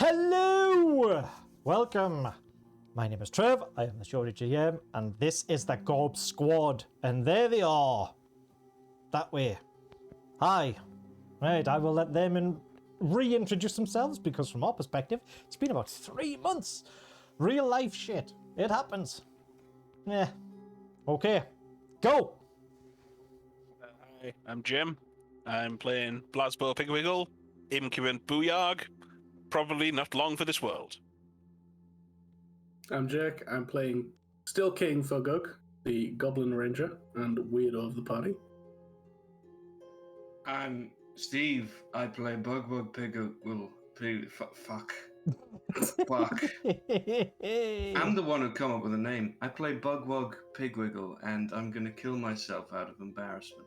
Hello! Welcome. My name is Trev, I am the Shorty GM, and this is the Gob Squad. And there they are. That way. Hi. Right, I will let them reintroduce themselves because from our perspective, it's been about 3 months. Real life shit. It happens. Yeah. Okay. Go! Hi, I'm Jim. I'm playing Blasbo Pigwiggle, Imcurrent Booyarg, probably not long for this world. I'm Jack. I'm playing Still King Foguk, the Goblin Ranger and weirdo of the party. I'm Steve. I play Bugwug Pigwiggle. Fuck. Fuck. I'm the one who come up with a name. I play Bugwug Pigwiggle, and I'm gonna kill myself out of embarrassment.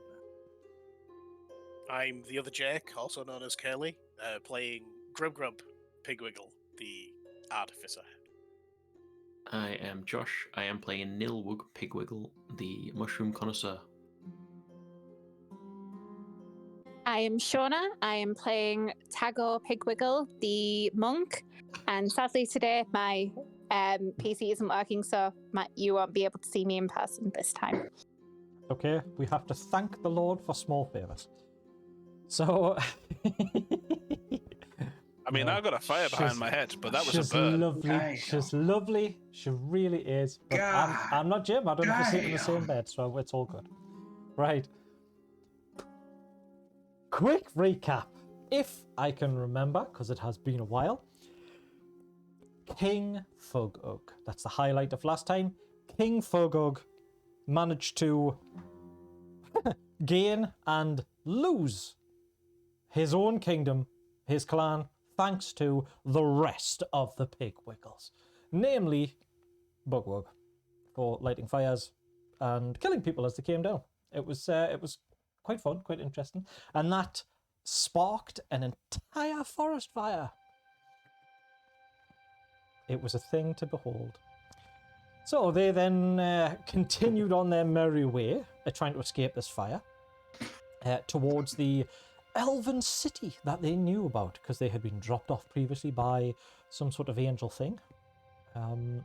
I'm the other Jake, also known as Curly, playing Grub Pigwiggle, the artificer. I am Josh. I am playing Nilwug Pigwiggle, the mushroom connoisseur. I am Shauna. I am playing Tago Pigwiggle, the monk. And sadly today my PC isn't working, so you won't be able to see me in person this time. Okay, we have to thank the Lord for small favours. So... I mean, I've got a fire behind my head, but that was a she's bird. Lovely. She's lovely. She really is. But I'm not Jim. I don't have to sleep in the same bed, so it's all good. Right. Quick recap, if I can remember, because it has been a while. King Fogug. That's the highlight of last time. King Fogug managed to gain and lose his own kingdom, his clan, thanks to the rest of the Pigwiggles, namely Bugwug, for lighting fires and killing people as they came down. It was quite fun, quite interesting, and that sparked an entire forest fire. It was a thing to behold. So they then continued on their merry way, trying to escape this fire, towards the elven city that they knew about because they had been dropped off previously by some sort of angel thing. And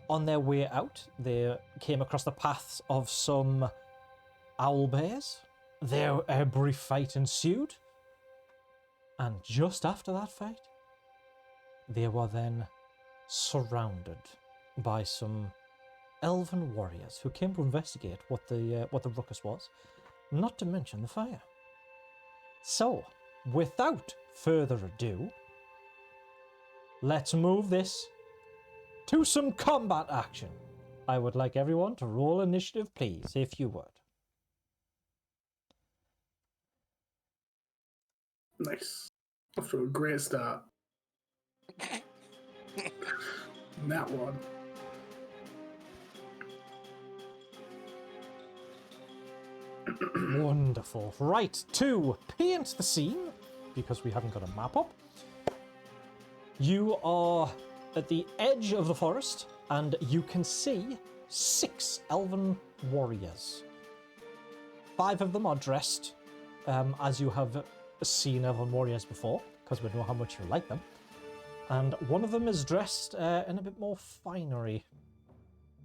on their way out, they came across the paths of some owl bears. There a brief fight ensued, and just after that fight, they were then surrounded by some elven warriors who came to investigate what the ruckus was, not to mention the fire. So, without further ado, let's move this to some combat action. I would like everyone to roll initiative, please, if you would. Nice. Off to a great start. That one. Wonderful. Right, to paint the scene, because we haven't got a map up, you are at the edge of the forest, and you can see 6 elven warriors. 5 of them are dressed as you have seen elven warriors before, because we know how much you like them. And one of them is dressed in a bit more finery.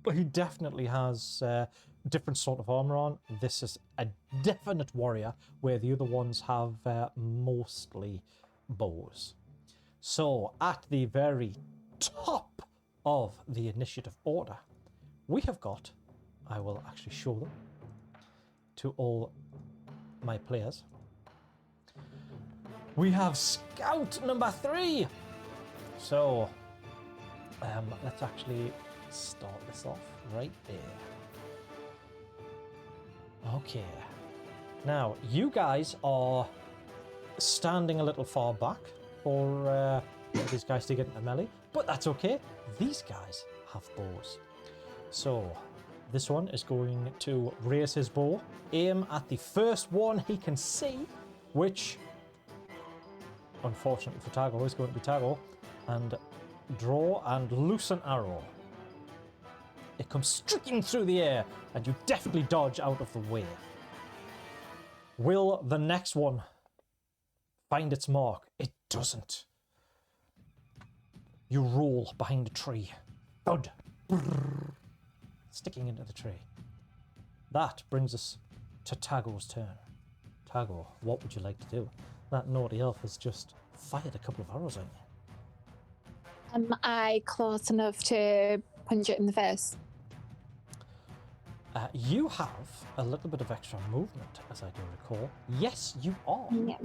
But he definitely has different sort of armor on. This is a definite warrior, where the other ones have mostly bows. So, at the very top of the initiative order, we have got, I will actually show them to all my players. We have Scout number 3. So, let's actually start this off right there. Okay. Now, you guys are standing a little far back for these guys to get into melee, but that's okay. These guys have bows. So, this one is going to raise his bow, aim at the first one he can see, which, unfortunately for Tago, is going to be Tago, and draw and loose an arrow. It comes streaking through the air, and you definitely dodge out of the way. Will the next one find its mark? It doesn't. You roll behind a tree. Thud. Brrr, sticking into the tree. That brings us to Tago's turn. Tago, what would you like to do? That naughty elf has just fired a couple of arrows at you. Am I close enough to punch it in the face? You have a little bit of extra movement, as I do recall. Yes, you are. Yeah.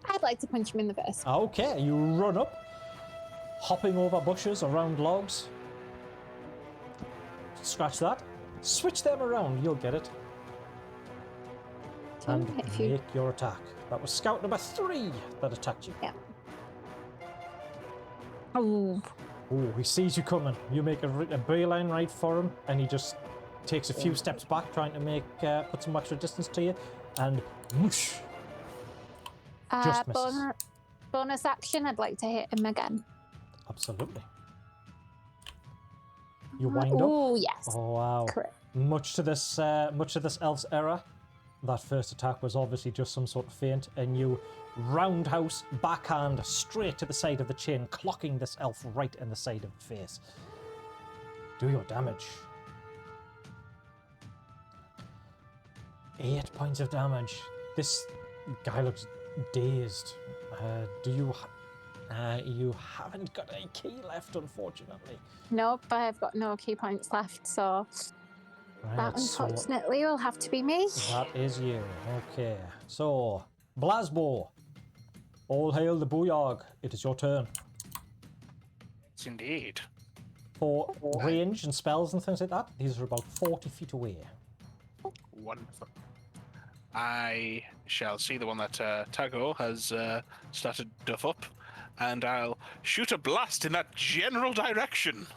I'd like to punch him in the face. Okay, you run up, hopping over bushes, around logs. Scratch that. Switch them around, you'll get it. And If you- make your attack. That was scout number 3 that attacked you. Yeah. Oh, Oh, he sees you coming. You make a beeline right for him, and he just takes a few steps back, trying to put some extra distance to you, and whoosh. Just misses. bonus action. I'd like to hit him again. Absolutely. You wind up. Oh yes. Oh wow. Correct. Much to this elf's error, that first attack was obviously just some sort of feint, and you roundhouse backhand straight to the side of the chin, clocking this elf right in the side of the face. Do your damage. 8 points of damage. This guy looks dazed. You haven't got a key left, unfortunately. Nope, I've got no key points left, so Right, that so unfortunately will have to be me. that is you. Okay. So, Blasbo. All hail the Booyarg. It is your turn. It's indeed. For range and spells and things like that, these are about 40 feet away. Wonderful. I shall see the one that Tago has started to duff up, and I'll shoot a blast in that general direction.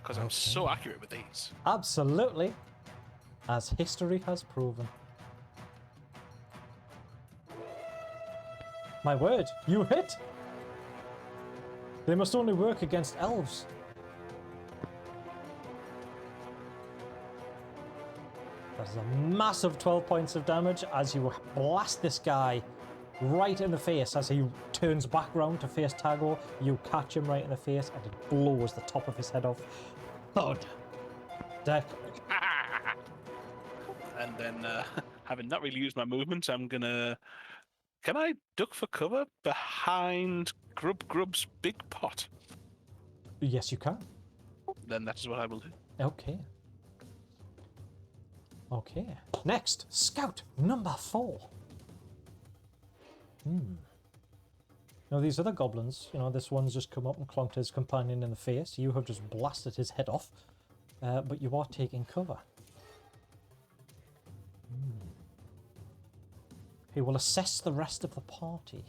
Because I'm so accurate with these. Absolutely. As history has proven. My word, you hit! They must only work against elves. That is a massive 12 points of damage as you blast this guy right in the face as he turns back round to face Tago. You catch him right in the face and it blows the top of his head off. Thud. Deck. And then, having not really used my movement, I'm gonna... Can I duck for cover behind Grub's big pot? Yes, you can. Then that is what I will do. Okay. Okay. Next, Scout number 4. Now these other goblins, this one's just come up and clonked his companion in the face. You have just blasted his head off, but you are taking cover. He will assess the rest of the party.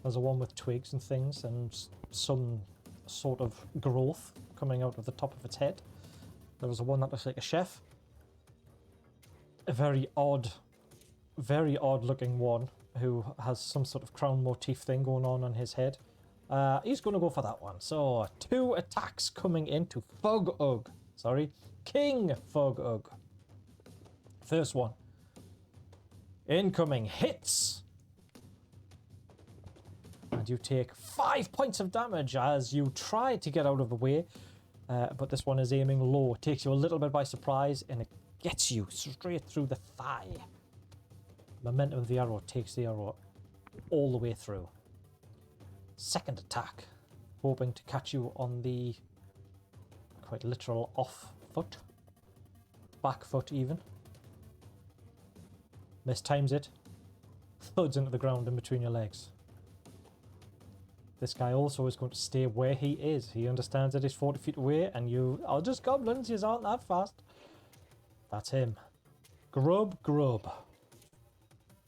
There's a one with twigs and things and some sort of growth coming out of the top of its head. There was a one that looks like a chef. A very odd looking one who has some sort of crown motif thing going on his head. He's going to go for that one. So 2 attacks coming into Fug-Ug. Sorry, King Fug-Ug. First one. Incoming hits. And you take 5 points of damage as you try to get out of the way. But this one is aiming low. It takes you a little bit by surprise and it gets you straight through the thigh. Momentum of the arrow takes the arrow all the way through. Second attack. Hoping to catch you on the quite literal off foot. Back foot even. Mistimes it. Thuds into the ground in between your legs. This guy also is going to stay where he is. He understands that he's 40 feet away and you are just goblins. You aren't that fast. That's him. Grub.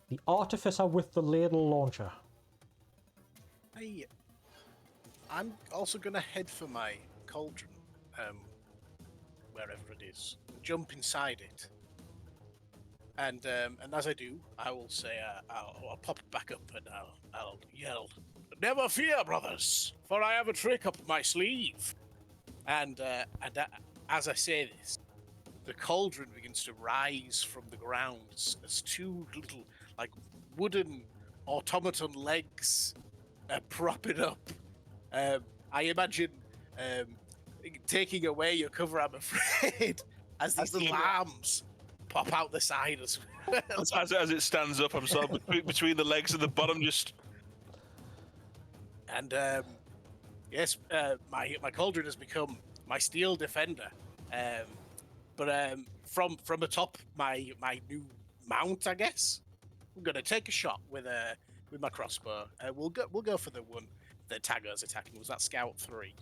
The artificer with the ladle launcher. I'm also going to head for my cauldron, wherever it is. Jump inside it. And as I do, I will say, I'll pop it back up and I'll yell, "Never fear, brothers, for I have a trick up my sleeve." And as I say this, the cauldron begins to rise from the ground as 2 little, like, wooden automaton legs prop it up. I imagine taking away your cover, I'm afraid, as these little arms pop out the side as well. As it stands up, I'm sort of between the legs and the bottom, just... And yes, my cauldron has become my steel defender. But from atop my new mount, I guess, I'm gonna take a shot with my crossbow. We'll go for the one that Tago's attacking. Was that Scout 3?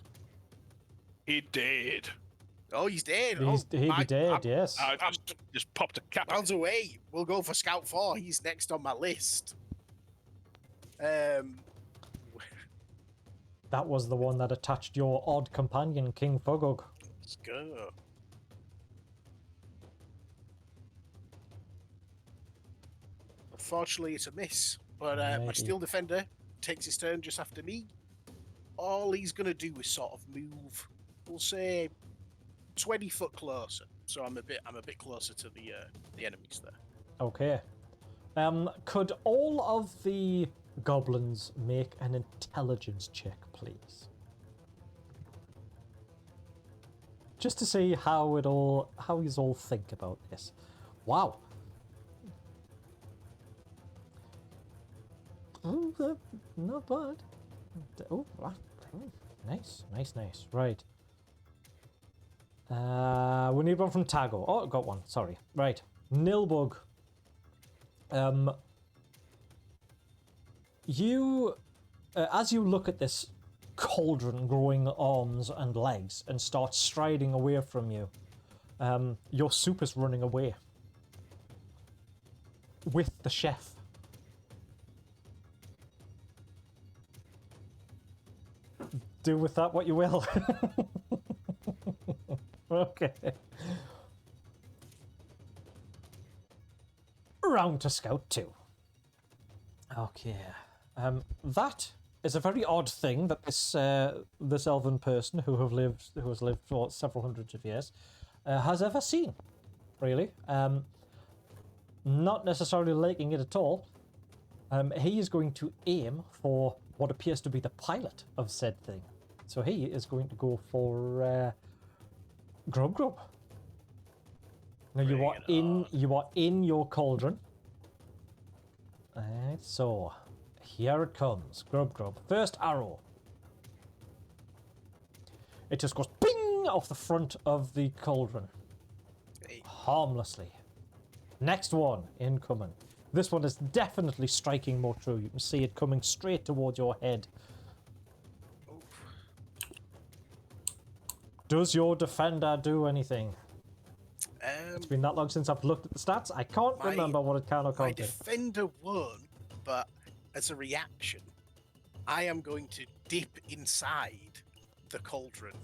He did. Oh, he's dead. He'd be dead, yes. I just popped a cap. Rounds away. We'll go for Scout 4. He's next on my list. That was the one that attached your odd companion, King Fugug. Let's go. Unfortunately, it's a miss. But my steel defender takes his turn just after me. All he's gonna do is sort of move, we'll say, 20 foot closer. So I'm a bit closer to the enemies there. Okay. Could all of the goblins make an intelligence check, please? Just to see how you all think about this. Wow. Oh, not bad. Oh, nice. Right. We need one from Tago. Oh, got one. Sorry. Right. Nilbug. You, as you look at this cauldron growing arms and legs and start striding away from you, your soup is running away with the chef. Do with that what you will. Okay. Round to Scout 2. Okay. That is a very odd thing that this elven person who has lived for several hundreds of years has ever seen. Really. Not necessarily liking it at all. He is going to aim for what appears to be the pilot of said thing. So he is going to go for Grub. Now you are in your cauldron. Alright, so here it comes. Grub. First arrow. It just goes ping off the front of the cauldron. Hey. Harmlessly. Next one incoming. This one is definitely striking more true. You can see it coming straight towards your head. Does your defender do anything? It's been that long since I've looked at the stats. I can't remember what it can or My can't do. defender won, but as a reaction, I am going to dip inside the cauldron,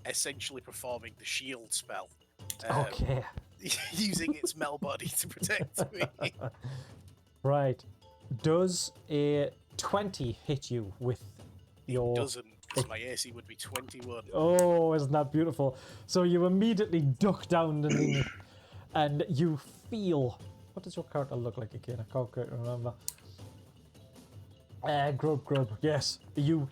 essentially performing the shield spell. Okay. Using its mel body to protect me. Right. Does a 20 hit you with your... It doesn't, because my AC would be 21. Oh, isn't that beautiful? So you immediately duck down underneath, and you feel... What does your character look like again? I can't quite remember. Grub. Yes, you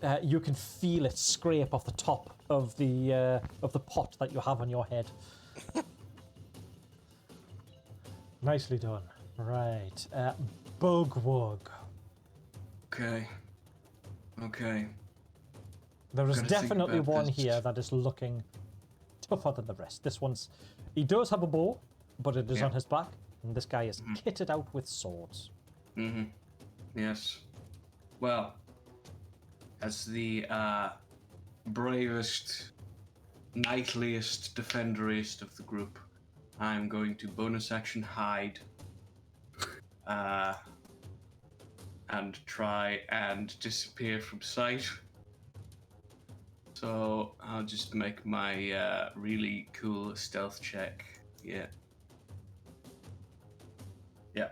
can feel it scrape off the top of the pot that you have on your head. Nicely done. Right, Bugwug. Okay. There is Gotta think definitely about one this. here that is looking tougher than the rest. This one's... He does have a bow, but it is on his back, and this guy is kitted out with swords. Mm-hmm. Yes. Well, as the bravest, knightliest, defenderiest of the group, I'm going to bonus action hide and try and disappear from sight. So I'll just make my really cool stealth check. Yeah,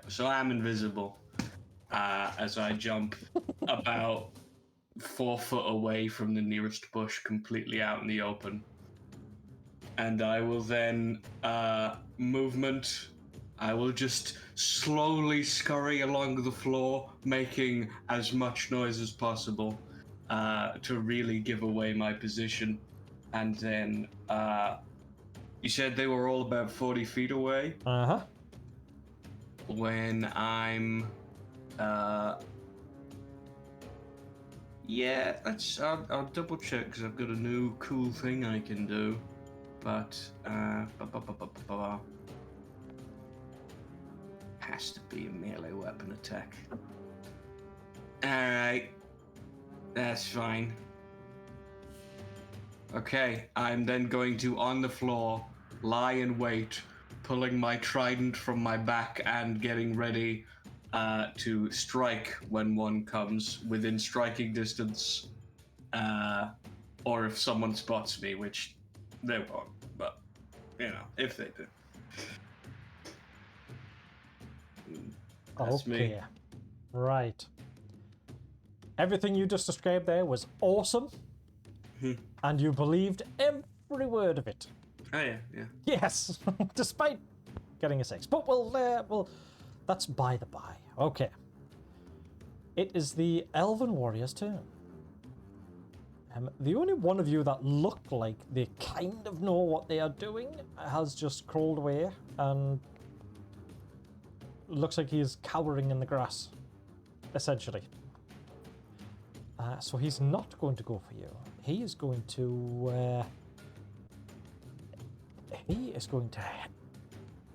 so I'm invisible as I jump about 4 foot away from the nearest bush, completely out in the open. And I will then movement I will just slowly scurry along the floor, making as much noise as possible to really give away my position. And then, you said they were all about 40 feet away? Uh-huh. When I'm, yeah, I'll double check because I've got a new cool thing I can do. But, has to be a melee weapon attack. Alright. That's fine. Okay, I'm then going to, on the floor, lie in wait, pulling my trident from my back and getting ready to strike when one comes within striking distance. Or if someone spots me, which they won't, but, you know, if they do. That's Okay. me. Right. Everything you just described there was awesome, and you believed every word of it. Oh yeah, yeah. Yes, despite getting a 6. But well, that's by the by. Okay. It is the Elven Warrior's turn. The only one of you that look like they kind of know what they are doing has just crawled away and looks like he is cowering in the grass, essentially. So he's not going to go for you. He is going to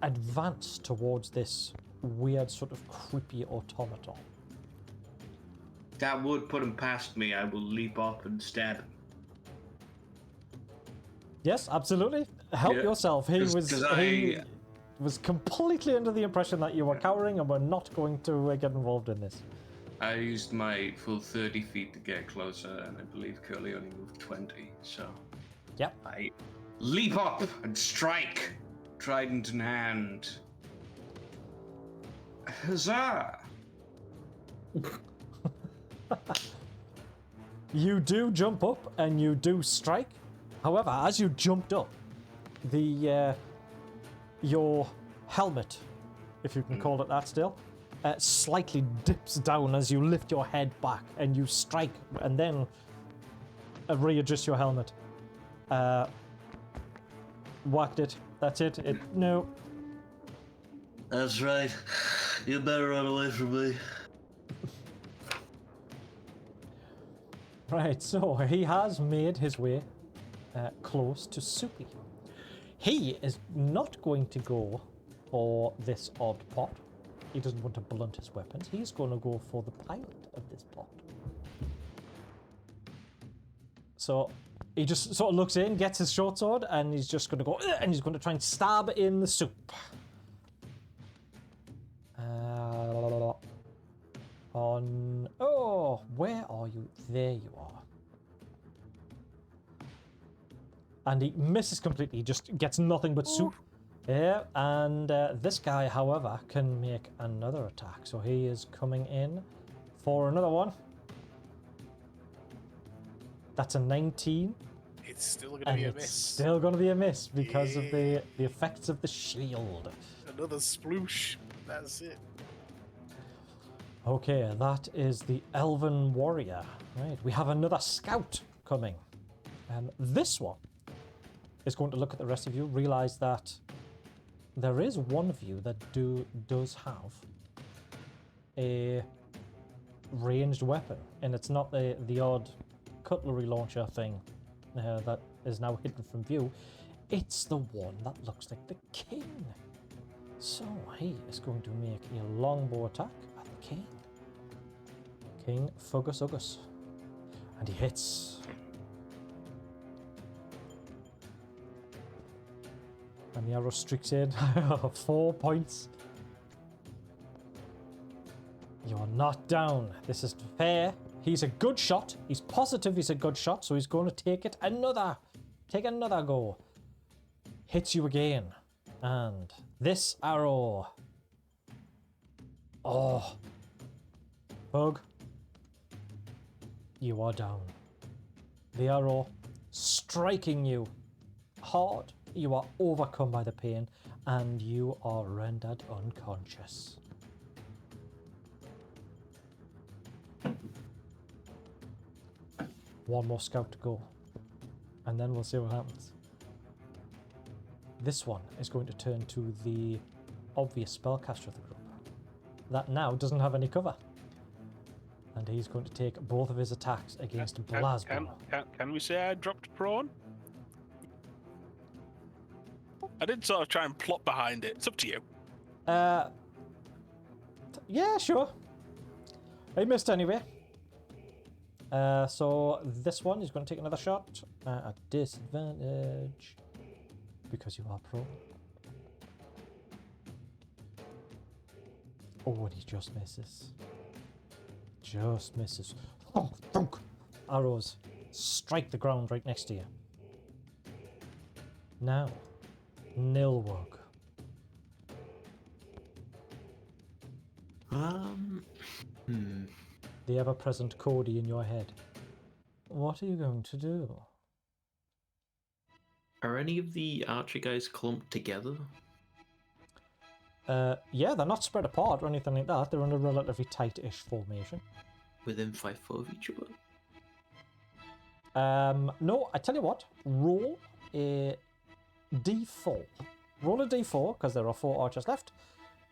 advance towards this weird sort of creepy automaton. That would put him past me. I will leap up and stab him. Yes, absolutely. Help Yeah, yourself. He 'cause he was completely under the impression that you were cowering and were not going to get involved in this. I used my full 30 feet to get closer, and I believe Curly only moved 20, so... Yep. I leap up and strike, trident in hand. Huzzah! You do jump up and you do strike. However, as you jumped up, your helmet, if you can call it that still, slightly dips down as you lift your head back and you strike and then readjust your helmet. Whacked it. That's it. No. That's right. You better run away from me. Right, so he has made his way close to Soupy. He is not going to go for this odd pot. He doesn't want to blunt his weapons. He's going to go for the pilot of this pot. So he just sort of looks in, gets his short sword, and he's just going to go, and he's going to try and stab in the soup. Where are you? There you are. And he misses completely. He just gets nothing but soup. Yeah, and this guy, however, can make another attack. So he is coming in for another one. That's a 19. It's still going to be a miss. Still going to be a miss because of the effects of the shield. Another sploosh. That's it. Okay, that is the Elven Warrior. Right, we have another scout coming. This one is going to look at the rest of you, realize that there is one of you that does have a ranged weapon, and it's not the odd cutlery launcher thing that is now hidden from view. It's the one that looks like the king. So he is going to make a longbow attack at the king. King Fuggus Uggus. And he hits. And the arrow streaks in. 4 points. You are not down. This is fair. He's a good shot. He's positive he's a good shot, so he's going to take it another. Take another go. Hits you again. And this arrow. Oh. Bug. You are down. The arrow striking you hard you are overcome by the pain, and you are rendered unconscious. One more scout to go, and then we'll see what happens. This one is going to turn to the obvious spellcaster of the group. That now doesn't have any cover. And he's going to take both of his attacks against Blasbo. Can we say I dropped prone? I did sort of try and plot behind it. It's up to you. Yeah, sure. He missed anyway. So this one is going to take another shot at disadvantage because you are prone. Oh, and he just misses. Just misses. Oh, thunk! Arrows strike the ground right next to you. Now, Nilwug. The ever-present Cody in your head. What are you going to do? Are any of the archer guys clumped together? Yeah, they're not spread apart or anything like that. They're in a relatively tight-ish formation. Within 5 foot of each other? No, I tell you what. Roll a d4. Roll a d4, because there are 4 archers left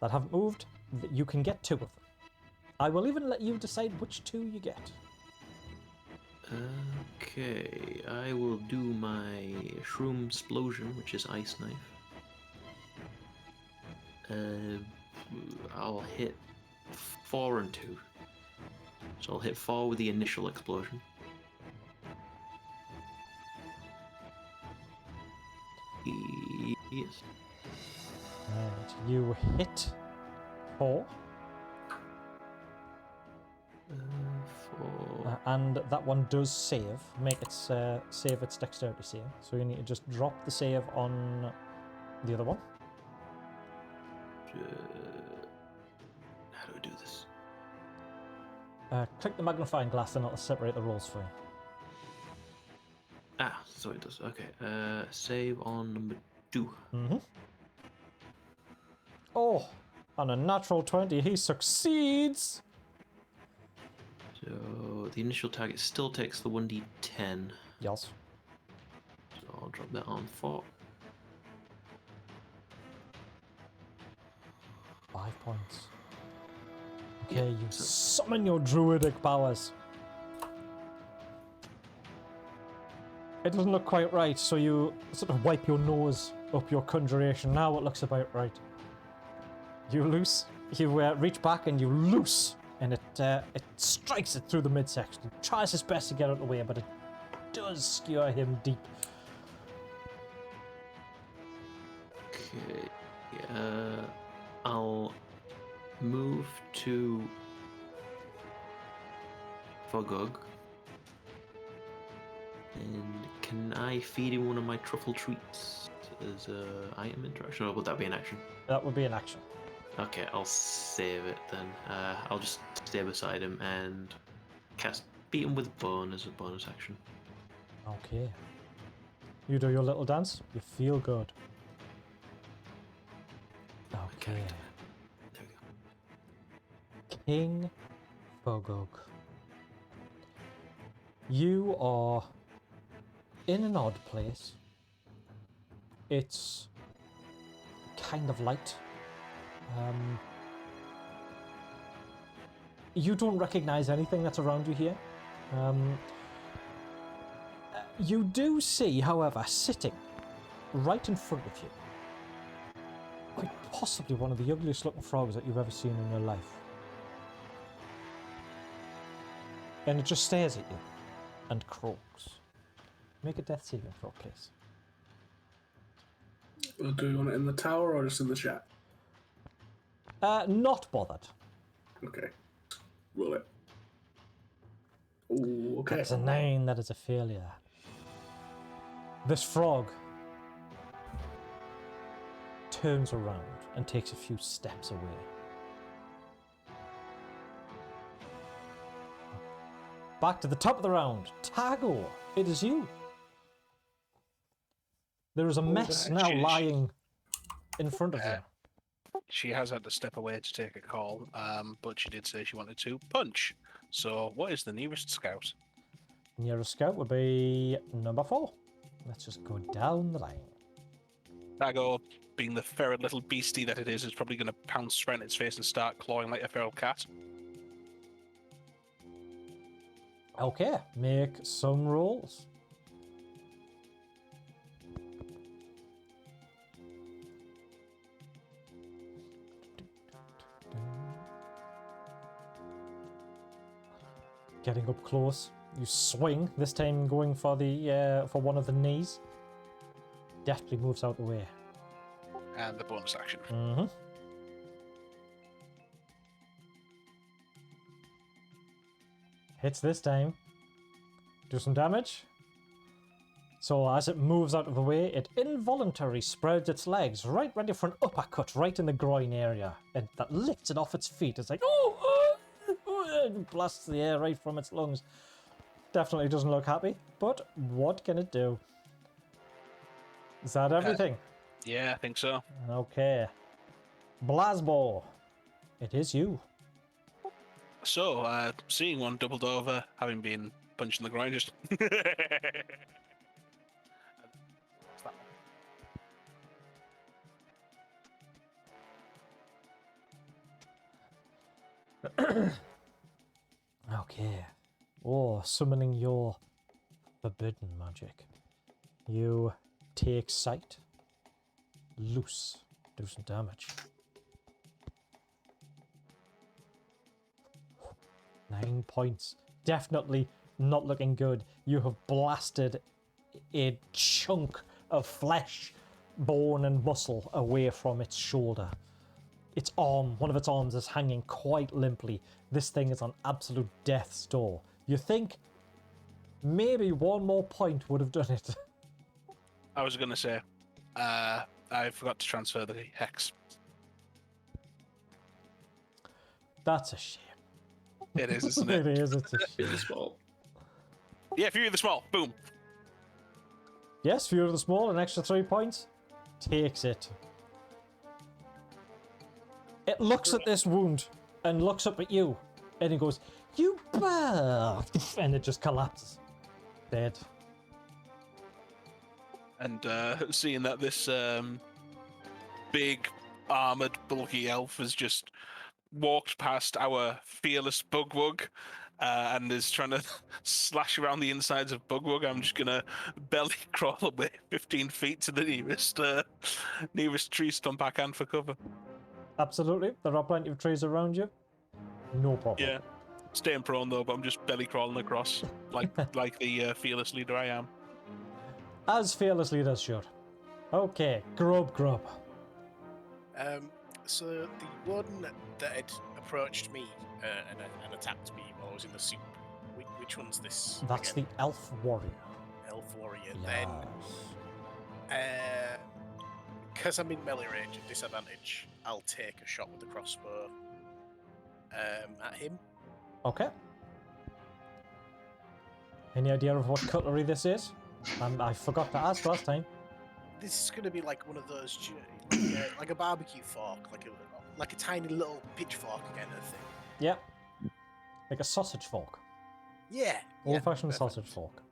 that haven't moved. You can get 2 of them. I will even let you decide which 2 you get. Okay, I will do my Shroom Explosion, which is Ice Knife. I'll hit 4 and 2. So I'll hit 4 with the initial explosion. Yes. Right, you hit 4. 4. And that one does save. Make it save its dexterity save. So you need to just drop the save on the other one. How do I do this? Click the magnifying glass and it'll separate the rolls for you. Ah, so it does. Okay. Save on number 2. Mm-hmm. Oh, on a natural 20, he succeeds! So the initial target still takes the 1d10. Yes. So I'll drop that on 4. 5 points. Okay, you summon your druidic powers. It doesn't look quite right, so you sort of wipe your nose up your conjuration. Now it looks about right. You reach back and you loose, and it strikes it through the midsection. It tries its best to get out of the way, but it does skewer him deep. Okay. I'll move to Fogog. And can I feed him one of my truffle treats as an item interaction, or would that be an action? That would be an action. Okay, I'll save it then. I'll just stay beside him and cast Beat him with Bone as a bonus action. Okay. You do your little dance. You feel good. Okay. There we go. King Fogog. You are in an odd place. It's kind of light. You don't recognize anything that's around you here. You do see, however, sitting right in front of you, quite possibly one of the ugliest looking frogs that you've ever seen in your life. And it just stares at you and croaks. Make a death saving throw, please. Do you want it in the tower or just in the chat? Not bothered. Okay. Roll it. Oh, okay. That's a 9, that is a failure. This frog turns around and takes a few steps away. Back to the top of the round. Tago, it is you. There is a mess now lying in front of you. She has had to step away to take a call, but she did say she wanted to punch. So, what is the nearest scout? Nearest scout would be number 4. Let's just go down the line. Dago, being the feral little beastie that it is probably going to pounce right in its face and start clawing like a feral cat. Okay, make some rolls. Getting up close, you swing. This time going for the for one of the knees. Deftly moves out the way. And the bonus action. Mm-hmm. Hits this time. Do some damage. So as it moves out of the way, it involuntarily spreads its legs right ready for an uppercut right in the groin area. And that lifts it off its feet. It's like, it blasts the air right from its lungs. Definitely doesn't look happy, but what can it do? Is that everything? Yeah, I think so. Okay. Blasbo, it is you. So, seeing one doubled over, having been punched in the groin, just... Okay. Oh, summoning your forbidden magic. You take sight. Loose. Do some damage. 9 points. Definitely not looking good. You have blasted a chunk of flesh, bone and muscle away from its shoulder. Its arm, one of its arms is hanging quite limply. This thing is on absolute death's door. You think maybe one more point would have done it. I was going to say, I forgot to transfer the hex. That's a shame. It is, isn't it? It is, it's a shame. Really small. Yeah, Fury the Small. Boom. Yes, Fury of the Small, an extra 3 points. Takes it. It looks at this wound and looks up at you. And it goes, "You bird!" And it just collapses. Dead. And seeing that this big, armoured, bulky elf has just walked past our fearless Bugwug and is trying to slash around the insides of Bugwug, I'm just going to belly crawl away 15 feet to the nearest tree stump I can for cover. Absolutely. There are plenty of trees around you. No problem. Yeah. Staying prone though, but I'm just belly crawling across like the fearless leader I am. As fearless leaders should. Okay, Grub. So the one that had approached me and attacked me while I was in the soup, which one's this? That's again? the Elf Warrior. Elf Warrior. Yes. Then, because I'm in melee range at disadvantage, I'll take a shot with the crossbow at him. Okay. Any idea of what cutlery this is? I forgot to ask last time. This is going to be like one of those, like a barbecue fork, like a tiny little pitchfork kind of thing. Yeah. Like a sausage fork. Yeah. Old-fashioned perfect. sausage fork.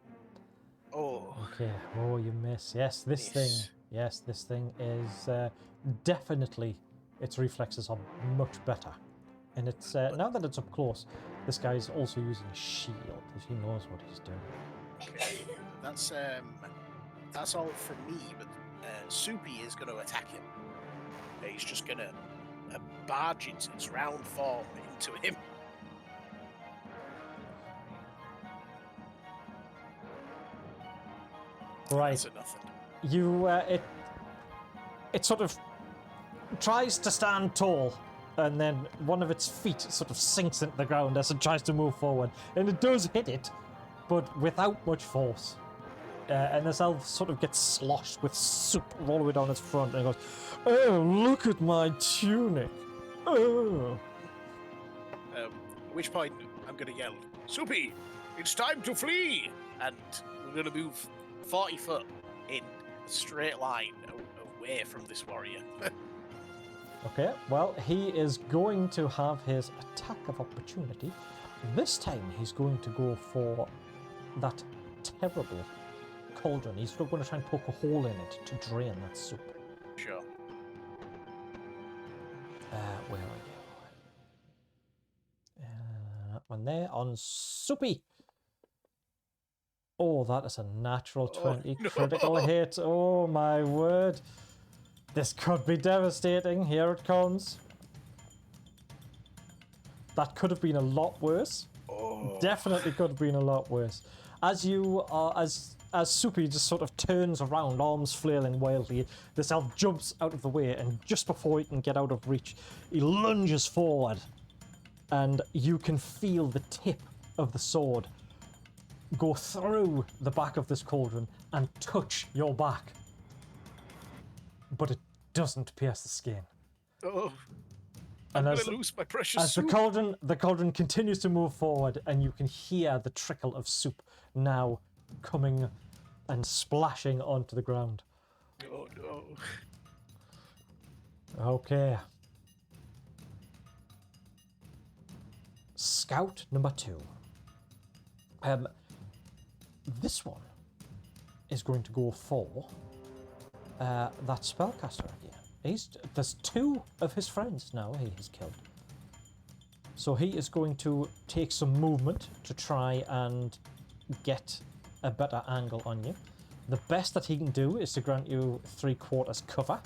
Oh. Okay. Oh, you miss. Yes, this thing. Yes, this thing is definitely. Its reflexes are much better, and it's now that it's up close, this guy is also using a shield because he knows what he's doing. Okay. That's all from me, but Soupy is going to attack him. He's just going to barge its round form into him. Right. That's a nothing. You it sort of tries to stand tall, and then one of its feet sort of sinks into the ground as it tries to move forward, and it does hit it, but without much force. And this elf sort of gets sloshed with soup all the way down its front, and goes, "Oh, look at my tunic! Oh!" At which point I'm going to yell, "Soupy, it's time to flee!" And we're going to move 40 foot in straight line away from this warrior. Okay, well, he is going to have his attack of opportunity. This time he's going to go for that terrible cauldron. He's still going to try and poke a hole in it to drain that soup. Sure. Where are you? That one there on Soupy. Oh, that is a natural 20 no. critical hit. Oh my word. This could be devastating. Here it comes. That could have been a lot worse. Oh. Definitely could have been a lot worse. As you are, as Soupy just sort of turns around, arms flailing wildly, this elf jumps out of the way, and just before he can get out of reach, he lunges forward, and you can feel the tip of the sword go through the back of this cauldron and touch your back. But it doesn't pierce the skin. Oh. And I'm gonna lose my precious as soup. the cauldron continues to move forward, and you can hear the trickle of soup now coming and splashing onto the ground. Oh no. Okay. Scout number 2. This one is going to go for that spellcaster again. There's 2 of his friends now he has killed. So he is going to take some movement to try and get a better angle on you. The best that he can do is to grant you 3/4 cover.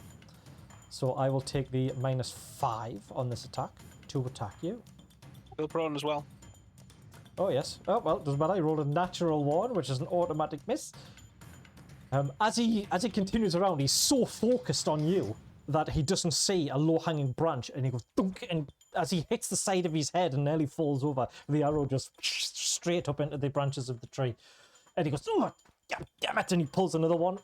So I will take the -5 on this attack to attack you. Still prone as well. Oh yes. Oh well, doesn't matter. I rolled a natural 1, which is an automatic miss. As he continues around, he's so focused on you that he doesn't see a low-hanging branch, and he goes thunk, and as he hits the side of his head and nearly falls over, the arrow just straight up into the branches of the tree, and he goes, "Oh, damn it!" and he pulls another one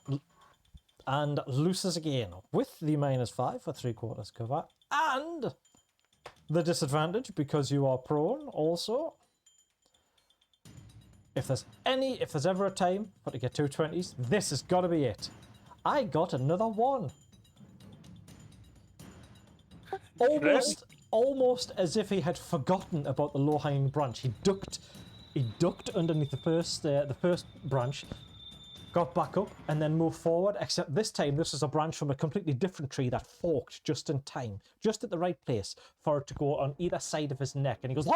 and looses again with the -5 for 3/4 cover and the disadvantage because you are prone also. If there's ever a time for to get 2 20s, this has got to be it. I got another 1. Almost as if he had forgotten about the low-hanging branch. He ducked underneath the first branch, got back up, and then moved forward, except this time this is a branch from a completely different tree that forked just in time, just at the right place for it to go on either side of his neck, and he goes,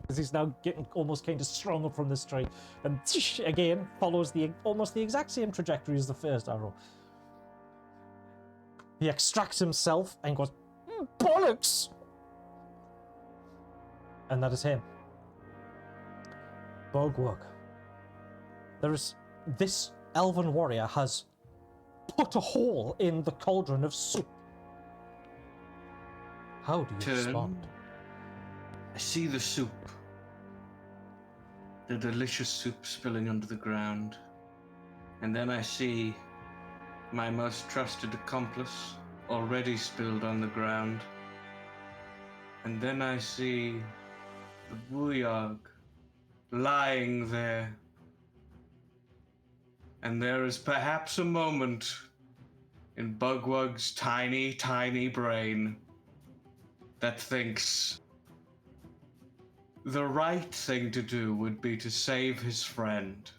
as he's now getting almost kind of strung up from this tree, and again follows almost the exact same trajectory as the first arrow. He extracts himself and goes, bollocks! And that is him. Bogwug. This elven warrior has put a hole in the cauldron of soup. How do you respond? I see the soup. The delicious soup spilling onto the ground. And then I see my most trusted accomplice already spilled on the ground. And then I see the booyog lying there. And there is perhaps a moment in Bugwug's tiny, tiny brain that thinks the right thing to do would be to save his friend.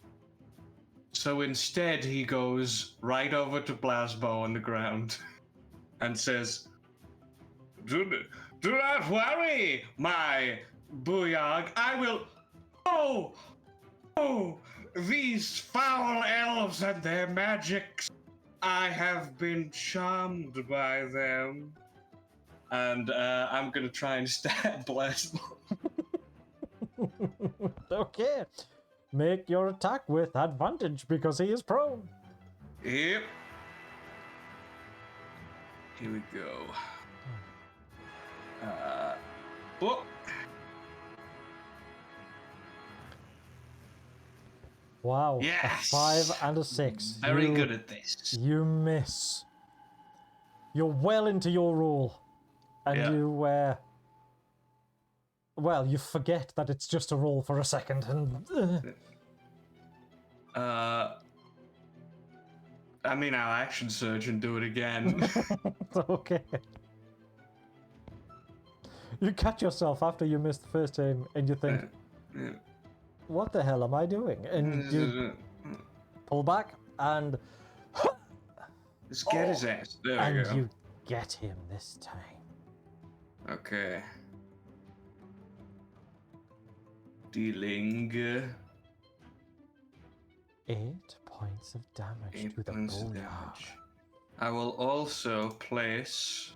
So instead he goes right over to Blasbo on the ground and says, Do not worry, my booyog. I will... Oh, these foul elves and their magics. I have been charmed by them. And I'm going to try and stab Blasbo. Okay. Make your attack with advantage because he is prone. Yep. Here we go. Oh. Wow. Yes! A 5 and a 6. Very good at this. You miss. You're well into your roll. And Yeah. you forget that it's just a roll for a second and I mean, I'll action surge and do it again. Okay. You catch yourself after you missed the first time, and you think, Yeah. "What the hell am I doing?" And you pull back, and Let's get his ass. There we and go. you get him this time. Okay. Dealing 8 points of damage 8 to the points of bull damage. I will also place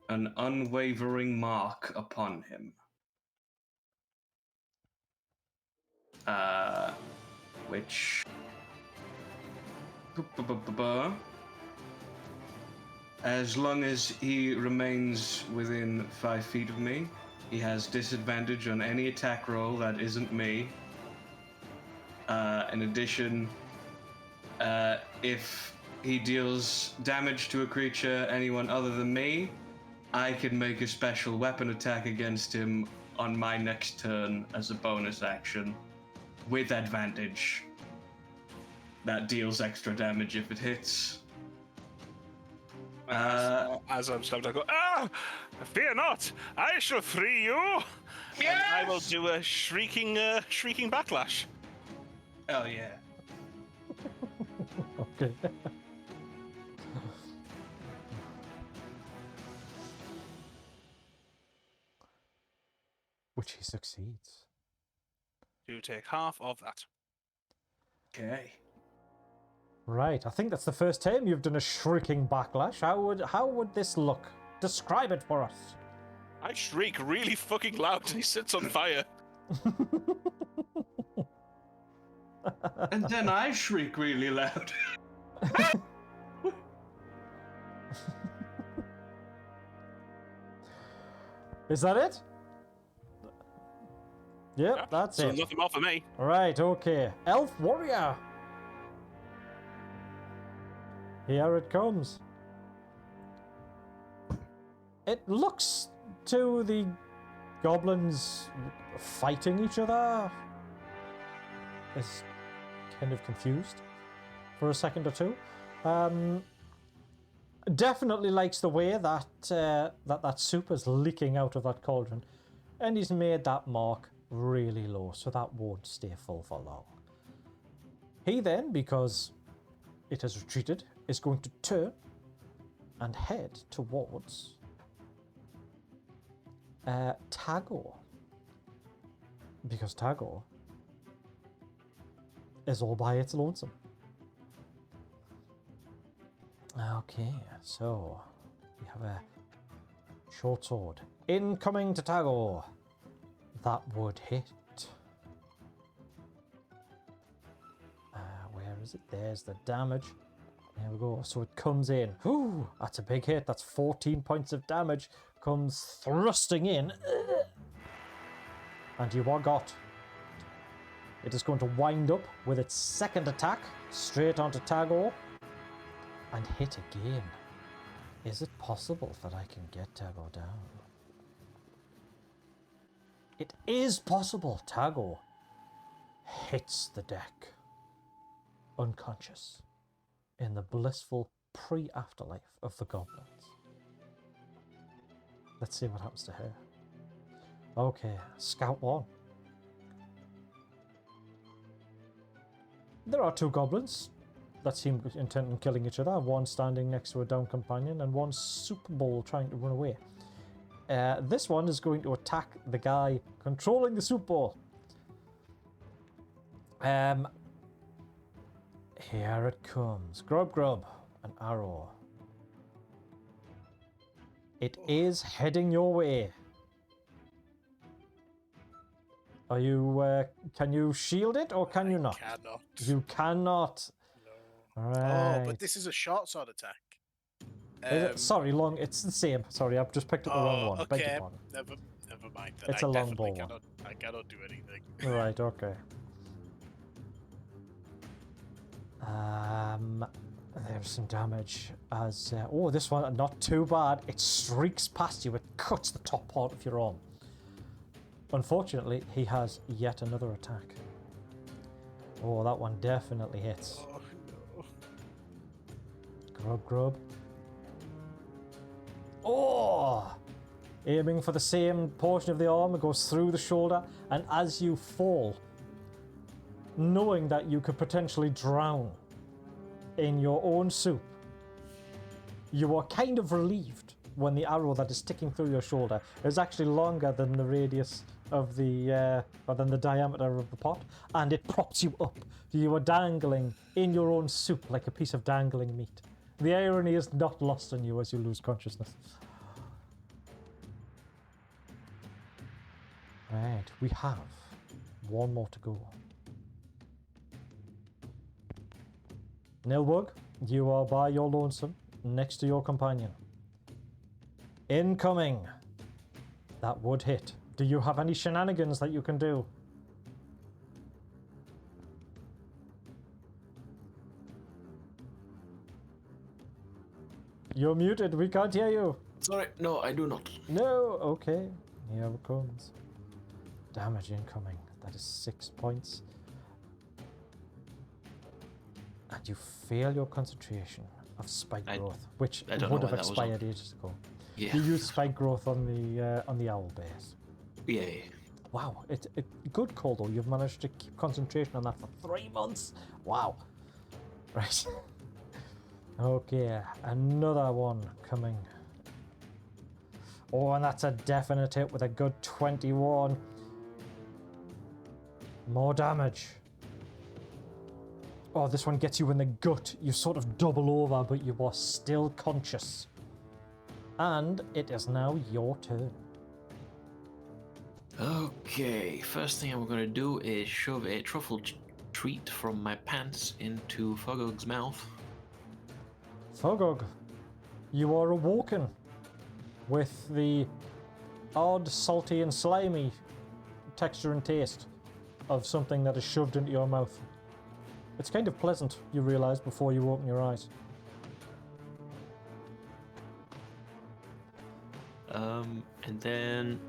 an unwavering mark upon him. Which... As long as he remains within 5 feet of me, he has disadvantage on any attack roll that isn't me. In addition, if he deals damage to a creature, anyone other than me, I can make a special weapon attack against him on my next turn as a bonus action, with advantage. That deals extra damage if it hits. As I'm stopped, I go, fear not, I shall free you. Yes! And I will do a shrieking backlash. Oh yeah. Okay. Which he succeeds. You take half of that. Okay. Right, I think that's the first time you've done a shrieking backlash. How would this look? Describe it for us. I shriek really fucking loud and he sits on fire. And then I shriek really loud. Is that it? Yep, Yeah, that's so it. nothing more for me. Right, okay. Elf Warrior. Here it comes. It looks to the goblins fighting each other is kind of confused for a second or two. Definitely likes the way that that soup is leaking out of that cauldron, and he's made that mark really low, so that won't stay full for long. He then, because it has retreated, is going to turn and head towards Tagore, because Tagore is all by its lonesome. Okay, so we have a short sword incoming to Tagore. That would hit. Where is it? There's the damage. There we go. So it comes in. Ooh, that's a big hit. That's 14 points of damage. Comes thrusting in. And you are got. It is going to wind up with its second attack straight onto Tagore and hit again. Is it possible that I can get Tagore down? It is possible. Tagore hits the deck, unconscious, in the blissful pre-afterlife of the goblins. Let's see what happens to her. Okay, Scout 1. There are two goblins that seem intent on killing each other. One standing next to a down companion and one Super Bowl trying to run away. This one is going to attack the guy controlling the Super Bowl. Here it comes. Grub, an arrow. It is heading your way. Are you, can you shield it or can you not? Cannot. You cannot. No. Right. Oh, but this is a short sword attack. Is it? Sorry, long. It's the same. Sorry, I've just picked up the wrong one. Beg your Okay. pardon. Never mind. Then. It's I a long definitely bow one. I cannot do anything. Right. Okay. There's some damage as. Oh, this one not too bad. It streaks past you. It cuts the top part of your arm. Unfortunately, he has yet another attack. Oh, that one definitely hits. Oh no. Grub, grub. Oh! Aiming for the same portion of the arm, it goes through the shoulder, and as you fall, knowing that you could potentially drown in your own soup, you are kind of relieved when the arrow that is sticking through your shoulder is actually longer than the radius of the, or than the diameter of the pot, and it props you up. You are dangling in your own soup like a piece of dangling meat. The irony is not lost on you as you lose consciousness. Right, we have one more to go. Nilbug, you are by your lonesome, next to your companion. Incoming! That would hit. Do you have any shenanigans that you can do? You're muted, we can't hear you. Sorry, no, I do not. No, okay. Here it comes. Damage incoming. That is 6 points. And you fail your concentration of spike growth, which would have expired ages ago. Yeah. You used spike growth on the owl base. Yeah. Wow, it's a good call though. You've managed to keep concentration on that for 3 months. Wow. Right. Okay, another one coming. Oh, and that's a definite hit with a good 21. More damage. Oh, this one gets you in the gut. You sort of double over, but you are still conscious. And it is now your turn. Okay, first thing I'm gonna do is shove a truffle treat from my pants into Fogog's mouth. Fogog, you are awoken with the odd, salty and slimy texture and taste of something that is shoved into your mouth. It's kind of pleasant, you realise, before you open your eyes. And then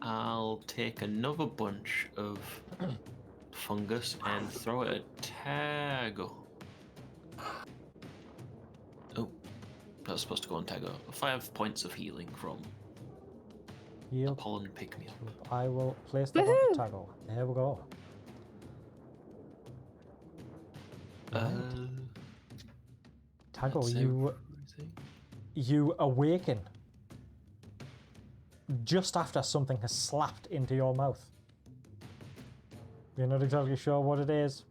I'll take another bunch of fungus and throw it at Tago. Oh, that's supposed to go on Tago. 5 points of healing from Heal. pollen pick me up. I will place that on Tago. There we go. Tago, you awaken just after something has slapped into your mouth. You're not exactly sure what it is.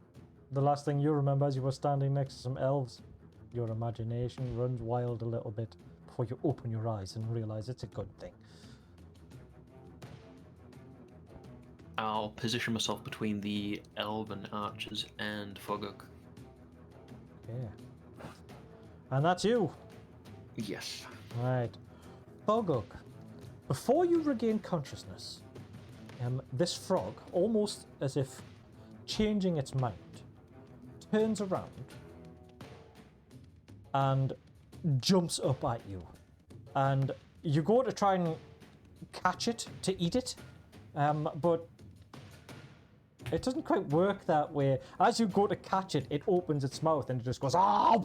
The last thing you remember is you were standing next to some elves. Your imagination runs wild a little bit before you open your eyes and realize it's a good thing. I'll position myself between the elven archers and Fogok. Okay. And that's you. Yes. Right. Fogok, before you regain consciousness, this frog, almost as if changing its mind, turns around and jumps up at you. And you go to try and catch it to eat it, but it doesn't quite work that way. As you go to catch it, it opens its mouth and it just goes, ah!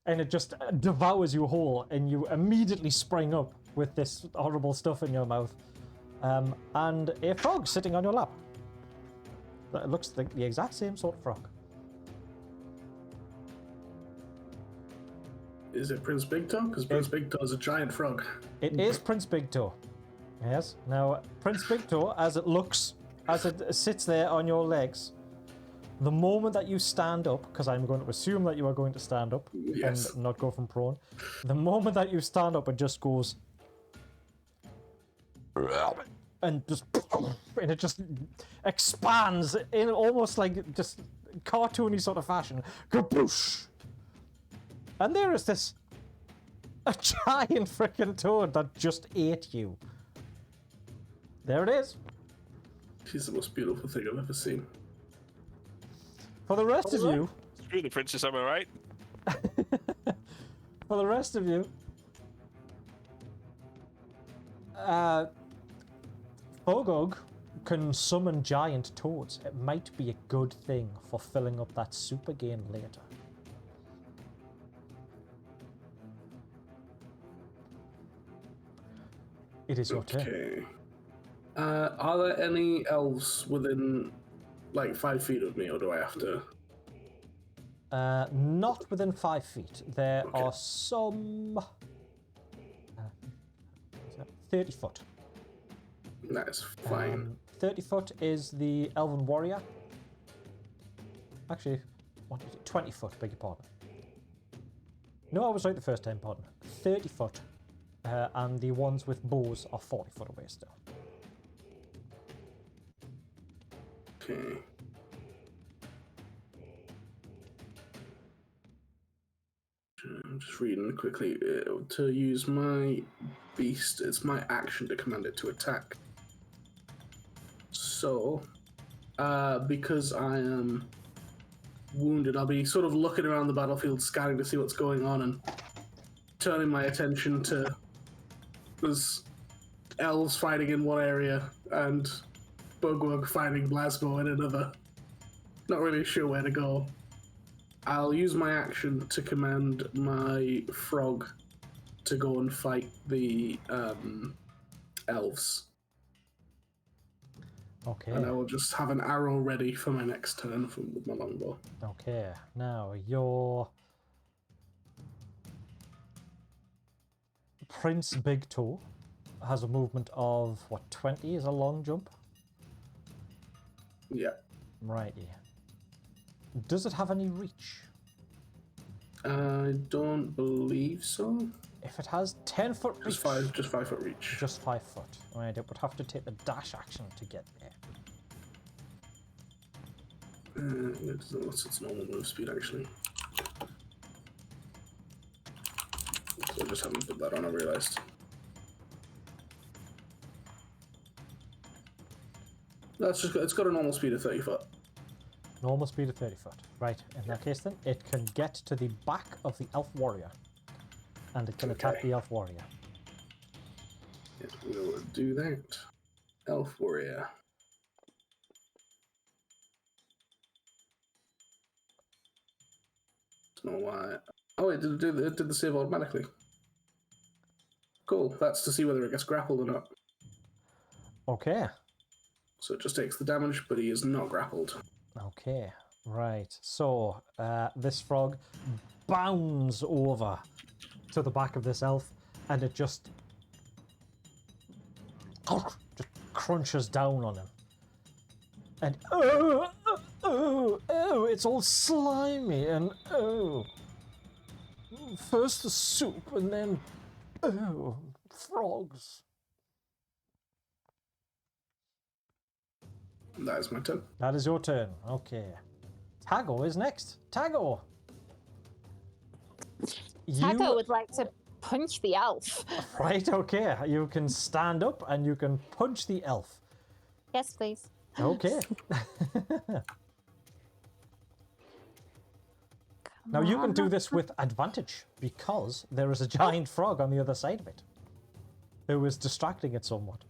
And it just devours you whole, and you immediately spring up with this horrible stuff in your mouth. And a frog sitting on your lap. It looks like the exact same sort of frog. Is it Prince Big Toe? Because Prince Big Toe is a giant frog. It is Prince Big Toe. Yes. Now, Prince Big Toe, as it sits there on your legs, the moment that you stand up, because I'm going to assume that you are going to stand up and not go from prone, the moment that you stand up, it just goes and it just expands in almost like just cartoony sort of fashion. Kaboosh! And there is this a giant freaking toad that just ate you. There it is. She's the most beautiful thing I've ever seen. For the rest of you... Screw the princess, am I right? For the rest of you... Fogog can summon giant toads. It might be a good thing for filling up that soup again later. It is your turn. Okay. Are there any elves within, like, 5 feet of me, or do I have to? Not within 5 feet. There Okay. are some 30 foot. That's fine. 30 foot is the Elven Warrior. Actually, what is it? 20 foot, beg your pardon. No, I was right the first time, pardon. 30 foot. And the ones with bows are 40 foot away still. Okay. I'm just reading quickly. To use my beast, it's my action to command it to attack. So, because I am wounded, I'll be sort of looking around the battlefield, scanning to see what's going on, and turning my attention to there's elves fighting in one area and Bugwug fighting Blasmo in another. Not really sure where to go. I'll use my action to command my frog to go and fight the elves. Okay. And I will just have an arrow ready for my next turn with my longbow. Okay. Now, your Prince Big Toe has a movement of, what, 20 is a long jump? Yeah. Righty. Does it have any reach? I don't believe so. If it has 10 foot reach... Just 5 foot reach. Just 5 foot. Right, it would have to take the dash action to get there. What's its normal move speed, actually? So I just haven't put that on, I realized. That's just, it's got a normal speed of 30 foot. Normal speed of 30 foot. Right, in that case then, it can get to the back of the Elf Warrior. And it can attack the Elf Warrior. It will do that. Elf Warrior. Don't know why. Oh, it did the save automatically. Cool. That's to see whether it gets grappled or not. Okay. So it just takes the damage, but he is not grappled. Okay, right. So, this frog bounds over to the back of this elf, and it just crunches down on him. And it's all slimy, and first the soup, and then frogs. That is my turn. That is your turn. Okay. Tago is next. Tago! Tago would like to punch the elf. Right, okay. You can stand up and you can punch the elf. Yes, please. Okay. Now you can do this with advantage because there is a giant frog on the other side of it who is distracting it somewhat.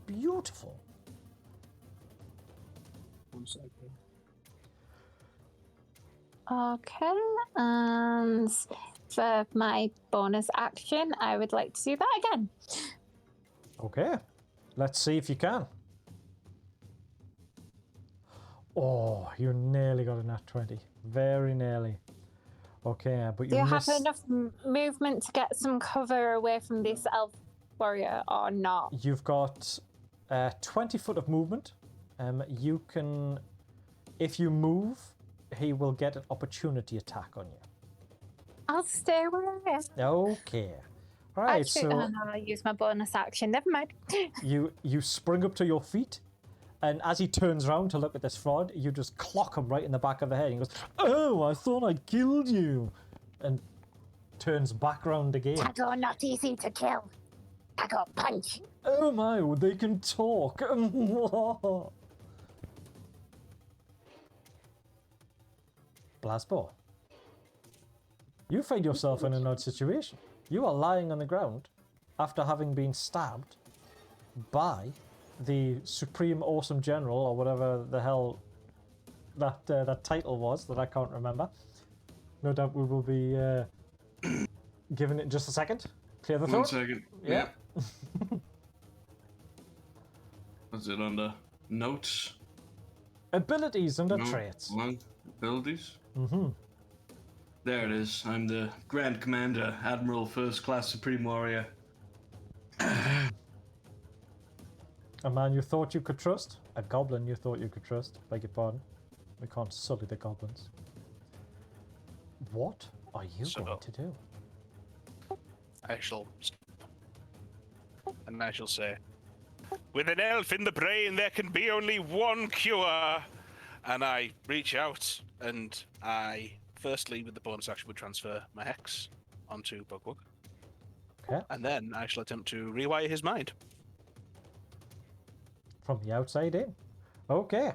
Beautiful. 1 second. Okay, and for my bonus action, I would like to do that again. Okay. Let's see if you can. Oh, you nearly got a nat 20. Very nearly. Okay, but Do you you missed... have enough movement to get some cover away from this elf warrior or not? You've got 20 foot of movement. You can... If you move, he will get an opportunity attack on you. I'll stay away. Okay. Right, Actually, so no, I'll use my bonus action. Never mind. you spring up to your feet, and as he turns around to look at this fraud, you just clock him right in the back of the head. He goes, "Oh, I thought I'd killed you," and turns back round again. Tago, not easy to kill. Tago, punch. Oh my, they can talk. Blasbo, you find yourself in an odd situation. You are lying on the ground after having been stabbed by the Supreme Awesome General, or whatever the hell that title was that I can't remember. No doubt we will be Giving it just a second. Clear the 1 throat. second. Yeah. What's it under? Notes? Abilities under No, traits. Long abilities? Mm-hmm. There it is. I'm the Grand Commander, Admiral First Class Supreme Warrior. A man you thought you could trust. A goblin you thought you could trust. Beg your pardon. We can't sully the goblins. What are you going to do? I shall... And I shall say, with an elf in the brain, there can be only one cure. And I reach out, and I, firstly, with the bonus action, would transfer my hex onto Bugwug. Okay. And then I shall attempt to rewire his mind. From the outside in. Okay.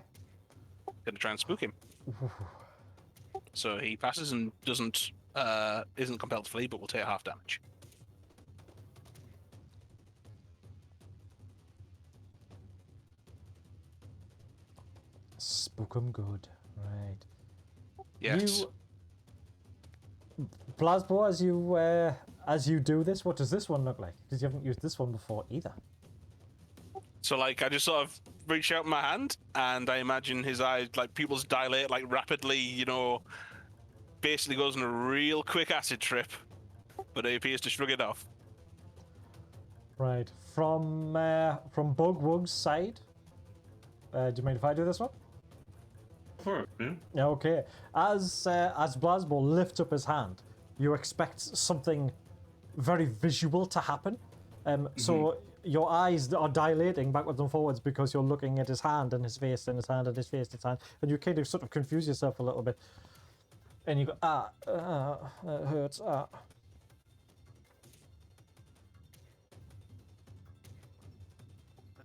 Gonna try and spook him. So he passes and isn't compelled to flee, but will take half damage. Spook 'em good. Right. Yes. Blasbo, as you do this, what does this one look like? Because you haven't used this one before either. So, like, I just sort of reach out my hand, and I imagine his eyes, like, pupils dilate, like, rapidly, you know, basically goes on a real quick acid trip, but he appears to shrug it off. Right. From Bugwug's side, do you mind if I do this one? For it, yeah. Yeah, okay. As Blasbo lifts up his hand, you expect something very visual to happen. So your eyes are dilating backwards and forwards because you're looking at his hand and his face and his hand and his face and his hand, and you kind of sort of confuse yourself a little bit. And you go, it hurts,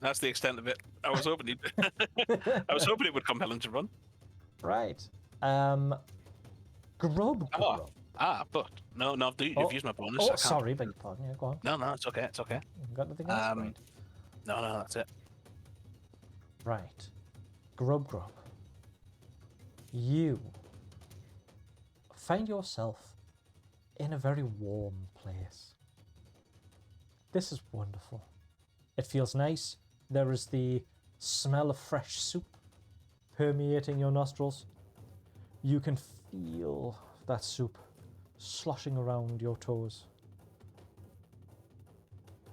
That's the extent of it. I was hoping it would compel him to run. Right. Grub. But no, you've used my bonus. I Oh, can't. sorry, beg your pardon. Yeah, go on. No, it's okay. It's okay. You've got nothing else? Right. No, that's it. Right. Grub. You find yourself in a very warm place. This is wonderful. It feels nice. There is the smell of fresh soup permeating your nostrils. You can feel that soup sloshing around your toes.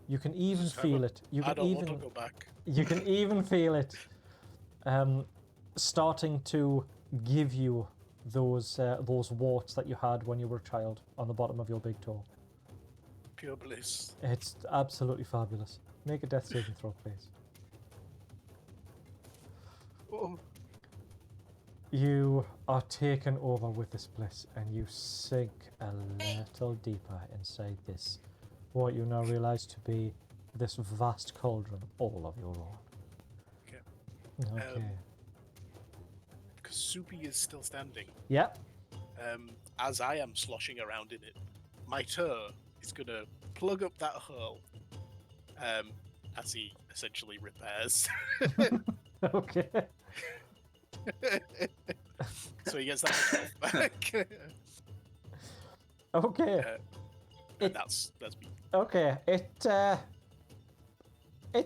You can even feel it. I don't want to go back. You can even feel it starting to give you those warts that you had when you were a child on the bottom of your big toe. Pure bliss. It's absolutely fabulous. Make a death saving throw, please. Oh. You are taken over with this bliss, and you sink a little deeper inside this, what you now realize to be this vast cauldron, all of your own. Okay. Okay. Because Soupy is still standing. Yep. As I am sloshing around in it, my toe is gonna plug up that hole. As he essentially repairs. Okay. So he gets that himself back. Okay. And that's me. Okay. It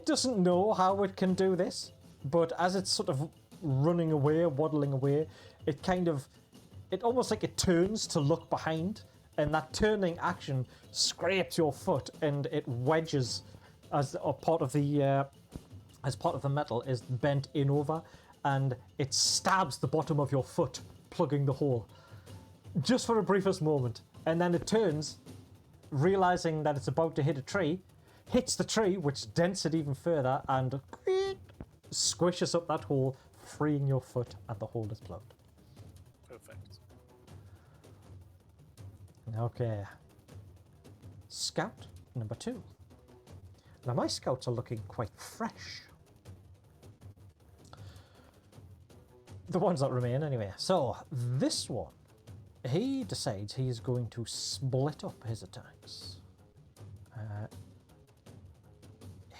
doesn't know how it can do this, but as it's sort of running away, waddling away, it almost like it turns to look behind, and that turning action scrapes your foot, and it wedges as part of the metal is bent in over, and it stabs the bottom of your foot, plugging the hole, just for a briefest moment, and then it turns, realizing that it's about to hit a tree, hits the tree, which dents it even further, and squishes up that hole, freeing your foot, and the hole is plugged. Perfect. Okay. Scout number 2. Now my scouts are looking quite fresh. The ones that remain anyway. So this one, he decides he is going to split up his attacks.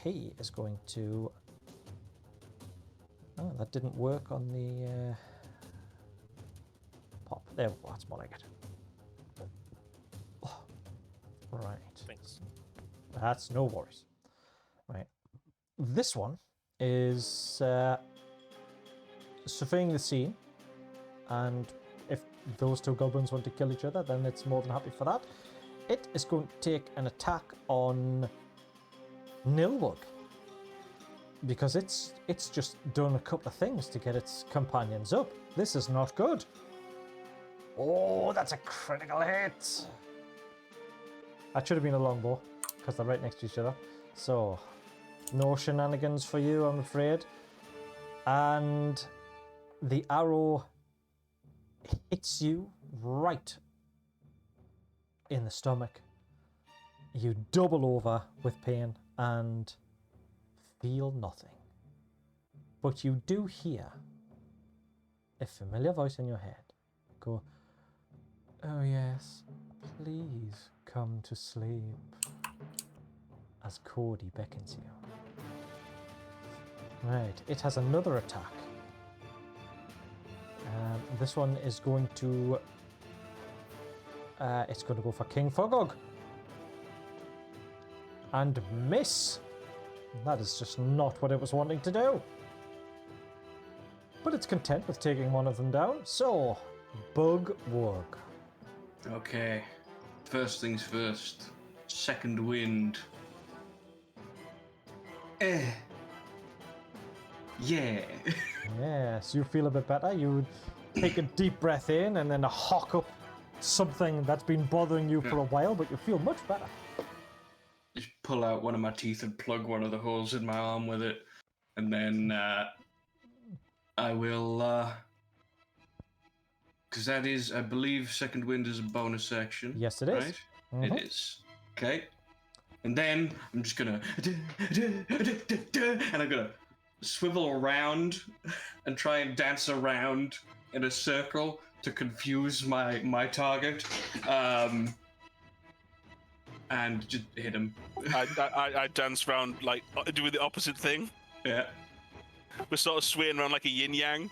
He is going to... Oh, that didn't work on the pop. There we go, that's more like it. Oh. That's no worries. Right. This one is surveying the scene, and if those two goblins want to kill each other, then it's more than happy for that. It is going to take an attack on Nilwood, because it's just done a couple of things to get its companions up. This is not good. Oh, that's a critical hit. That should have been a longbow, because they're right next to each other. So, no shenanigans for you, I'm afraid. And the arrow hits you right in the stomach. You double over with pain and feel nothing. But you do hear a familiar voice in your head go, "Oh yes, please come to sleep," as Cody beckons you. Right, it has another attack. This one is going to... it's going to go for King Fogog. And miss! That is just not what it was wanting to do. But it's content with taking one of them down, so... Bugwug. Okay. First things first. Second wind. Yeah. Yes, you feel a bit better. You take a deep breath in and then hawk up something that's been bothering you for a while, but you feel much better. Just pull out one of my teeth and plug one of the holes in my arm with it. And then I will... Because that is, I believe, second wind is a bonus action. Yes, it is. Right? Mhm. It is. Okay. And then I'm just gonna... And I'm gonna swivel around and try and dance around in a circle to confuse my target. And just hit him. I dance around, like, doing the opposite thing. Yeah. We're sort of swaying around like a yin-yang.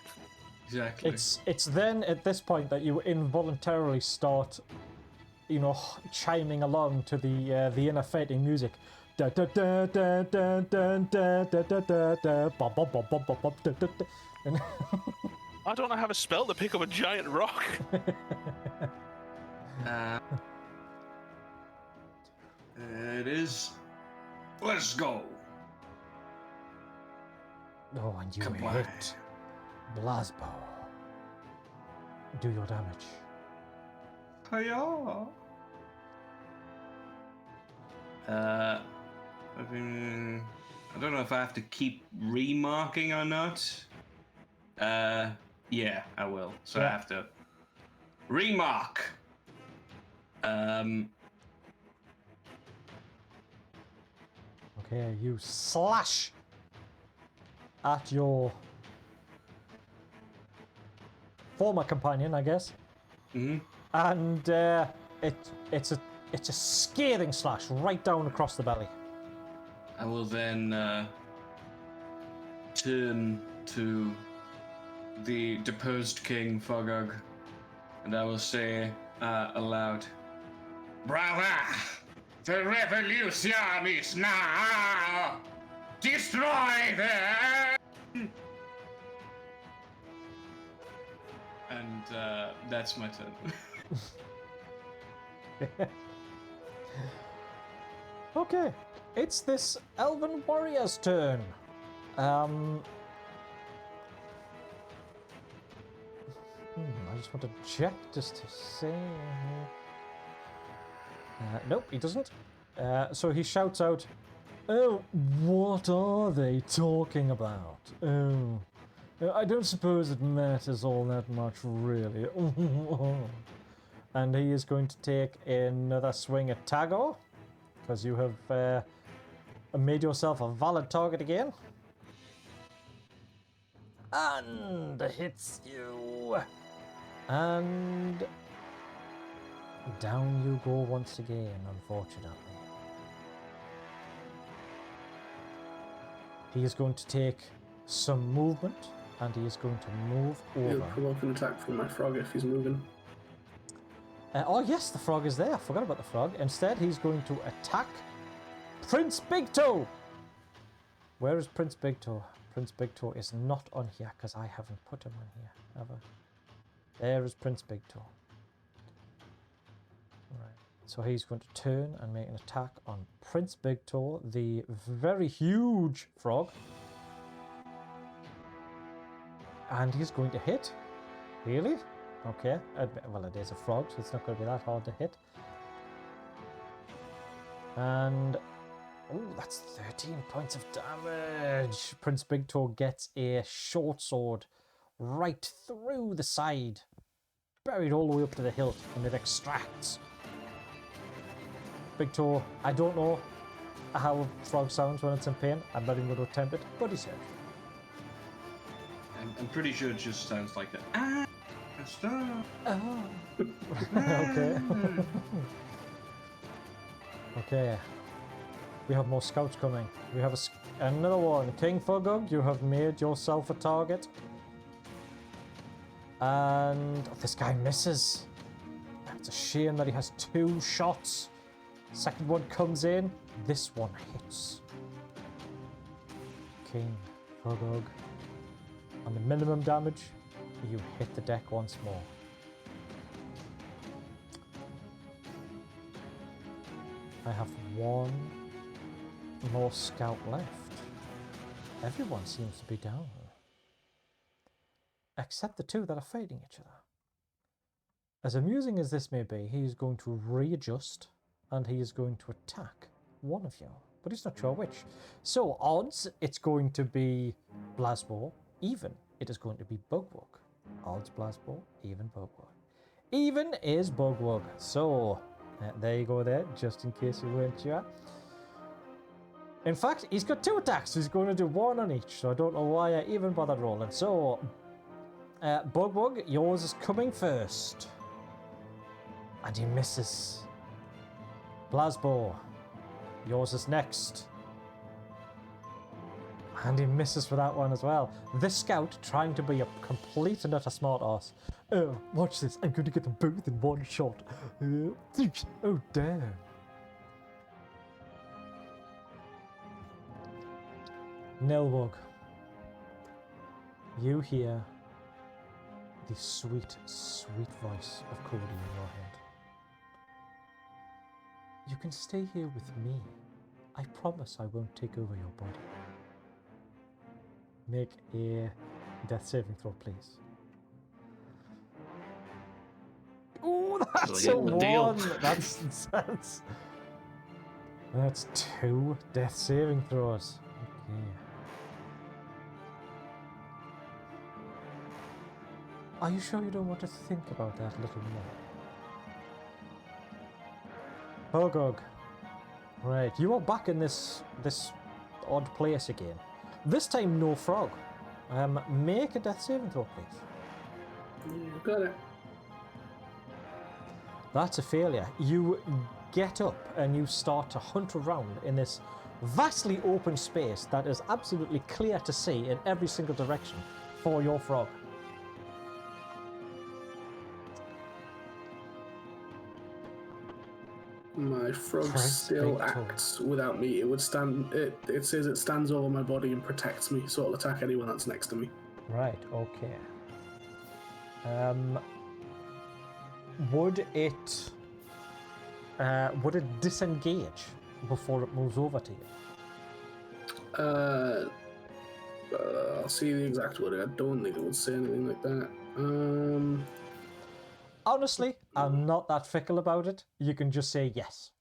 Exactly. It's then at this point that you involuntarily start, you know, chiming along to the inner fighting music. Da da da da da da da da da da da bop bop bop bop bop bop da da da. And I don't have a spell to pick up a giant rock. It is. Let's go. oh, and you Come on. hit Blasbo. Do your damage. Hiya. I don't know if I have to keep remarking or not. Yeah, I will. So I Yeah. have to remark. Okay, you slash at your former companion, I guess, Mhm. and it's a scathing slash right down across the belly. I will then turn to the deposed king Fogog, and I will say aloud, "Brother, the revolution is now! Destroy them!" And that's my turn. Okay, it's this elven warrior's turn. I just want to check just to see. Nope, he doesn't. So he shouts out, "Oh, what are they talking about? Oh, I don't suppose it matters all that much, really." And he is going to take another swing at Tagore, because you have made yourself a valid target again. And hits you. And down you go once again, unfortunately. He is going to take some movement, and he is going to move He'll over. provoke an attack from my frog if he's moving. Oh yes, the frog is there. I forgot about the frog. Instead, he's going to attack Prince Big Toe! Where is Prince Big Toe? Prince Big Toe is not on here because I haven't put him on here, have I? There is Prince Big Toe. Right. So he's going to turn and make an attack on Prince Big Toe, the very huge frog. And he's going to hit. Really? Okay. Well, it is a frog, so it's not going to be that hard to hit. And... oh, that's 13 points of damage. Prince Big Toe gets a short sword right through the side, buried all the way up to the hilt, and it extracts. Big Toe, I don't know how a frog sounds when it's in pain. I'm not even going to attempt it, but he said. I'm pretty sure it just sounds like that. Stop. Oh. Okay. Okay. We have more scouts coming. We have another one. King Fugug, you have made yourself a target. And this guy misses. It's a shame that he has 2 shots. Second one comes in. This one hits. King Fugug. On the minimum damage, you hit the deck once more. I have 1 more scout left. Everyone seems to be down. Except the 2 that are fighting each other. As amusing as this may be, he is going to readjust and he is going to attack one of you. But he's not sure which. So odds, it's going to be Blasbo. Even, it is going to be Bugwug. Odds Blasbo, even Bugwug. Even is Bugwug. So, there you go there, just in case you weren't sure. In fact, he's got 2 attacks, so he's going to do 1 on each, so I don't know why I even bothered rolling. So, Bugwug, yours is coming first. And he misses. Blasbo, yours is next. And he misses for that one as well. This scout, trying to be a complete and utter smartass. Oh, watch this, I'm going to get them both in 1 shot. Oh, damn. Nilwug, you hear the sweet, sweet voice of Cody in your head. You can stay here with me. I promise I won't take over your body. Make a death saving throw, please. Oh, that's a 1! That's 2 death saving throws. Okay. Are you sure you don't want to think about that a little more? Hogog. Right, you are back in this odd place again. This time, no frog. Make a death saving throw, please. You got it. That's a failure. You get up and you start to hunt around in this vastly open space that is absolutely clear to see in every single direction for your frog. My frog Prince still Big Toe. acts without me. It would stand. It says it stands over my body and protects me, so it'll attack anyone that's next to me. Right. Okay. Would it disengage before it moves over to you? I'll see the exact word. I don't think it would say anything like that. Honestly, I'm not that fickle about it. You can just say yes.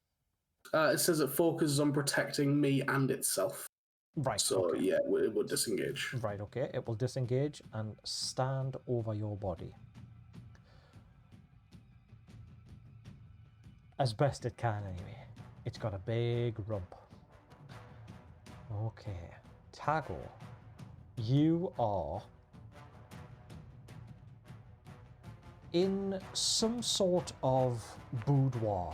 It says it focuses on protecting me and itself. Right. So okay. yeah, it would disengage. Right. Okay. It will disengage and stand over your body as best it can. Anyway, it's got a big rump. Okay, Tago, you are in some sort of boudoir,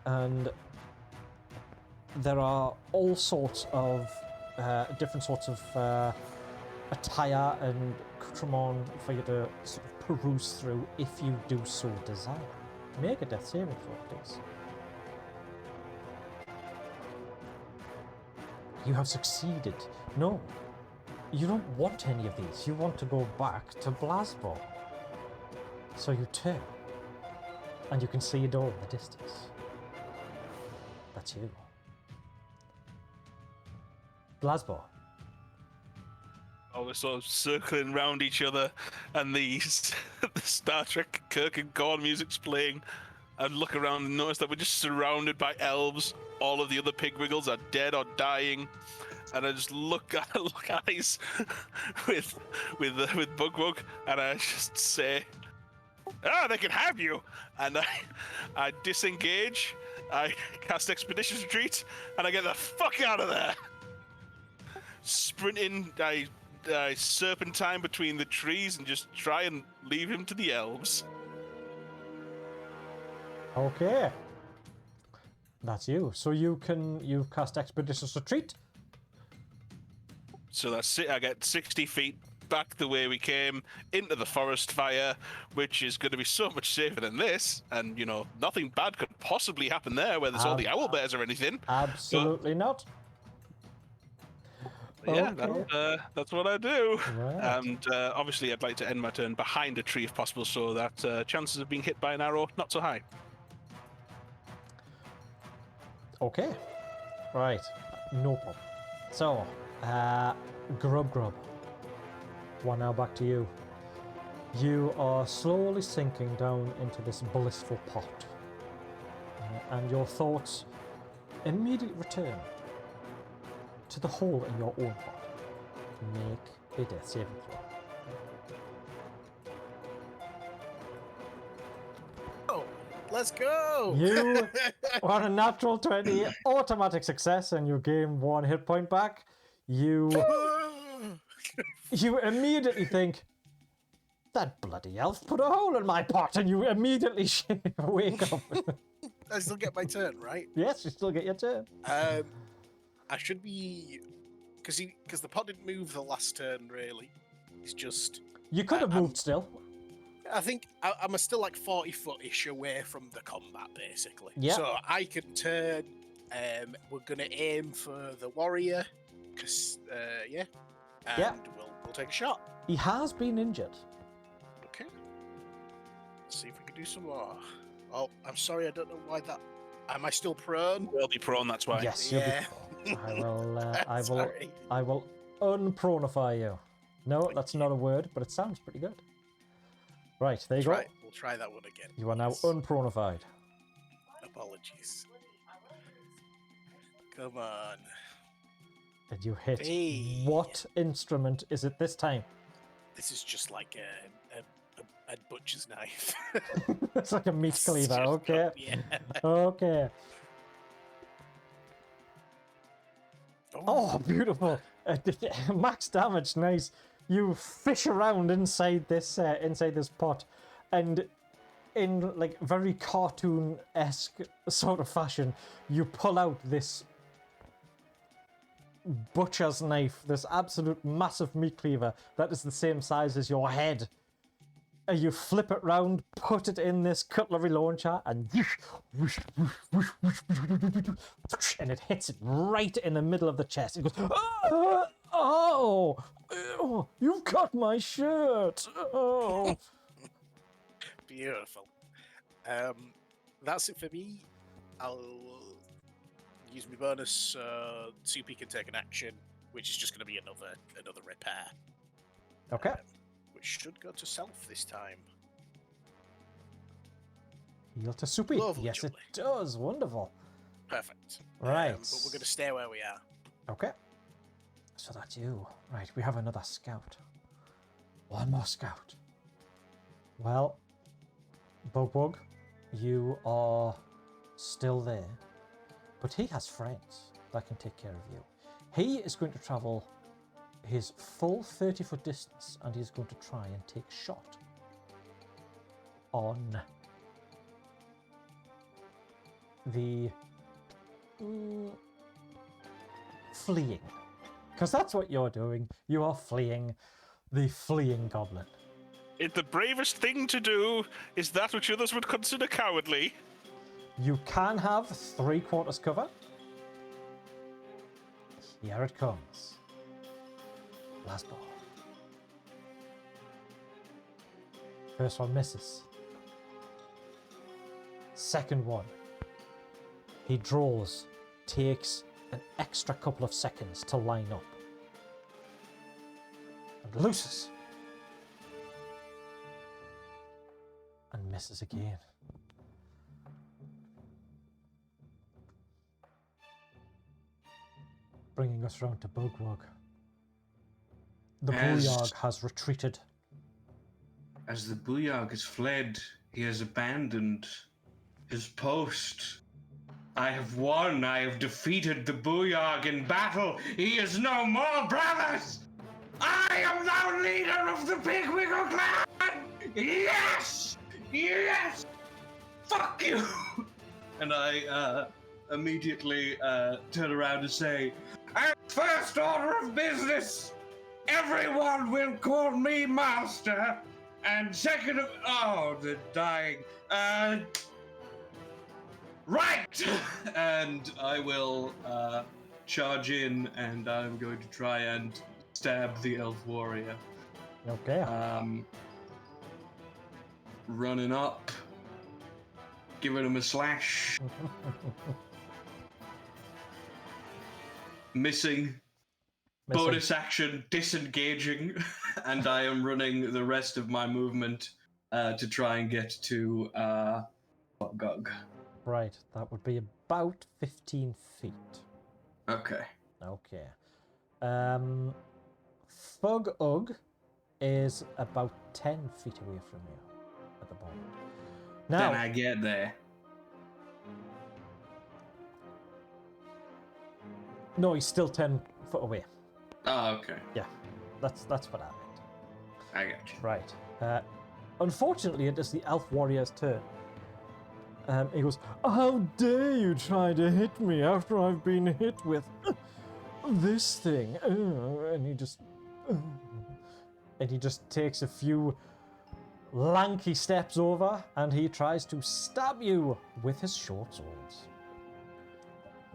and there are all sorts of different sorts of attire and accoutrement for you to sort of peruse through if you do so desire. Make a death saving throw, please. You have succeeded. No, you don't want any of these. You want to go back to Blasbo. So you turn, and you can see a door in the distance. That's you. Blasbo. Oh, we're sort of circling around each other, and the Star Trek Kirk and Gorn music's playing. I look around and notice that we're just surrounded by elves. All of the other Pigwiggles are dead or dying, and I just look eyes with Bugwug, and I just say, "Ah, they can have you!" And I disengage. I cast Expeditious Retreat, and I get the fuck out of there. Sprinting, I serpentine between the trees and just try and leave him to the elves. Okay. That's you. So you cast Expeditious Retreat. So that's it. I get 60 feet back the way we came into the forest fire, which is going to be so much safer than this. And, you know, nothing bad could possibly happen there where there's all the owl bears or anything. Absolutely not. Yeah, Okay. that's what I do. Right. And obviously I'd like to end my turn behind a tree if possible, so that chances of being hit by an arrow, not so high. Okay. Right. No problem. So, Grub. Well, now back to you. You are slowly sinking down into this blissful pot. And your thoughts immediately return to the hole in your own pot. Make a death saving throw. Oh, let's go! You on a natural 20, automatic success, and you gain 1 hit point back. You immediately think, that bloody elf put a hole in my pot, and you immediately wake up. I still get my turn, right? Yes, you still get your turn. I should be, because the pot didn't move the last turn. Really, it's just. You could have moved still. I think I'm still like 40 foot-ish away from the combat, basically. Yeah. So I can turn. We're gonna aim for the warrior, because yeah, and we'll take a shot. He has been injured. Okay. Let's see if we can do some more. Oh, I'm sorry, I don't know why that. Am I still prone? We'll be prone, that's why. Yes, Yeah. you'll be prone. Sorry. I will unpronify you. No, that's not a word, but it sounds pretty good. Right, there you go. We'll try that one again. You are now Yes. unpronified. Apologies. Come on. Did you hit? Hey. What instrument is it this time? This is just like a butcher's knife. It's like a meat It's cleaver. just- Okay. Yeah. Okay. Oh, beautiful. Max damage, nice. You fish around inside this pot, and in like very cartoon-esque sort of fashion, you pull out this butcher's knife, this absolute massive meat cleaver that is the same size as your head. And you flip it round, put it in this cutlery launcher, and it hits it right in the middle of the chest. It goes, oh, you've got my shirt. Oh. Beautiful. That's it for me. I'll use my bonus. CP can take an action, which is just going to be another repair. Okay. Which should go to self this time. Heal to Soupy. Lovely, Yes, it Julie. does. Wonderful. Perfect. Right. But we're going to stay where we are. Okay. So that's you. Right, we have another scout. One more scout. Well, Bug, you are still there. But he has friends that can take care of you. He is going to travel his full 30-foot distance, and he's going to try and take shot on the fleeing. Because that's what you're doing. You are fleeing the fleeing goblin. If the bravest thing to do is that which others would consider cowardly. You can have 3/4 cover. Here it comes. Last ball. First one misses. Second one. He draws, takes an extra couple of seconds to line up. And loses. And misses again. Bringing us round to Bugwog. The Booyarg has retreated. As the Booyarg has fled, he has abandoned his post. I have won. I have defeated the Booyarg in battle. He is no more, brothers! I am now leader of the Pigwiggle clan! Yes! Yes! Fuck you! And I immediately turn around and say, at first order of business, everyone will call me master. And second of... Oh, the dying. Right! And I will charge in, and I'm going to try and stab the elf warrior. Okay. Running up. Giving him a slash. Missing. Bonus action, disengaging. And I am running the rest of my movement to try and get to Gug. Right, that would be about 15 feet. Okay. Okay. Fug is about 10 feet away from you at the moment. Now, Then I get there. no, he's still 10 foot away. Oh, okay. Yeah, that's what I meant. I got you. Right. Unfortunately, it is the elf warrior's turn. He goes, how dare you try to hit me after I've been hit with this thing? And he just takes a few lanky steps over, and he tries to stab you with his short swords.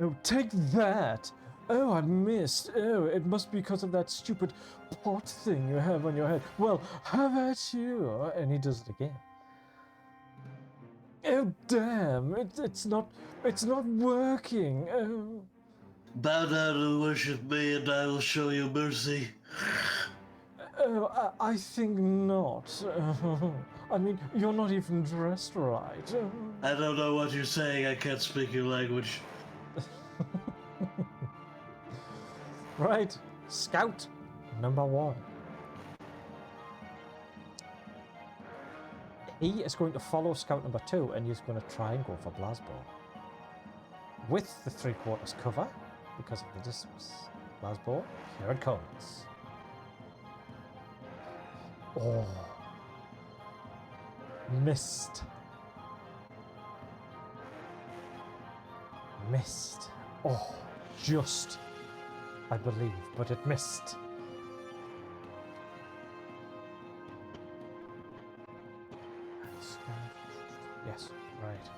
Oh, take that! Oh, I missed. Oh, it must be because of that stupid pot thing you have on your head. Well, how about you? And he does it again. Oh, damn! It's not working. Oh. Bow down and worship me, and I will show you mercy. Oh, I think not. I mean, you're not even dressed right. I don't know what you're saying. I can't speak your language. Right, Scout number 1. He is going to follow Scout number 2, and he's going to try and go for Blasball. With the 3/4 cover, because of the distance. Blasball, here it comes. Oh. Missed. Missed. Oh, just... I believe, but it missed. Yes, right.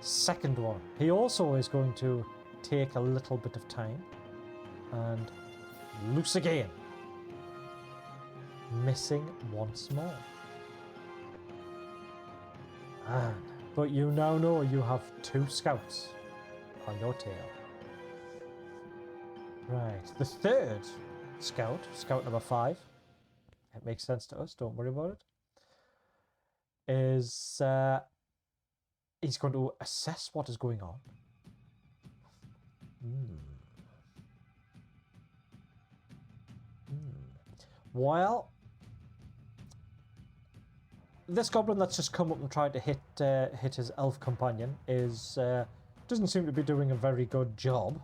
Second one. He also is going to take a little bit of time and loose again. Missing once more. But you now know you have 2 scouts on your tail. Right, the third scout, scout number 5, it makes sense to us, don't worry about it, is he's going to assess what is going on. While this goblin that's just come up and tried to hit his elf companion is doesn't seem to be doing a very good job.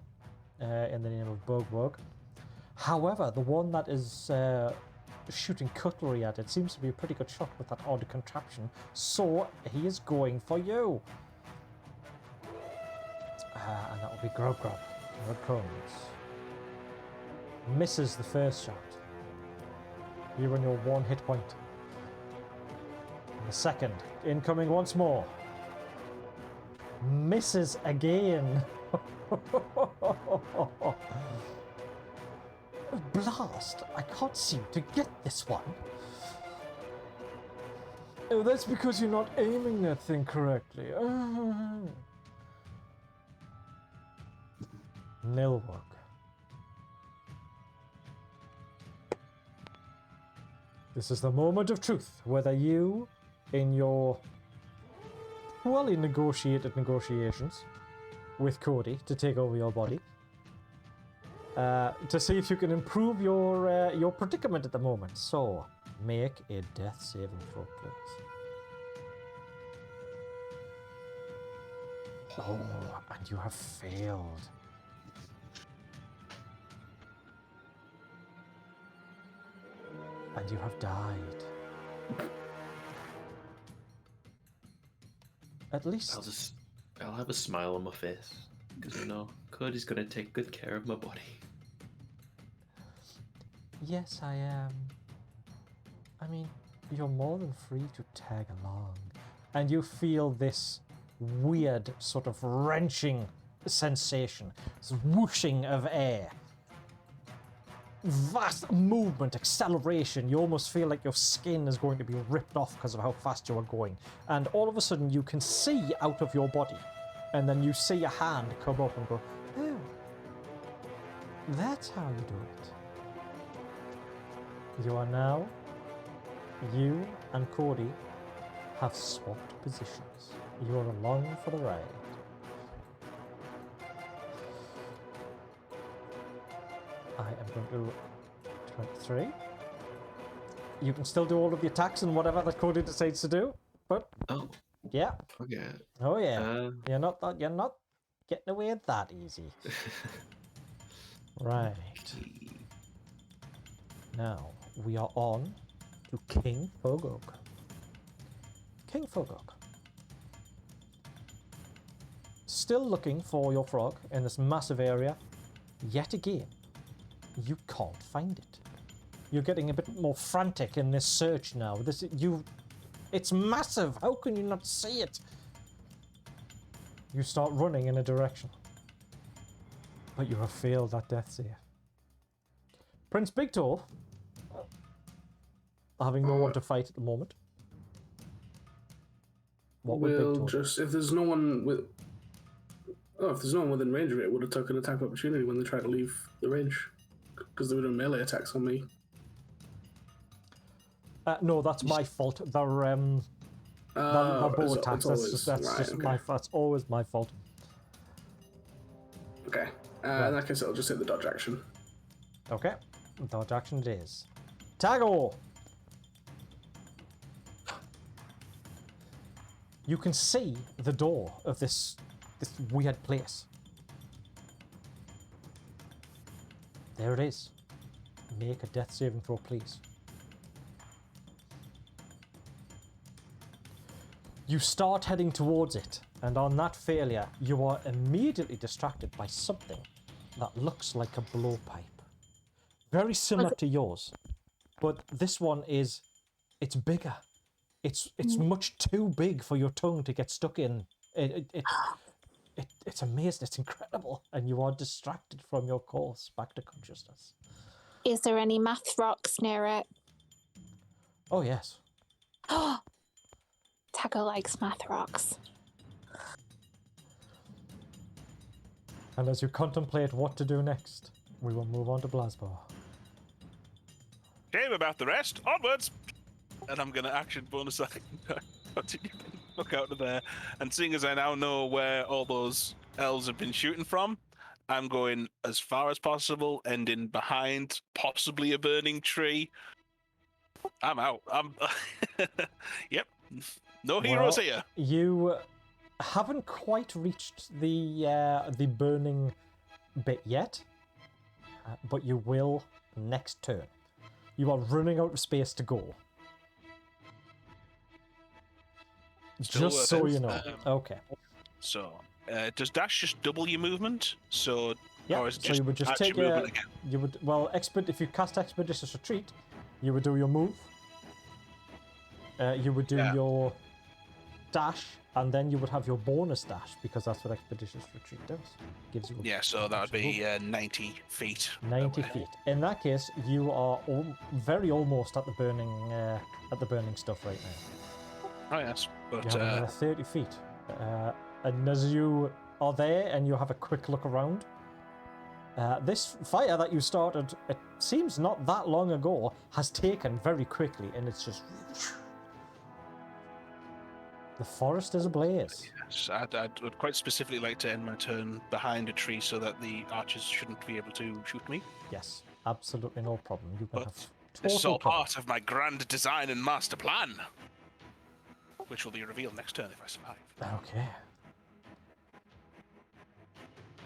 In the name of Bugwog. However, the one that is shooting cutlery at it seems to be a pretty good shot with that odd contraption, so he is going for you. And that will be Grub. Here it comes. Misses the first shot. You're on your 1 hit point. And the second, incoming once more. Misses again. blast. I can't seem to get this one. Oh, that's because you're not aiming that thing correctly. Nil work. This is the moment of truth. Whether you, in your poorly negotiated negotiations with Cody to take over your body, to see if you can improve your predicament at the moment. So, make a death saving throw, please. Oh, and you have failed. And you have died. At least... I'll have a smile on my face. Because I know Cody's gonna take good care of my body. Yes, I am. I mean, you're more than free to tag along. And you feel this weird sort of wrenching sensation. This whooshing of air. Vast movement, acceleration. You almost feel like your skin is going to be ripped off because of how fast you are going. And all of a sudden you can see out of your body. And then you see a hand come up and go, oh, that's how you do it. You are now, you and Cody have swapped positions. You are along for the ride. I am going to 23. You can still do all of the attacks and whatever that Cody decides to do, but yeah. Okay. Oh yeah. You're not getting away that easy. Right. Now we are on to King Fogog. King Fogog. Still looking for your frog in this massive area. Yet again, you can't find it. You're getting a bit more frantic in this search now. It's massive. How can you not see it? You start running in a direction, but you have failed that death save. Prince Big Toe, having no one to fight at the moment. What would Big Toe do? If there's no one within range of it, would have taken an attack of opportunity when they tried to leave the range. Because they were doing melee attacks on me. No, that's my fault. They're bow attacks. That's always my fault. Okay. In that case, I'll just hit the dodge action. Okay. Dodge action it is. Tago! You can see the door of this weird place. There it is. Make a death saving throw, please. You start heading towards it, and on that failure, you are immediately distracted by something that looks like a blowpipe. Very similar to yours, but this one it's bigger. It's much too big for your tongue to get stuck in. It's amazing. It's incredible, and you are distracted from your course back to consciousness. Is there any math rocks near it? Oh yes. Taco likes math rocks. And as you contemplate what to do next, we will move on to Blasbar. Shame about the rest. Onwards! And I'm going to action bonus action. Continue to look out of there. And seeing as I now know where all those elves have been shooting from, I'm going as far as possible, ending behind possibly a burning tree. I'm out. Yep. No heroes here. You haven't quite reached the burning bit yet, but you will next turn. You are running out of space to go. Just so you know. Okay. So, does dash just double your movement? So, yeah. Or is it So you would just take again? if you cast Expeditious Retreat, you would do your move. You would do your dash, and then you would have your bonus dash, because that's what Expeditious Retreat does. Gives you a Yeah, so that would be 90 feet. 90 away. feet. In that case, you are very almost at the burning stuff right now. Oh, yes. You But have another 30 feet. And as you are there and you have a quick look around, this fire that you started, it seems not that long ago, has taken very quickly, and it's just... The forest is ablaze. yes, I would quite specifically like to end my turn behind a tree so that the archers shouldn't be able to shoot me. Yes, absolutely no problem. You can But have this is total all cover. part of my grand design and master plan, which will be revealed next turn if I survive. Okay.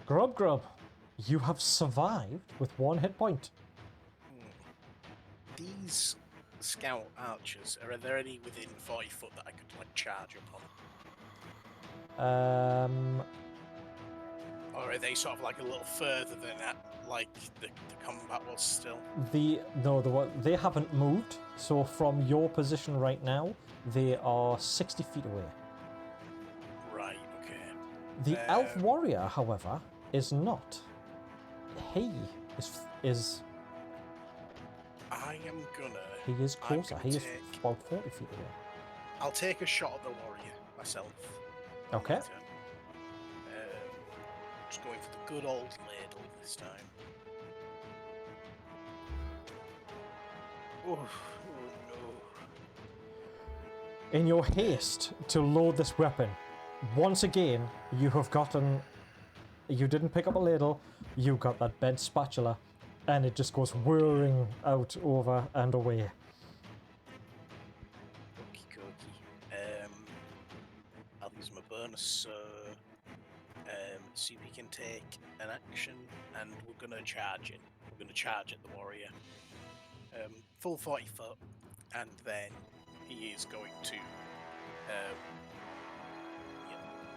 Grub, you have survived with 1 hit point. These scout archers, are there any within 40 foot that I could like charge upon? Or are they sort of like a little further than that, like the combat was still? They haven't moved. So from your position right now, they are 60 feet away. Right. Okay. The elf warrior, however, is not. He is. I am gonna. He is closer. gonna He is take- about 40 feet away. I'll take a shot at the warrior myself. Okay. Just going for the good old ladle this time. Oh no. In your haste to load this weapon, once again, you have gotten... You didn't pick up a ladle, you got that bent spatula, and it just goes whirring out over and away. Okie dokie. I'll use my bonus, see if we can take an action, and we're gonna charge it. We're gonna charge at the warrior. Full 40 foot, and then he is going to,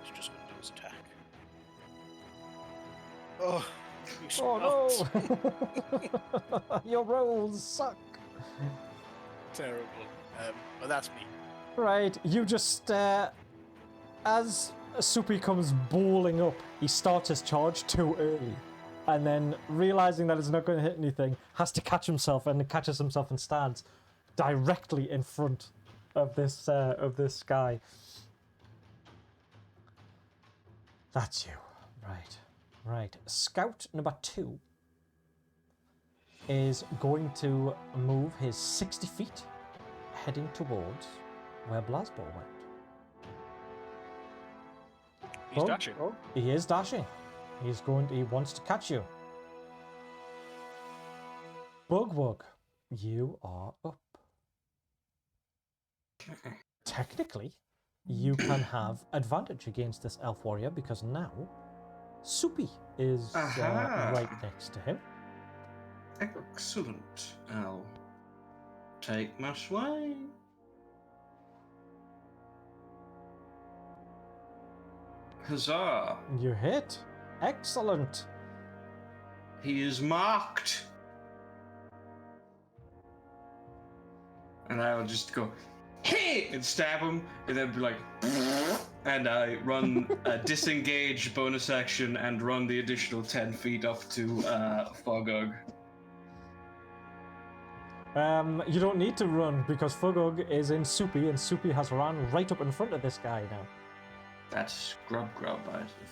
he's just gonna do his attack. Oh, you Oh no! Your rolls suck! terrible. But that's me. Right, you just, as Soupy comes bowling up, he starts his charge too early. And then, realizing that it's not going to hit anything, has to catch himself, and catches himself and stands directly in front of this guy. That's you. Right. Scout number 2 is going to move his 60 feet, heading towards where Blasbo went. He's dashing. He is dashing. He wants to catch you. Bugwug, you are up. Technically, you can have advantage against this elf warrior because now Soupy is right next to him. Excellent. I'll take my swing. Huzzah! You hit. Excellent. He is marked. And I'll just go, hey! And stab him, and then be like, and I run a disengage bonus action and run the additional 10 feet up to Fogog. You don't need to run because Fogog is in Soupy, and Soupy has run right up in front of this guy now. That's Grub,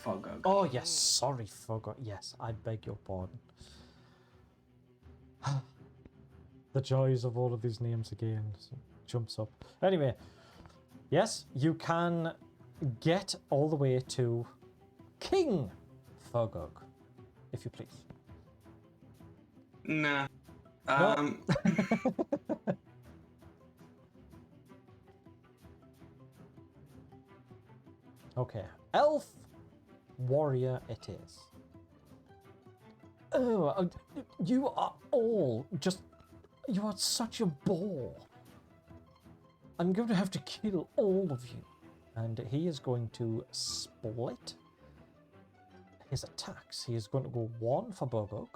Fogog. Oh, yes, sorry, Fogog. Yes, I beg your pardon. The joys of all of these names again. Jumps up. Anyway, yes, you can get all the way to King Fogog, if you please. Nah. No. Okay, elf warrior it is. Oh, you are all just... You are such a bore. I'm going to have to kill all of you. And he is going to split his attacks. He is going to go 1 for Bugwug.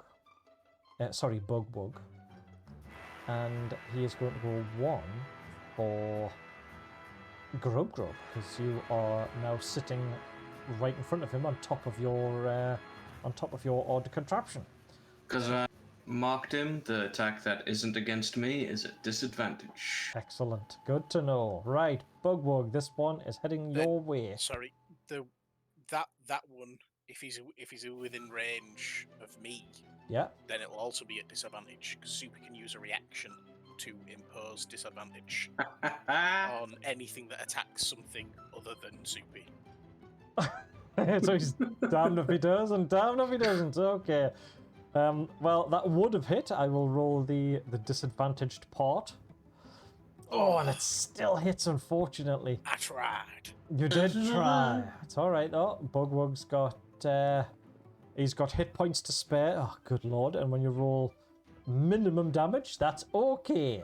Bugwug. And he is going to go 1 for Gob, because you are now sitting right in front of him on top of your odd contraption. Because I marked him, the attack that isn't against me is at disadvantage. Excellent. Good to know. Right, Bugwug, this one is heading your way. Sorry, that one. If he's within range of me, Yeah. then it will also be at disadvantage because Super can use a reaction to impose disadvantage on anything that attacks something other than Soupy. So he's damned if he does and damned if he doesn't. Okay. Well, that would have hit. I will roll the disadvantaged part. Oh, and it still hits, unfortunately. I tried. You did try. It's all right though. Bugwug's got he's got hit points to spare. Oh, good lord! And when you roll minimum damage, that's okay.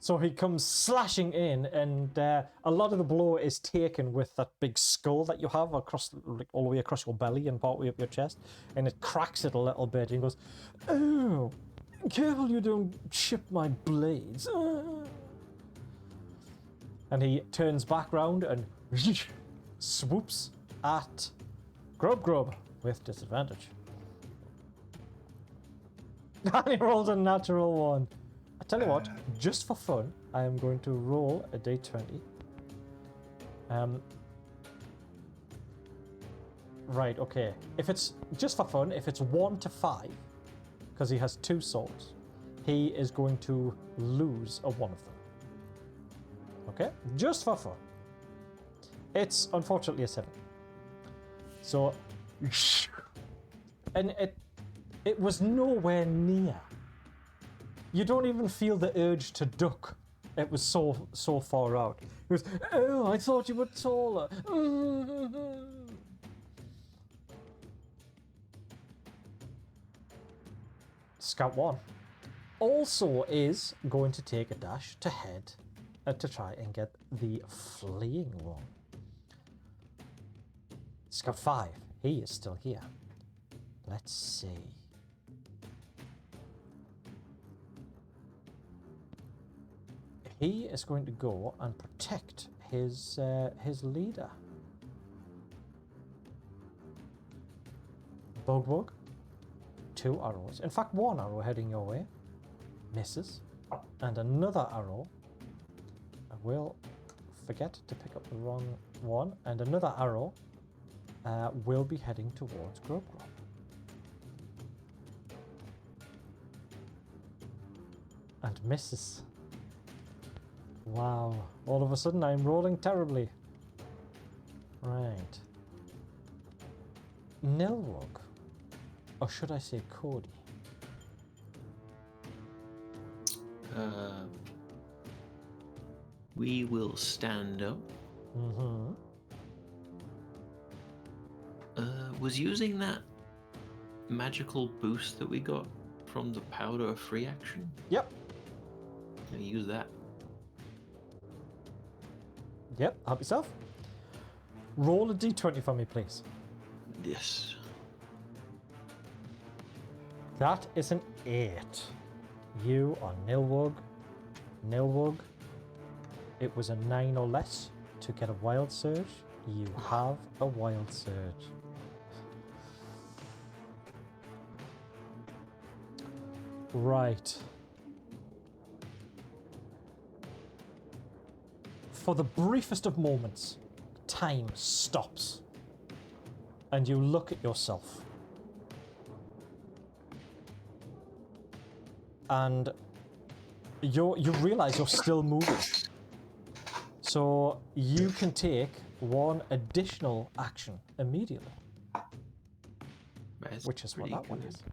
So he comes slashing in, and a lot of the blow is taken with that big skull that you have across, like, all the way across your belly and partway up your chest, and it cracks it a little bit. And he goes, "Oh, careful you don't chip my blades." And he turns back round and swoops at Gob with disadvantage. And he rolls a natural one. I tell you what, just for fun, I am going to roll a d20. Right, okay. If it's just for fun, if it's 1 to 5, because he has 2 swords, he is going to lose a one of them. Okay? Just for fun. It's unfortunately a 7. So, and it was nowhere near. You don't even feel the urge to duck. It was so far out. It was, "Oh, I thought you were taller." Scout 1 also is going to take a dash to head to try and get the fleeing one. Scout 5, he is still here. Let's see. He is going to go and protect his leader. Bugwug, 2 arrows. In fact, 1 arrow heading your way. Misses. And another arrow. I will forget to pick up the wrong one. And another arrow will be heading towards Gob. And misses. Wow. All of a sudden I'm rolling terribly. Right. Nilwog. Or should I say Cody? We will stand up. Mm-hmm. Was using that magical boost that we got from the powder a free action? Yep. Gonna use that. Yep, help yourself. Roll a d20 for me, please. Yes. That is an 8. You are Nilwug. Nilwug. It was a 9 or less to get a wild surge. You have a wild surge. Right. For the briefest of moments, time stops. And you look at yourself. And you realize you're still moving. So you can take 1 additional action immediately. That's Which is what pretty that one good. is.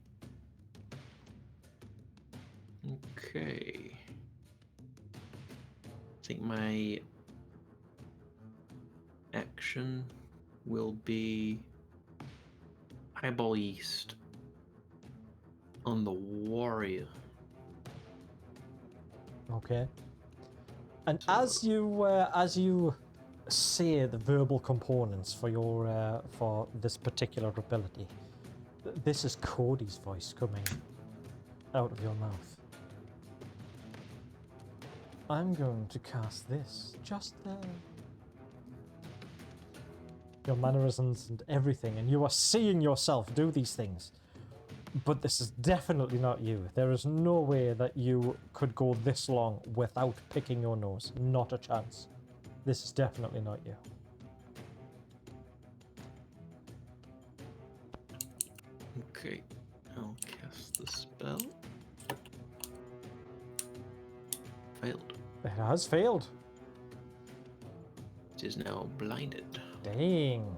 Okay. I think my action will be eyeball east on the warrior. Okay. And as you say the verbal components for your for this particular ability, this is Cody's voice coming out of your mouth. I'm going to cast this just there. Your mannerisms and everything, and you are seeing yourself do these things. But this is definitely not you. There is no way that you could go this long without picking your nose. Not a chance. This is definitely not you. Okay, I'll cast the spell. Failed. It has failed. It is now blinded. Dang.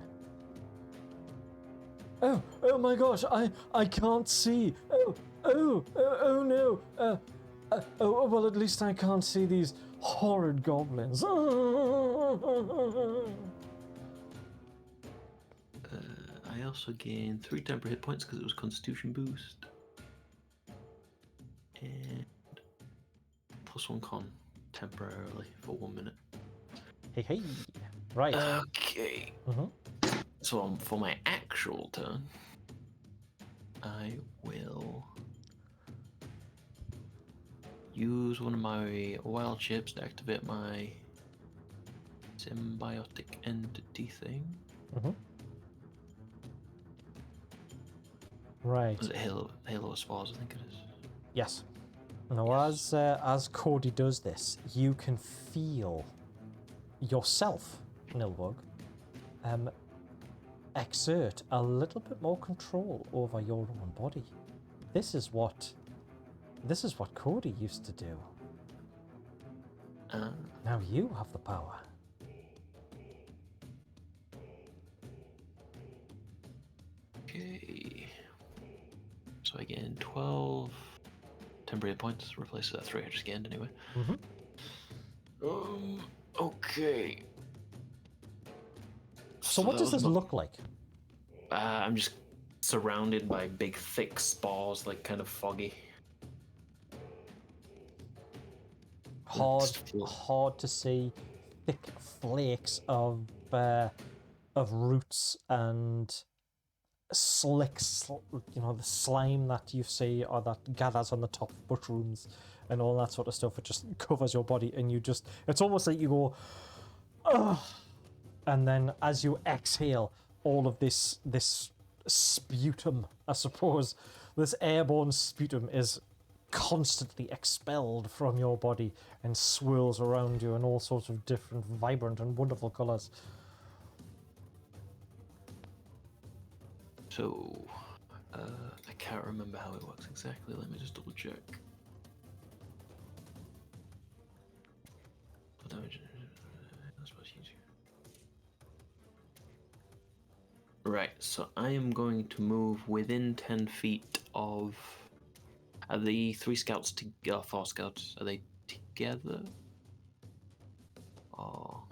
Oh my gosh, I can't see. Oh no. Oh, well, at least I can't see these horrid goblins. I also gained 3 temporary hit points because it was Constitution boost. And +1 con temporarily for 1 minute. Hey. Right. Okay. Mhm. So for my actual turn, I will use one of my wild chips to activate my symbiotic entity thing. Mhm. Right. Was it Halo of Spores, I think it is. Yes. Now, as Cody does this, you can feel yourself, Nilbog, exert a little bit more control over your own body. This is what Cody used to do. Now you have the power. Okay. So I gain 12 temporary points, replaces that 3 I just gained anyway. Okay. So what does this look like? I'm just surrounded by big, thick spores, like kind of foggy. Hard to see. Thick flakes of roots and slicks, the slime that you see or that gathers on the top of mushrooms and all that sort of stuff. It just covers your body, and it's almost like you go, ugh, and then as you exhale, all of this sputum, I suppose, this airborne sputum is constantly expelled from your body and swirls around you in all sorts of different vibrant and wonderful colors. So, I can't remember how it works exactly. Let me just double check. Right, so I am going to move within 10 feet of... Are the 3 scouts, 4 scouts, are they together? Or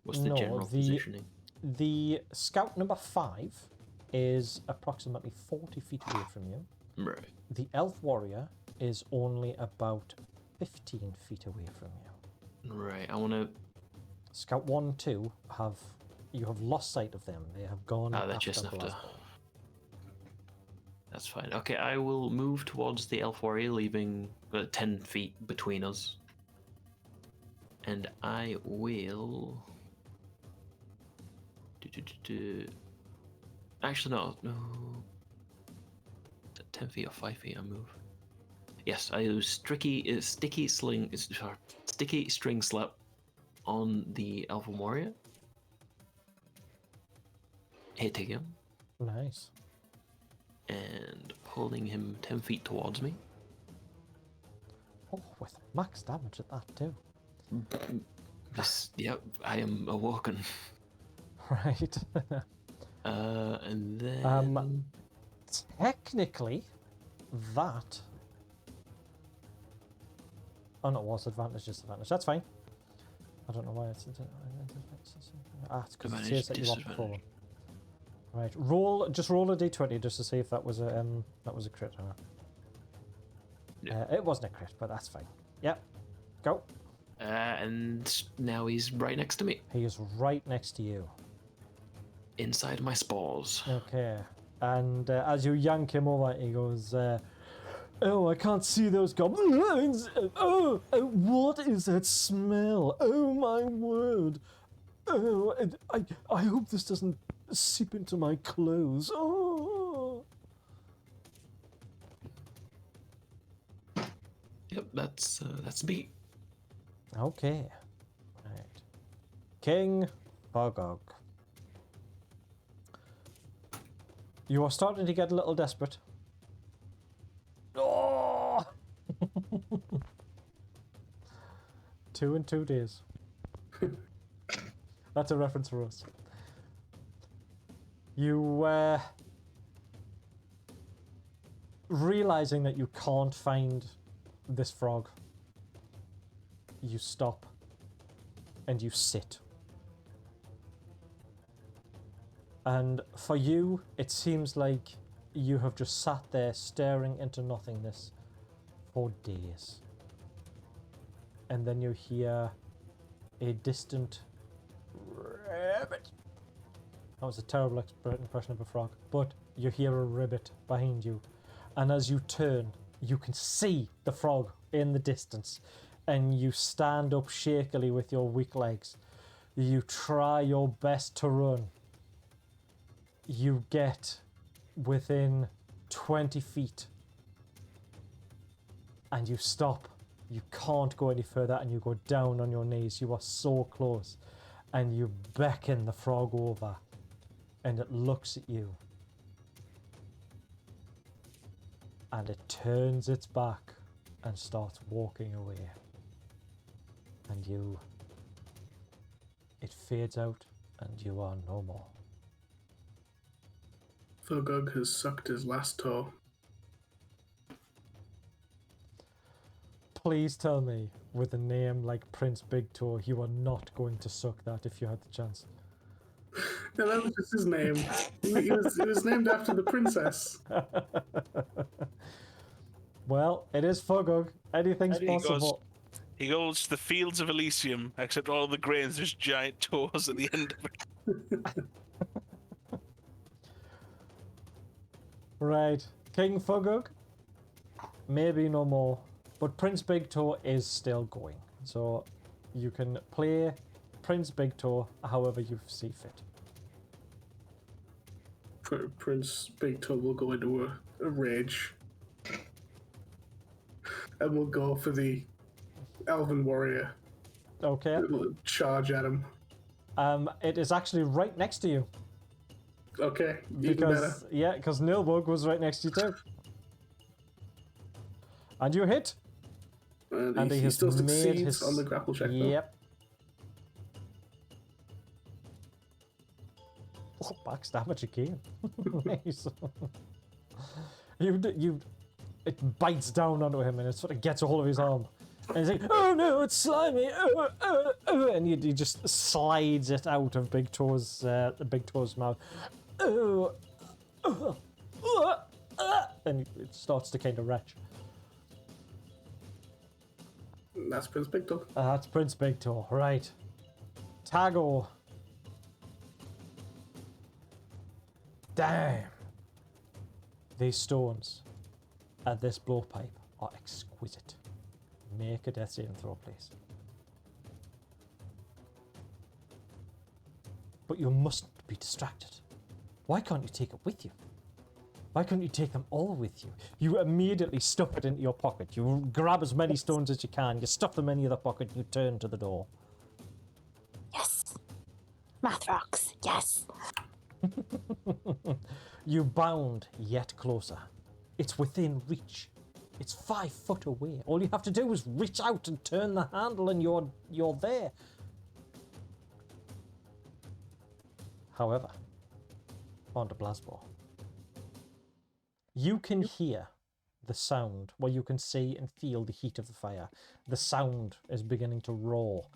what's the general positioning? The scout number 5 is approximately 40 feet away from you. Right. The elf warrior is only about 15 feet away from you. Right, I want to... Scout 1, 2 you have lost sight of them. They have gone they're just after. That's fine. Okay, I will move towards the elf warrior, leaving 10 feet between us. And I will... Actually, no. 10 feet or 5 feet I move. Yes, I use sticky string slap on the elven warrior. Hitting him. Nice. And pulling him 10 feet towards me. Oh, with max damage at that too. Yep, I am awoken. Right. And then... technically, that... Oh no, it was advantage, disadvantage. That's fine. I don't know why it's... it's because it says that you opt for one. Right, just roll a d20 just to see if that was a crit or not. Yeah. It wasn't a crit, but that's fine. Yep, go. And now he's right next to me. He is right next to you. Inside my spores. Okay, and as you yank him over, he goes, Oh, I can't see those goblins. Oh, what is that smell? Oh my word. Oh, I hope this doesn't seep into my clothes. Oh. Yep, that's me. Okay. Right. King Bogog. You are starting to get a little desperate. Oh! 2 in 2 days. That's a reference for us. You, realizing that you can't find this frog, you stop and you sit. And for you, it seems like you have just sat there staring into nothingness for days. And then you hear a distant ribbit. That was a terrible impression of a frog, but you hear a ribbit behind you. And as you turn, you can see the frog in the distance, and you stand up shakily with your weak legs. You try your best to run. You get within 20 feet and you stop. You can't go any further and you go down on your knees. You are so close, and you beckon the frog over and it looks at you and it turns its back and starts walking away, and it fades out and you are no more. Thogog has sucked his last toe. Please tell me, with a name like Prince Big Toe, you are not going to suck that if you had the chance. No, that was just his name. He was named after the princess. Well, it is Thogog. Anything's possible. He goes to the fields of Elysium, except all the grains, there's giant toes at the end of it. Right. King Thogog? Maybe no more. But Prince Big Toe is still going. So you can play Prince Big Toe however you see fit. Prince Big Toe will go into a rage. And we'll go for the Elven Warrior. Okay. We'll charge at him. It is actually right next to you. Okay, even better. Because Nilbog was right next to you too. And you hit. And he has still made succeeds his... on the grapple check. Yep. Oh, backstab again. Nice. It bites down onto him and it sort of gets a hold of his arm. And he's like, oh no, it's slimy. And he just slides it out of Big Toe's mouth. And it starts to kind of retch. That's Prince Big Toe. That's Prince Big Toe, right. Tago. Damn. These stones and this blowpipe are exquisite. Make a death saving throw, please. But you mustn't be distracted. Why can't you take it with you? Why couldn't you take them all with you? You immediately stuff it into your pocket. You grab as many stones as you can. You stuff them in the other pocket. You turn to the door. Yes. Math rocks. Yes. You bound yet closer. It's within reach. It's 5 foot away. All you have to do is reach out and turn the handle and you're there. However, on to Blasbor. You can hear the sound, where you can see and feel the heat of the fire. The sound is beginning to roar.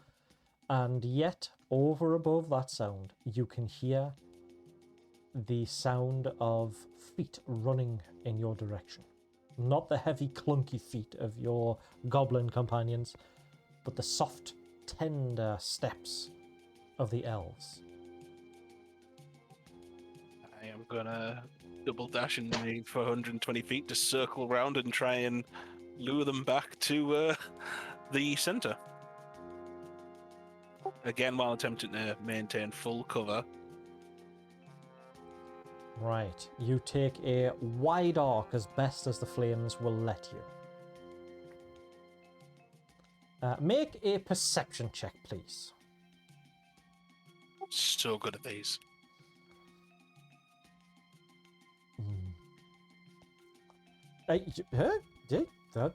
And yet, over above that sound, you can hear the sound of feet running in your direction. Not the heavy, clunky feet of your goblin companions, but the soft, tender steps of the elves. I am gonna double dash and move for 120 feet to circle round and try and lure them back to the center. Again, while attempting to maintain full cover. Right. You take a wide arc as best as the flames will let you. Make a perception check, please. So good at these.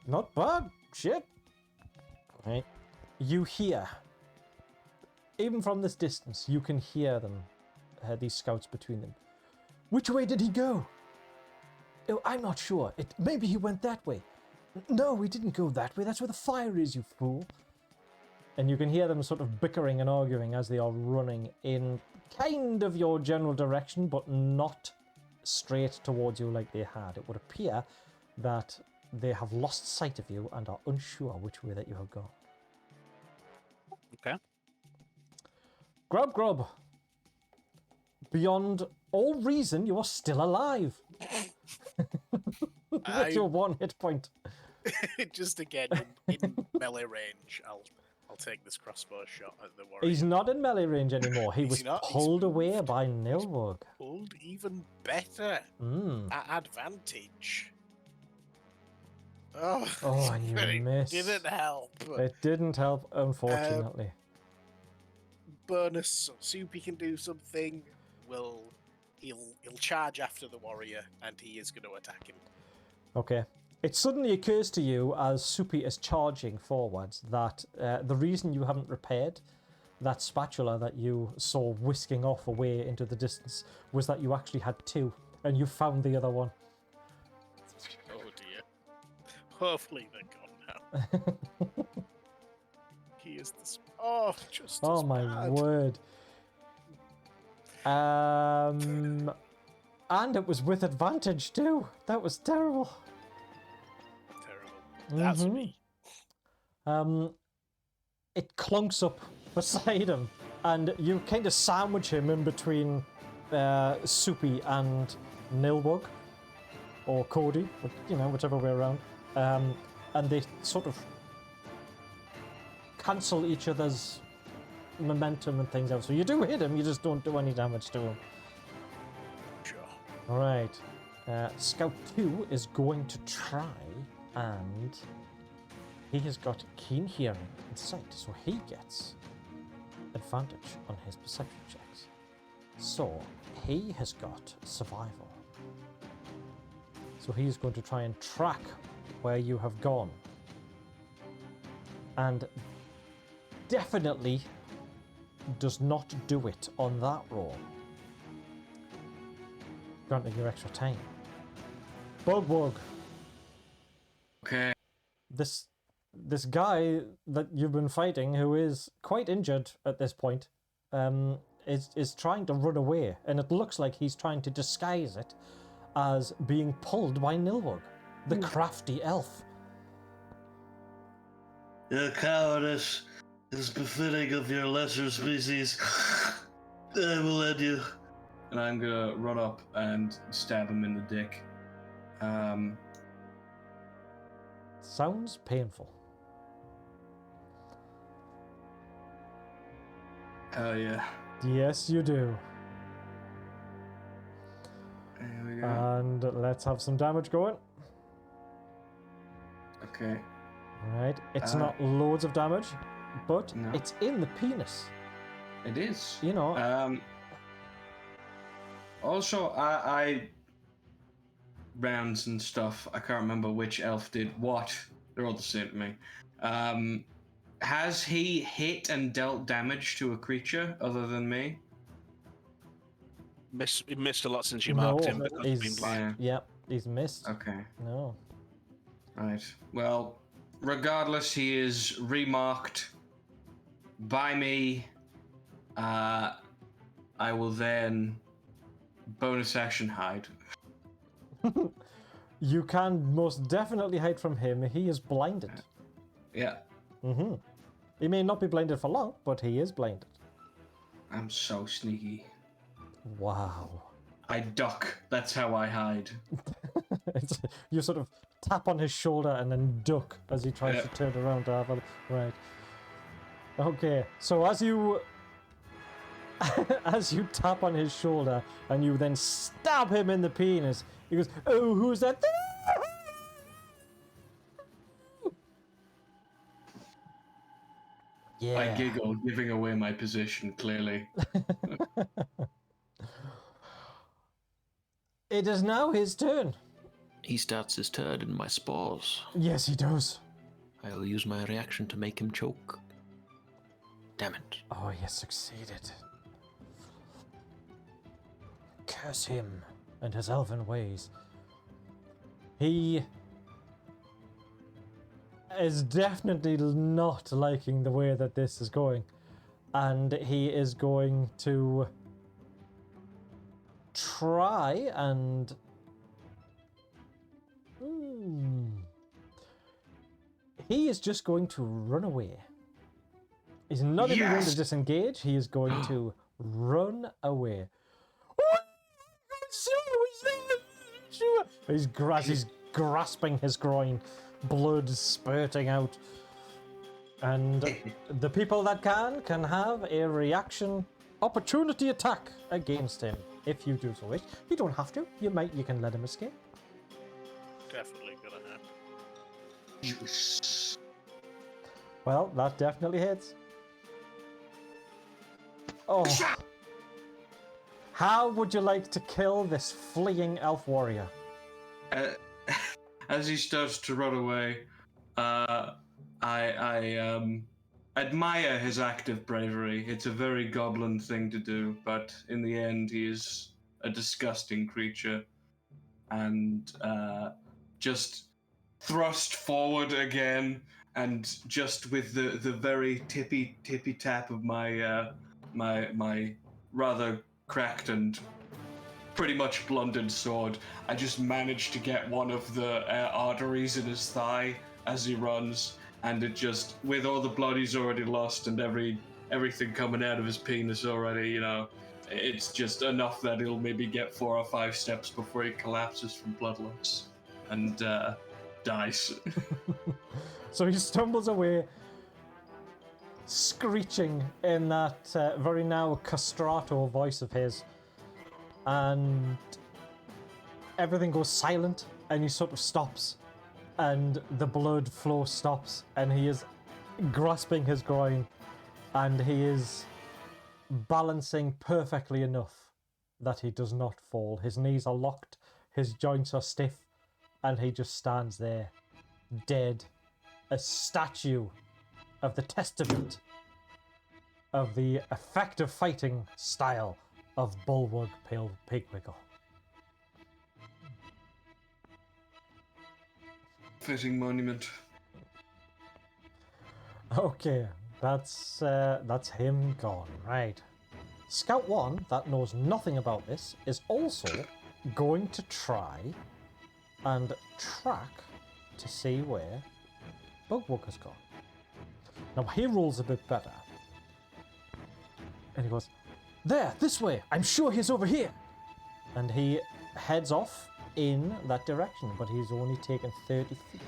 Not bad. Shit. Right. You hear, even from this distance, you can hear them, these scouts between them. Which way did he go? Oh, I'm not sure. Maybe he went that way. No, we didn't go that way. That's where the fire is, you fool. And you can hear them sort of bickering and arguing as they are running in kind of your general direction, but not straight towards you like they had. It would appear that they have lost sight of you and are unsure which way that you have gone. Okay. Grub. Beyond all reason, you are still alive. With your 1 hit point. Just again, in melee range, I'll take this crossbow shot at the warrior. He's not in melee range anymore. He Is was he not? pulled He's away moved. by Nilwug. Pulled even better. At advantage. Oh, And but you it missed. didn't help. It didn't help, unfortunately. Bonus, so Soupy can do something. He'll charge after the warrior, and he is going to attack him. Okay. It suddenly occurs to you as Soupy is charging forwards that the reason you haven't repaired that spatula that you saw whisking off away into the distance was that you actually had 2, and you found the other one. Oh dear. Hopefully they're gone now. He is the... just Oh as my bad. word. And it was with advantage too. That was terrible. Terrible. That's me. It clunks up beside him, and you kind of sandwich him in between Soupy and Nilwug, or Cody, whichever way around. And they sort of cancel each other's momentum and things out. So you do hit him, you just don't do any damage to him. Sure. Alright. Scout 2 is going to try, and he has got keen hearing and sight, so he gets advantage on his perception checks. So he has got survival. So he is going to try and track where you have gone. And definitely does not do it on that roll. Granting your extra time. Bugwug. Okay. This guy that you've been fighting, who is quite injured at this point, is trying to run away, and it looks like he's trying to disguise it as being pulled by Nilwug, the crafty elf. Your cowardice is befitting of your lesser species. I will end you. And I'm gonna run up and stab him in the dick. Sounds painful. Hell yeah. Yes, you do. There we go. And let's have some damage going. Okay. Right, it's not loads of damage, but No. it's in the penis. It is. You know. Also, I rounds and stuff. I can't remember which elf did what. They're all the same to me. Has he hit and dealt damage to a creature other than me? He missed a lot since you marked him because he's been he's, blind. yep, he's missed. Okay. No. Right. Well, regardless, he is remarked by me. I will then bonus action hide. You can most definitely hide from him. He is blinded. Yeah. Mm-hmm. He may not be blinded for long, but he is blinded. I'm so sneaky. Wow. I duck. That's how I hide. You sort of tap on his shoulder and then duck as he tries to turn around to have a... Right. Okay, so as you... as you tap on his shoulder and you then stab him in the penis, he goes, "Oh, who's that?" Yeah. I giggle, giving away my position, clearly. It is now his turn. He starts his turn in my spores. Yes, he does. I'll use my reaction to make him choke. Damn it. Oh, he has succeeded. Curse him and his elven ways. He is definitely not liking the way that this is going. And he is going to try and... He is just going to run away. He's not even going to disengage. He is going to run away. He's grasping his groin, blood spurting out. And the people that can have a reaction opportunity attack against him, if you do so wish. You don't have to. You can let him escape. Definitely gonna have. Well, that definitely hits. Oh. How would you like to kill this fleeing elf warrior? As he starts to run away, I admire his act of bravery. It's a very goblin thing to do, but in the end, he is a disgusting creature. And just thrust forward again, and just with the very tippy tap of my my rather cracked and pretty much blunted sword, I just managed to get one of the arteries in his thigh as he runs, and it just, with all the blood he's already lost and everything coming out of his penis already, you know, it's just enough that he'll maybe get 4 or 5 steps before he collapses from blood loss and dies. So he stumbles away, screeching in that very now castrato voice of his, and everything goes silent, and he sort of stops, and the blood flow stops, and he is grasping his groin, and he is balancing perfectly enough that he does not fall. His knees are locked, his joints are stiff, and he just stands there, dead, a statue of the testament of the effective fighting style of Bulwark Pigwiggle. Fitting monument. Okay, that's him gone. Right. Scout 1, that knows nothing about this, is also going to try and track to see where Bugwug has gone. Now he rolls a bit better. And he goes, "There, this way, I'm sure he's over here." And he heads off in that direction, but he's only taken 30 feet.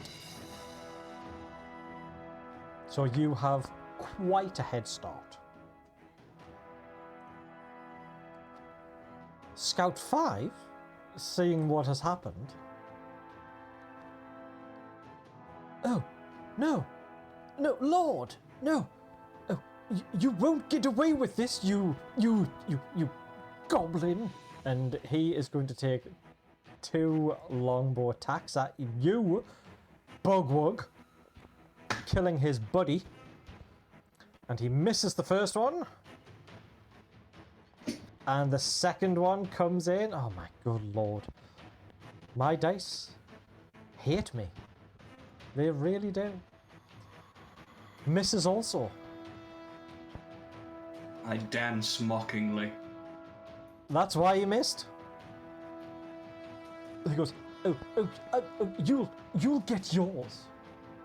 So you have quite a head start. Scout 5, seeing what has happened. "Oh, no, Lord, no. Oh, you won't get away with this, you goblin." And he is going to take 2 longbow attacks at you, Bugwug, killing his buddy. And he misses the first one. And the second one comes in. Oh my good lord. My dice hate me. They really do. Misses also. I dance mockingly. That's why he missed. He goes, oh, you'll get yours.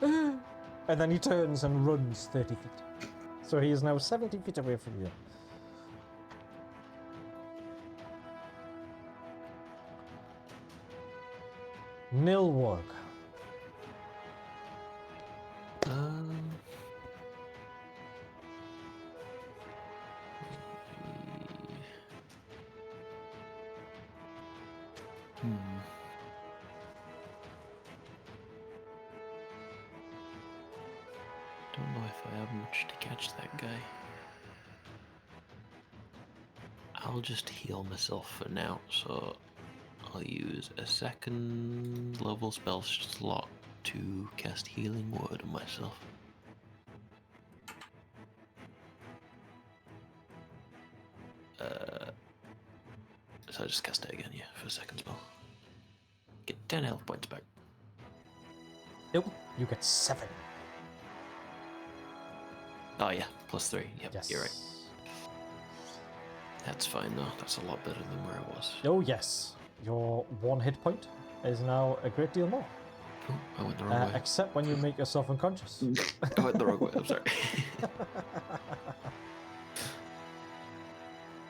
And then he turns and runs 30 feet. So he is now 70 feet away from you. Nilwog. Don't know if I have much to catch that guy. I'll just heal myself for now, so I'll use a second level spell slot to cast Healing Word on myself. So I just cast it again, yeah, for a second spell. Get 10 health points back. Nope, you get 7. Oh yeah, +3. Yep, Yes. you're right. That's fine though. That's a lot better than where I was. Oh yes, your 1 hit point is now a great deal more. Oh, I went the wrong way. Except when you make yourself unconscious. I went the wrong way. I'm sorry.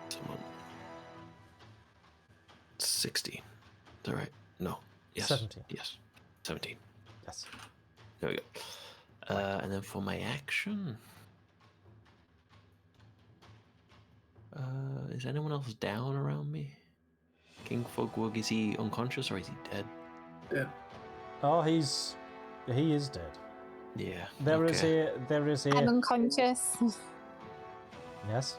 Someone. 16. Is that right? No. Yes. 17. Yes. 17. Yes. There we go. And then for my action. Is anyone else down around me? King Fogwug, is he unconscious or is he dead? Dead. Oh, he is dead. Yeah. There is I'm a unconscious. yes.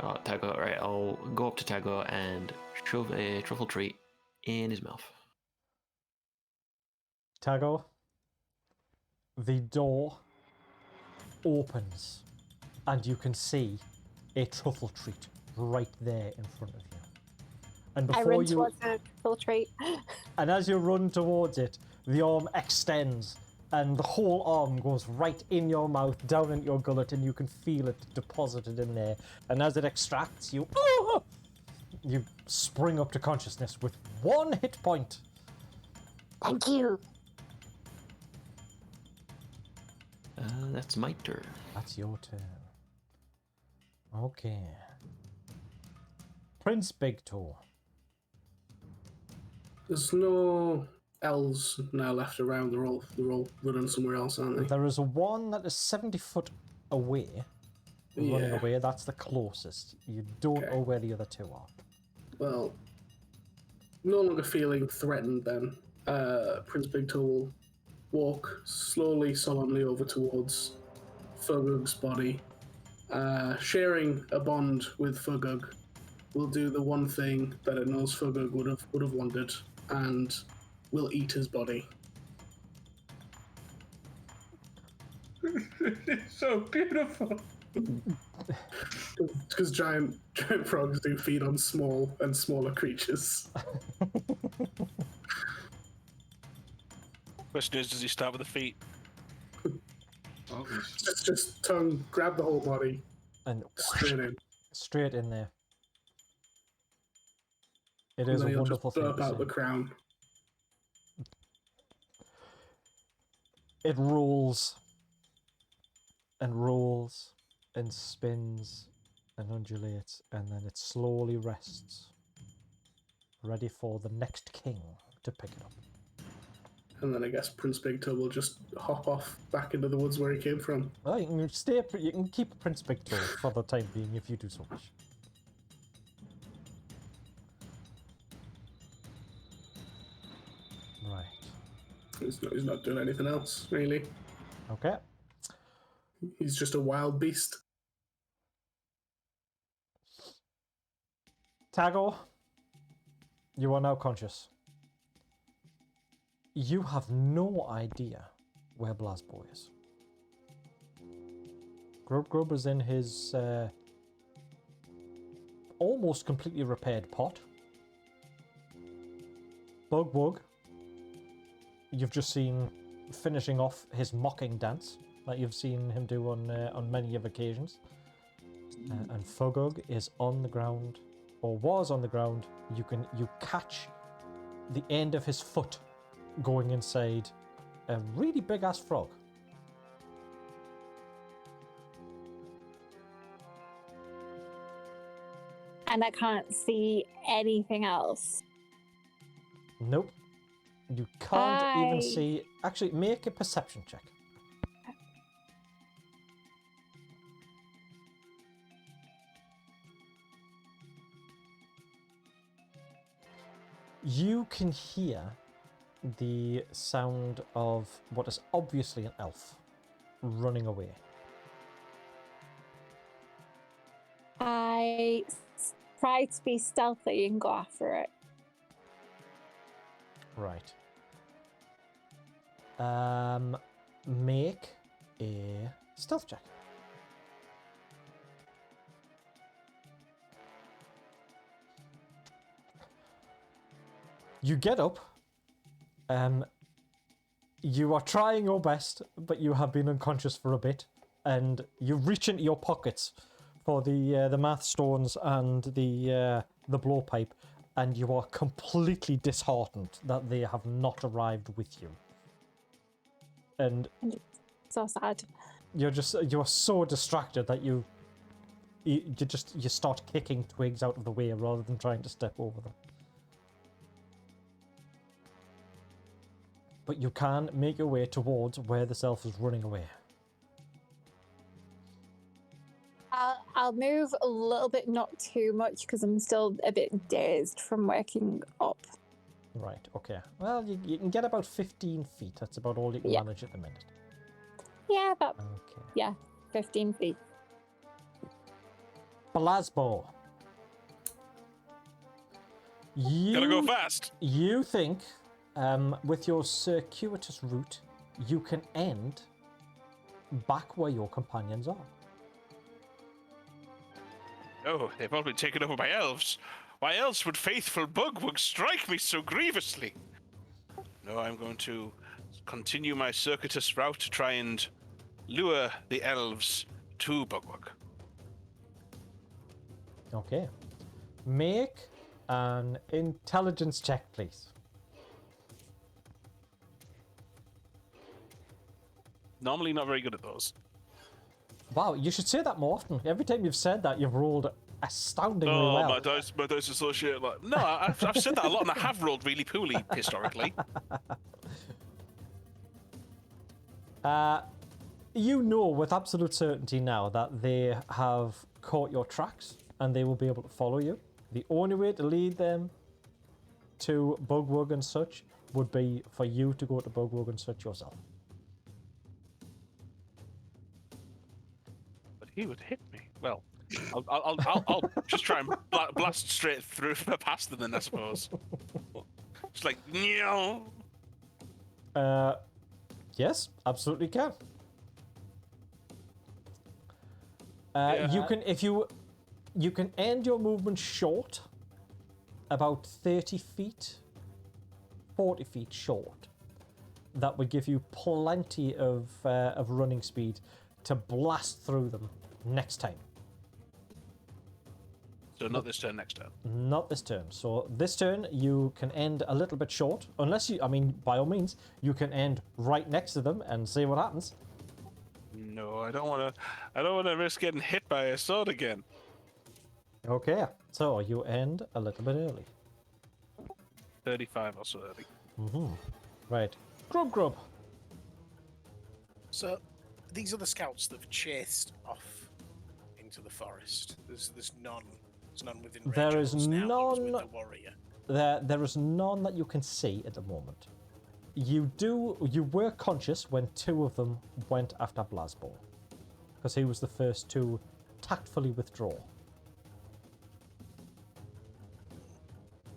Oh, Tago, right, I'll go up to Tago and shove a truffle treat in his mouth. Tago, the door opens and you can see a truffle treat right there in front of you. And I before run you towards the filtrate. and as you run towards it, the arm extends and the whole arm goes right in your mouth, down into your gullet, and you can feel it deposited in there. And as it extracts, you spring up to consciousness with 1 hit point. Thank you. That's my turn. That's your turn. Okay. Prince Big Toe. There's no elves now left around. They're all running somewhere else, aren't they? There is one that is 70 foot away. Running Yeah. away, that's the closest. You don't Okay. know where the other 2 are. Well, no longer feeling threatened then, Prince Big Toe will walk slowly, solemnly over towards Fugug's body. Sharing a bond with Fugug will do the one thing that it knows Fugug would have wanted, and will eat his body. It's so beautiful. Because giant frogs do feed on small and smaller creatures. Question is, does he start with the feet? Obviously. Just tongue, grab the whole body, And straight in. straight in there. It And is then a he'll wonderful just thing burp to out the see. crown. It rolls and rolls and spins and undulates, and then it slowly rests, ready for the next king to pick it up. And then I guess Prince Big Toe will just hop off back into the woods where he came from. Well, you can keep Prince Big Toe for the time being if you do so wish. Right. He's not doing anything else, really. Okay. He's just a wild beast. Tago, you are now conscious. You have no idea where Blasboy is. Grub is in his almost completely repaired pot. Bugwug, you've just seen finishing off his mocking dance that you've seen him do on many of occasions. And Fugug is on the ground, or was on the ground. You catch the end of his foot going inside a really big ass frog. And I can't see anything else. Nope. You can't even I- see. Actually, make a perception check. You can hear the sound of what is obviously an elf running away. I try to be stealthy and go after it. Right. Make a stealth check. You get up. You are trying your best, but you have been unconscious for a bit, and you reach into your pockets for the math stones and the blowpipe, and you are completely disheartened that they have not arrived with you. And So sad. you are so distracted that you start kicking twigs out of the way rather than trying to step over them. But you can make your way towards where this elf is running away. I'll move a little bit, not too much, because I'm still a bit dazed from waking up. Right, okay. Well, you can get about 15 feet. That's about all you can manage at the minute. Yeah, about Okay. 15 feet. Blasbo. Gotta go fast. You think, with your circuitous route, you can end back where your companions are. Oh, they've all been taken over by elves. Why else would faithful Bugwug strike me so grievously? No, I'm going to continue my circuitous route to try and lure the elves to Bugwug. Okay. Make an intelligence check, please. Normally not very good at those. Wow, you should say that more often. Every time you've said that, you've rolled astoundingly Oh, well. my dice associate. Like, no, I've said that a lot, and I have rolled really poorly historically. You know with absolute certainty now that they have caught your tracks and they will be able to follow you. The only way to lead them to Bugwug and such would be for you to go to Bugwug and such yourself. But he would hit me. Well, I'll just try and blast straight through past them then, I suppose. Just like, no. Yes, absolutely can. You can, if you can end your movement short, about 30 feet, 40 feet short. That would give you plenty of running speed to blast through them next time. So not this turn, next turn. Not this turn. So this turn you can end a little bit short, unless you, I mean, by all means, you can end right next to them and see what happens. No, I don't want to risk getting hit by a sword again. Okay, so you end a little bit early. 35 or so early. Right. Grub. So, these are the scouts that have chased off into the forest. There's none. There's none within range. There of is us now, none- with the warrior. There is none that you can see at the moment. You were conscious when two of them went after Blasbo, because he was the first to tactfully withdraw.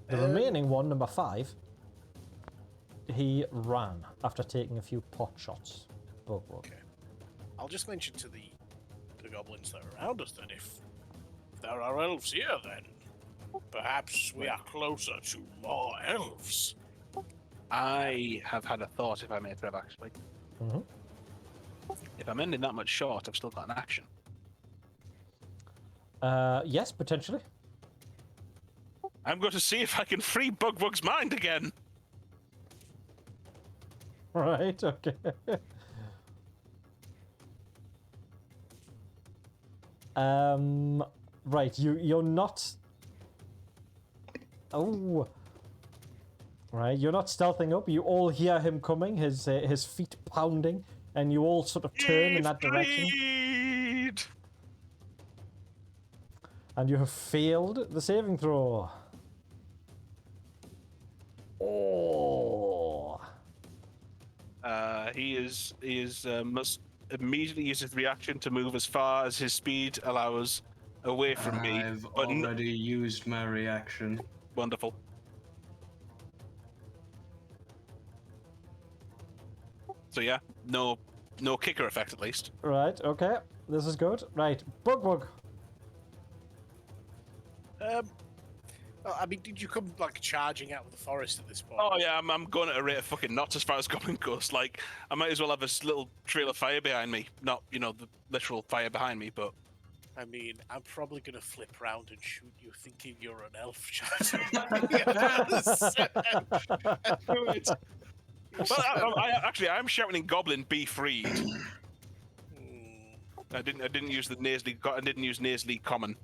The remaining one, number 5, he ran after taking a few pot shots. Bugwug. Okay. I'll just mention to the goblins that are around us that if there are elves here, then perhaps we are closer to more elves. I have had a thought, if I may, Trev, actually. Mhm. If I'm ending that much short, I've still got an action. Yes, potentially. I'm going to see if I can free Bugwug's mind again. Right, okay. Right, you're not... Oh. Right, you're not stealthing up. You all hear him coming, his feet pounding, and you all sort of turn in that direction. Freed! And you have failed the saving throw. Oh. He must immediately use his reaction to move as far as his speed allows away from me. I've But already used my reaction. wonderful. So yeah, no kicker effect at least. Right, okay. This is good. Right, Bug. I mean, did you come like charging out of the forest at this point? Oh yeah, I'm going at a rate of fucking knots as far as Goblin goes. Like, I might as well have this little trail of fire behind me. Not, the literal fire behind me, but... I mean, I'm probably gonna flip round and shoot you, thinking you're an elf. Well, I'm shouting in Goblin, be freed. I didn't use nasally common.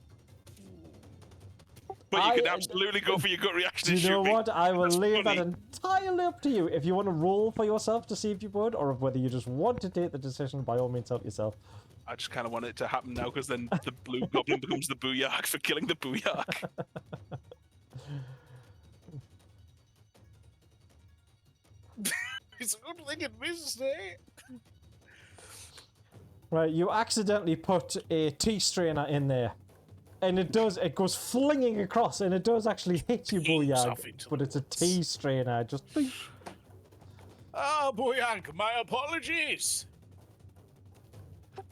But you can absolutely go for your gut reaction and Do you know shoot me. what? I will That's leave that funny. entirely up to you. If you want to roll for yourself to see if you would, or whether you just want to take the decision, by all means, help yourself. I just kind of want it to happen now, because then the blue goblin becomes the booyark for killing the booyark. It's a good thing it missed, eh? Right, you accidentally put a T strainer in there. And it goes flinging across, and it does actually hit you, Heaves Booyag. off into But the it's a woods. T strainer, just... bing. Oh, Boyank, my apologies.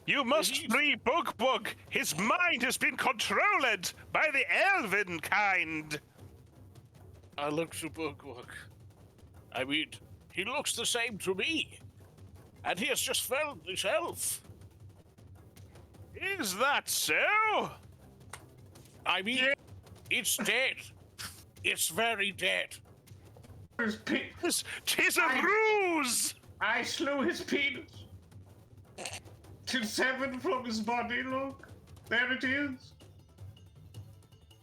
You must free Bug. His mind has been controlled by the elven kind. I looked to Bugwug. I mean, he looks the same to me. And he has just found this elf. Is that so? I mean, it's dead. It's very dead. Tis a ruse! I slew his penis. To seven from his body, look. There it is.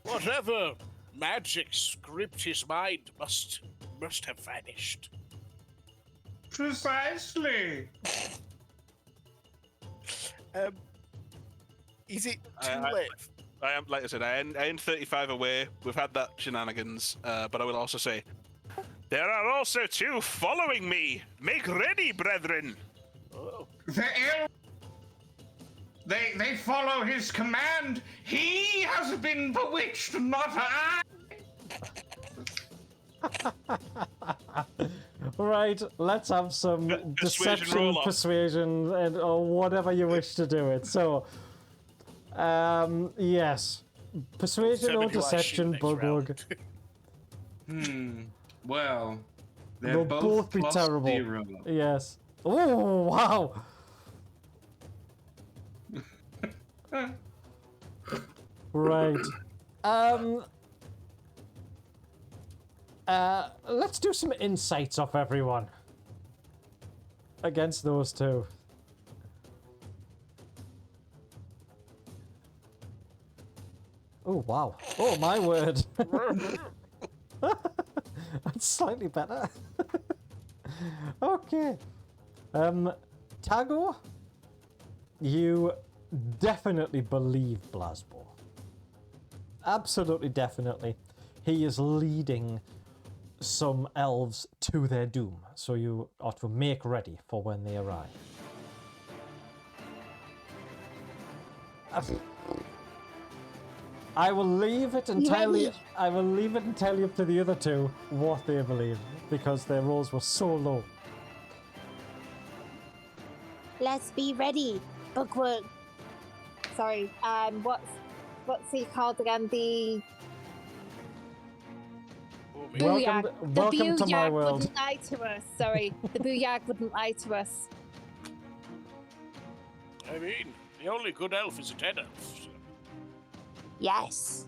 Whatever magic script his mind must have vanished. Precisely. Is it too I- late? I am, like I said, I end 35 away. We've had that shenanigans, but I will also say, there are also two following me. Make ready, brethren. Oh. They follow his command. He has been bewitched, not I. Right, let's have some Persuasion deception, roll-off. persuasion, and or whatever you wish to do it. So, yes. Persuasion or Determine who I shoot deception, next Bugwug. round. Well, they're They'll both be plus terrible. 0. Yes. Oh, wow. Right. Let's do some insights off everyone. Against those two. Oh, wow. Oh, my word. That's slightly better. Okay. Tago, you definitely believe Blasbo. Absolutely definitely. He is leading some elves to their doom, so you ought to make ready for when they arrive. I will leave it entirely. Ready. I will leave it entirely up to the other two what they believe, because their rolls were so low. Let's be ready. Bugwug. Sorry. What's he called again? The Welcome, Booyag. The welcome to my Booyag world. wouldn't lie to us. Sorry. The Booyag wouldn't lie to us. I mean, the only good elf is a dead elf. So. Yes.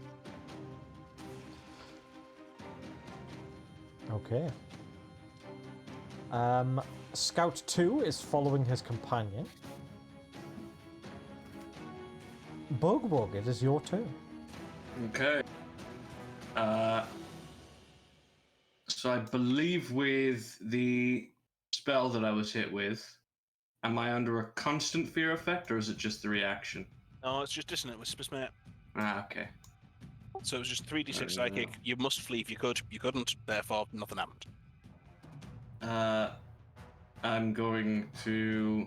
Okay. Scout 2 is following his companion. Bugwug, it is your turn. Okay. So I believe with the spell that I was hit with, am I under a constant fear effect, or is it just the reaction? No, it's just dissonant with mate. Ah, okay. So it was just 3d6 psychic. You must flee if you could. You couldn't, therefore nothing happened. I'm going to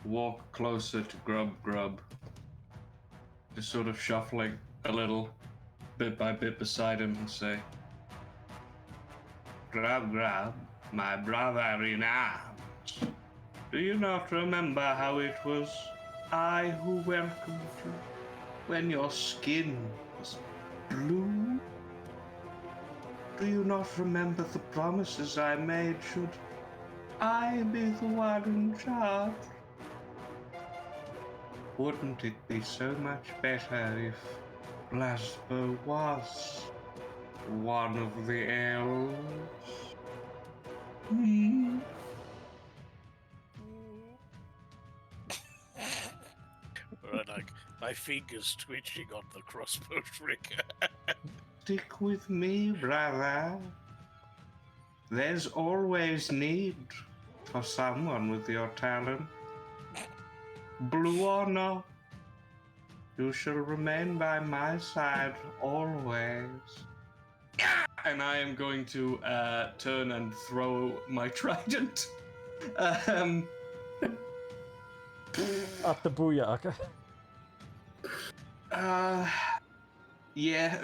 walk closer to Grub, just sort of shuffling a little, bit by bit beside him, and say, Grub, my brother in arms. Do you not remember how it was I who welcomed you when your skin was blue? Do you not remember the promises I made should I be the one in charge? Wouldn't it be so much better if Blasbo was one of the elves? Right, like my fingers twitching on the crossbow trigger. Stick with me, brother. There's always need for someone with your talent. Blue or not, you shall remain by my side always. And I am going to turn and throw my trident. At the booyah. Yeah.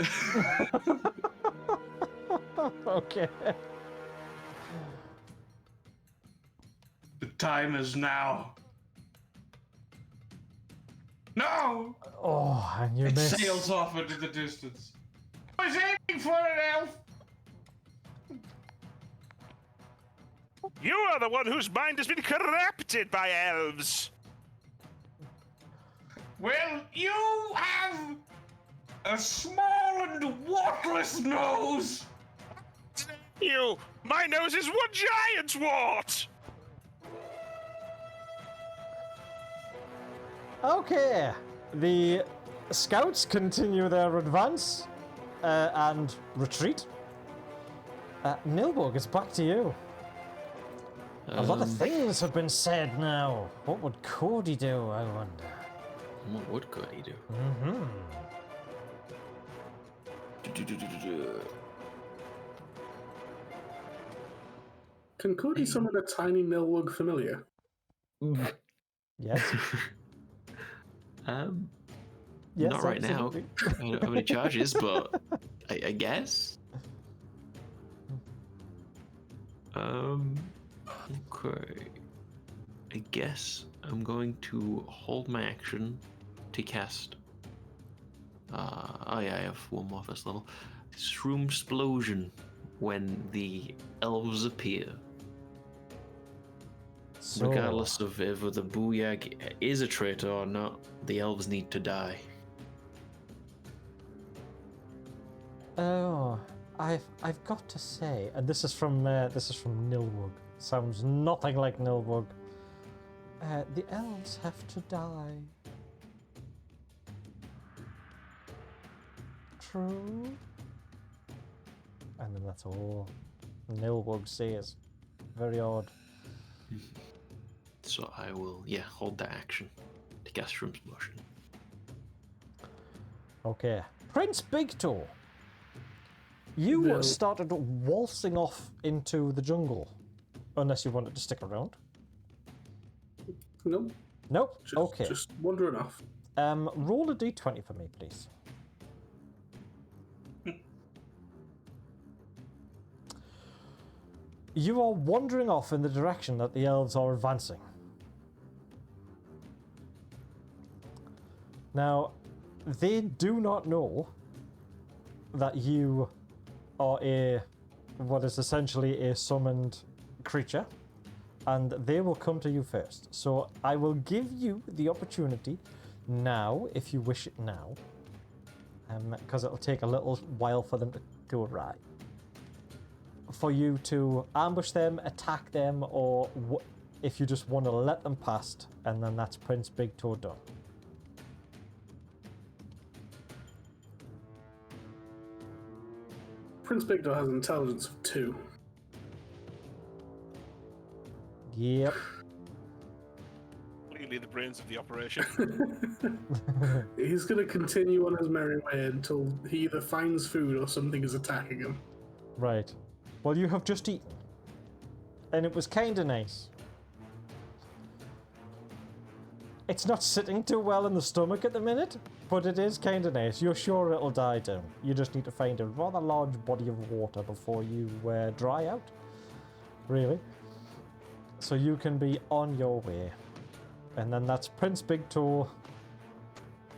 Okay. The time is now. No! Oh, and you It missed. sails off into the distance. I was aiming for an elf! You are the one whose mind has been corrupted by elves! Well, you have a small and wartless nose! You! My nose is one giant wart! Okay, the scouts continue their advance and retreat. Nilborg, it's back to you. A lot of things have been said now. What would Cody do, I wonder? What would Cody do? Mm-hmm. Can Cody summon a tiny Nilwug familiar? Yes. Yes, Not right now. absolutely. I don't have any charges, but I guess. Okay. I guess I'm going to hold my action to cast. Oh yeah, I have one more first level. Shroom Explosion when the elves appear. So, Regardless of if the Booyag is a traitor or not, the elves need to die. Oh, I've got to say, and this is from Nilwug. Sounds nothing like Nilwug. The elves have to die. True. And then that's all Nilwug says. Very odd. So I will, hold that action to cast Shroom Explosion. Okay. Prince Big Toe. You No. started waltzing off into the jungle. Unless you wanted to stick around. Nope. Nope. Just, Okay. Just wandering off. Roll a d20 for me, please. You are wandering off in the direction that the elves are advancing. Now, they do not know that you are what is essentially a summoned creature, and they will come to you first. So I will give you the opportunity now, if you wish it now, because it'll take a little while for them to arrive. For you to ambush them, attack them, or if you just want to let them past, and then that's Prince Big Toe done. Prince Big Toe has an intelligence of 2. Yep. Clearly the brains of the operation. He's going to continue on his merry way until he either finds food or something is attacking him. Right. Well, you have just eaten. And it was kind of nice. It's not sitting too well in the stomach at the minute, but it is kind of nice. You're sure it'll die down. You just need to find a rather large body of water before you dry out. Really. So you can be on your way. And then that's Prince Big Toe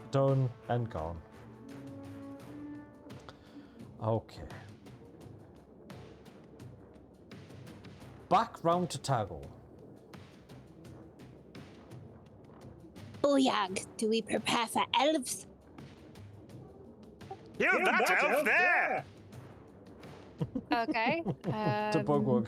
done and gone. Okay. Back round to Taggle. Booyag, do we prepare for elves? Kill that elf there! Okay. To Bugwug.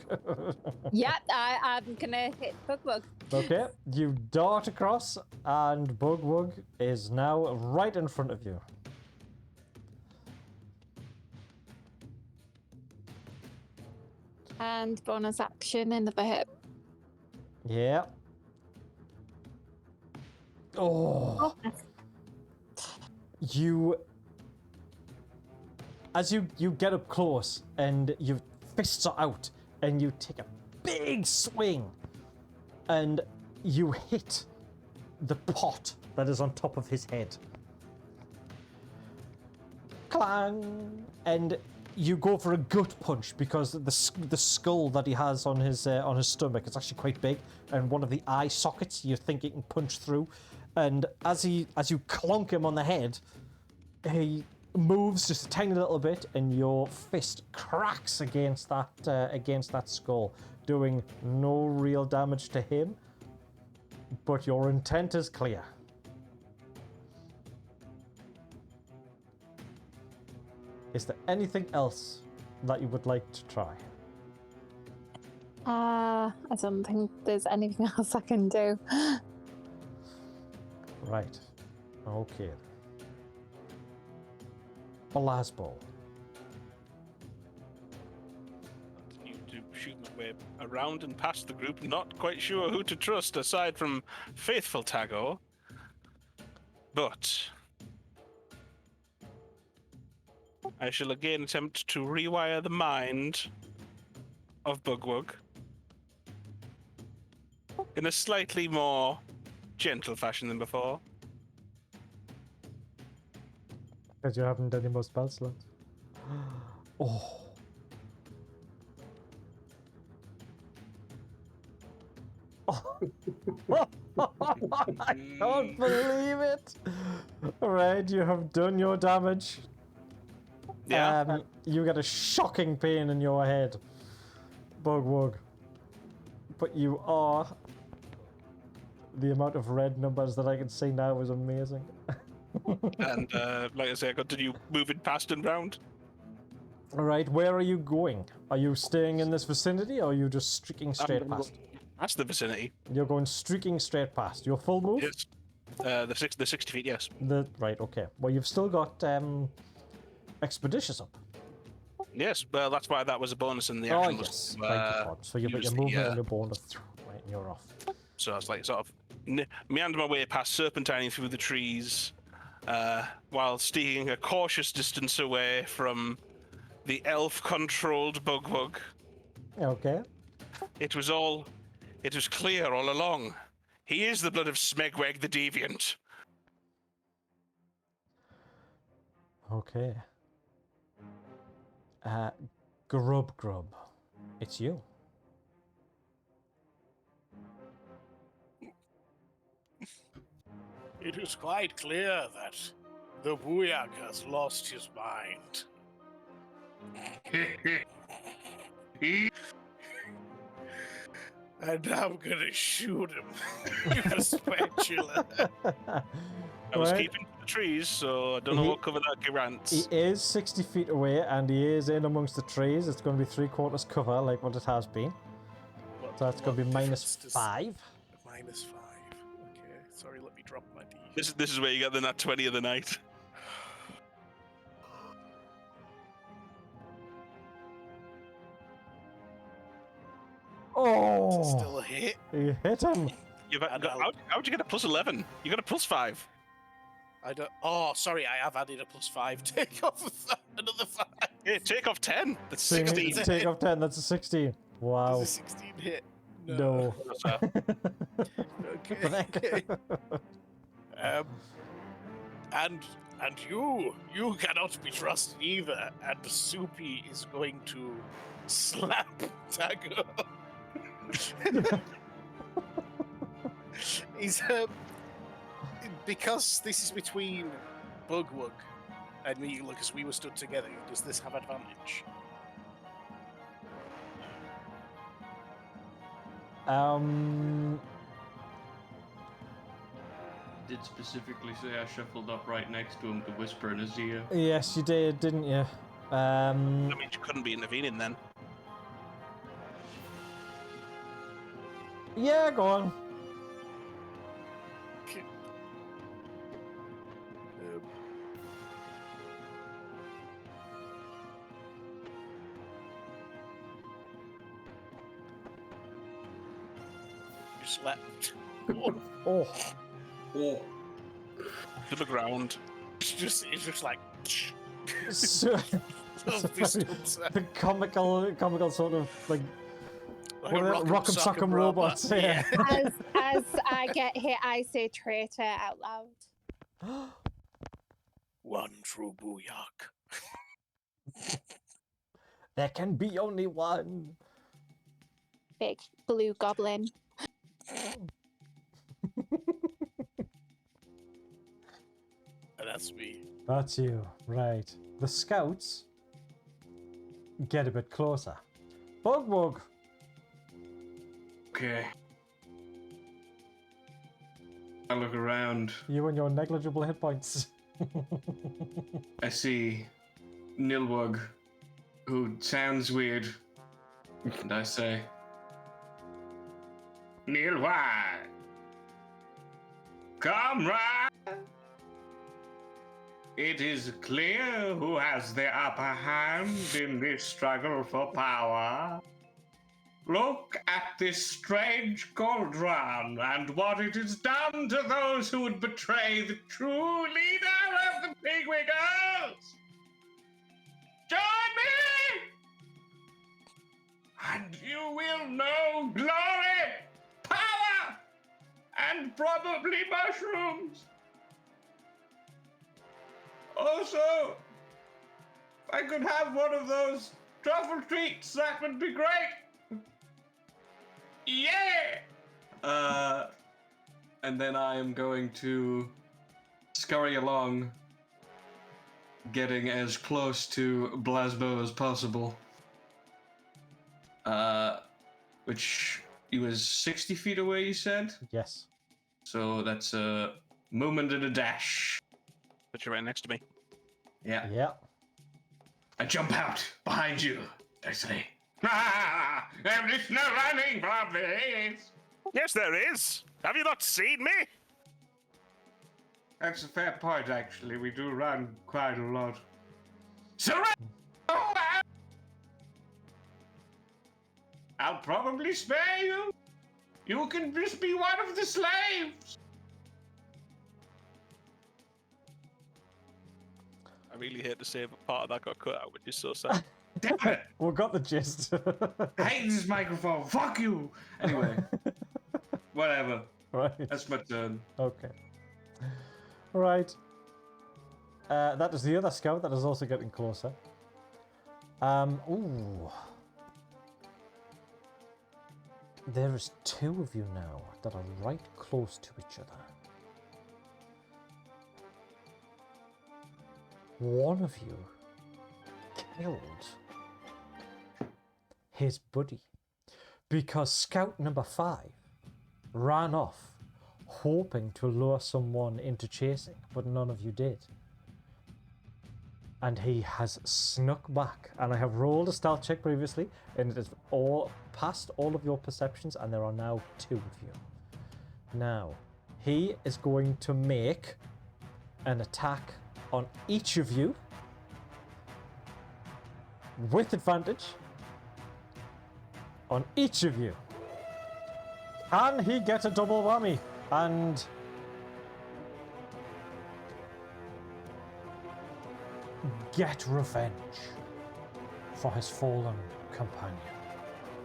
Yeah, I'm gonna hit Bugwug. Okay, you dart across, and Bugwug is now right in front of you. And bonus action in the hit. Yeah. Oh. You... As you get up close, and your fists are out, and you take a big swing, and you hit the pot that is on top of his head. Clang! And you go for a gut punch because the skull that he has on his stomach is actually quite big, and one of the eye sockets you think you can punch through. And as you clonk him on the head, he moves just a tiny little bit, and your fist cracks against that skull, doing no real damage to him. But your intent is clear. Is there anything else that you would like to try? I don't think there's anything else I can do. Right. Okay. Belasbo. Continue to shoot my way around and past the group, not quite sure who to trust aside from faithful Tago. But I shall again attempt to rewire the mind of Bugwug in a slightly more gentle fashion than before. Because you haven't done any more spell slots. Oh. I can't believe it! Alright, you have done your damage. Yeah. You get a shocking pain in your head, Bugwug. But you are... The amount of red numbers that I can see now is amazing. And like I say, I continue moving past and round. Alright, where are you going? Are you staying in this vicinity, or are you just streaking straight past? That's the vicinity. You're going streaking straight past. Your full move? Yes. The 60 feet, yes. Right, okay. Well, you've still got Expeditious up. Yes, well, that's why that was a bonus in the Oh, action. yes. Thank you, God. So you've got your movement and your bonus. Right, and you're off. So I was like, sort of meander my way past, serpentining through the trees, while steering a cautious distance away from the elf-controlled Bugwug. Okay. It was clear all along. He is the blood of Smegweg the Deviant. Okay. Grub. It's you. It is quite clear that the Booyag has lost his mind. And I'm gonna shoot him with a spatula. I was Right. keeping to the trees, so I don't know what cover that grants. He is 60 feet away, and he is in amongst the trees. It's going to be 3/4 cover, like what it has been. So that's going to be -5. -5. Okay, sorry, let me drop my D. This is where you get the nat 20 of the night. Oh, Still a hit. you hit him. How'd you get a plus 11? You got a plus 5. I don't. Oh, sorry, I have added a +5. Take off another 5. Yeah, take off 10. That's So you 16. take off 10, that's a 16. Wow. Does a 16 hit? No. Okay. And you cannot be trusted either. And Soupy is going to slap Tago. He's because this is between Bugwug and me, because we were stood together. Does this have advantage? Did specifically say I shuffled up right next to him to whisper in his ear. Yes, you did, didn't you? That means you couldn't be intervening then. Yeah, go on. You slept. Oh. Oh. To the ground. It's just like. So, the comical sort of like Like what a are they? Rock'em Sock'em robots. Yeah. As I get hit, I say traitor out loud. One true booyak. There can be only one. Big blue goblin. And that's me. That's you, right. The scouts get a bit closer. Bugwug. Okay. I look around. You and your negligible hit points. I see Nilwug, who sounds weird. And I say, Nilwug, comrade! It is clear who has the upper hand in this struggle for power. Look at this strange cauldron and what it has done to those who would betray the true leader of the Pigwiggles! Join me! And you will know glory, power, and probably mushrooms. Also, if I could have one of those truffle treats, that would be great. Yeah! And then I am going to scurry along, getting as close to Blasbo as possible. Which he was 60 feet away, you said? Yes. So that's a movement and a dash. But you're right next to me. Yeah. Yeah. I jump out behind you, I say. There's no running from this. Yes, there is. Have you not seen me? That's a fair point, actually. We do run quite a lot. Surrender! I'll probably spare you. You can just be one of the slaves. I really hate to say, but part of that got cut out, which is so sad. Damn it! We got the gist. I hate this microphone. Fuck you. Anyway, whatever. Right. That's my turn. Okay. Right. That is the other scout that is also getting closer. Ooh. There is two of you now that are right close to each other. One of you killed his buddy because scout number 5 ran off hoping to lure someone into chasing, but none of you did. And he has snuck back, and I have rolled a stealth check previously, and it is all past all of your perceptions, and there are now 2 of you. Now, he is going to make an attack on each of you with advantage on each of you. Can he get a double whammy? And get revenge for his fallen companion.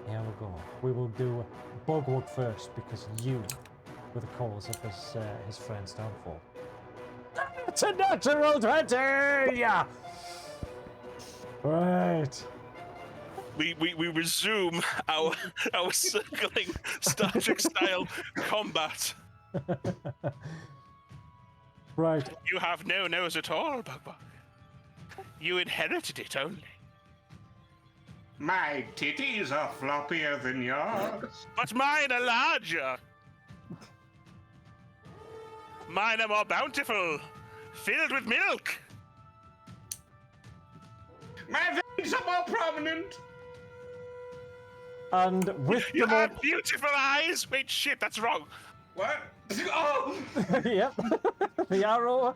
Here we go. We will do Bugwood first because you were the cause of his friend's downfall. It's a natural 20! Yeah. Right. We resume our circling Star Trek style combat. Right. You have no nose at all, Bugbug. You inherited it only. My titties are floppier than yours. But mine are larger. Mine are more bountiful, filled with milk. My veins are more prominent. And with You the have beautiful eyes. Wait, shit, that's wrong. What? Oh! yep. The arrow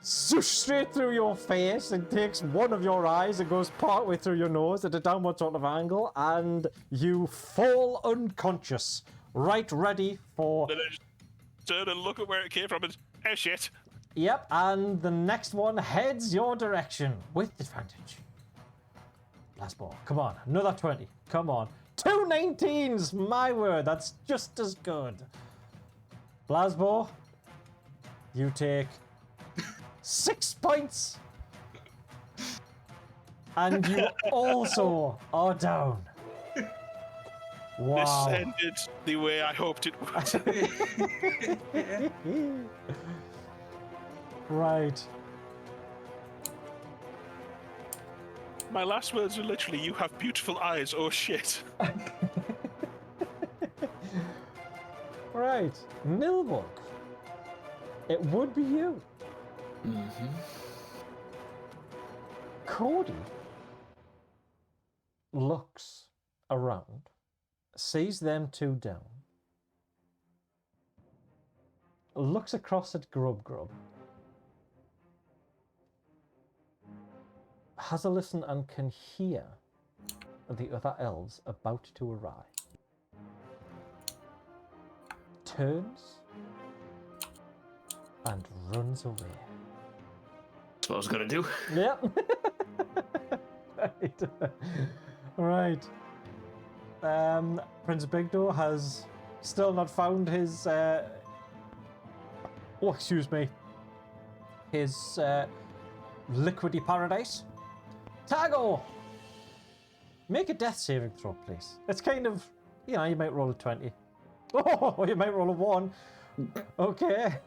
swoosh straight through your face and takes one of your eyes and goes partway through your nose at a downward sort of angle, and you fall unconscious. Right, ready for. Then I just turn and look at where it came from and oh shit. Yep, and the next one heads your direction with advantage. Last ball. Come on, another 20. Come on. 2 19s! My word, that's just as good. Blasbo, you take 6 points. And you also are down. Wow. This ended the way I hoped it would. Right. My last words are literally, you have beautiful eyes, oh shit. Right. Nilbog. It would be you. Mm-hmm. Cody looks around, sees them two down, looks across at Grub, has a listen and can hear the other elves about to arrive. Turns and runs away. That's what I was gonna do. Yep. Right. Prince Bigdo has still not found his his liquidy paradise. Tago! Make a death saving throw, please. It's kind of, you know, you might roll a 20. Oh, you might roll a 1. Okay.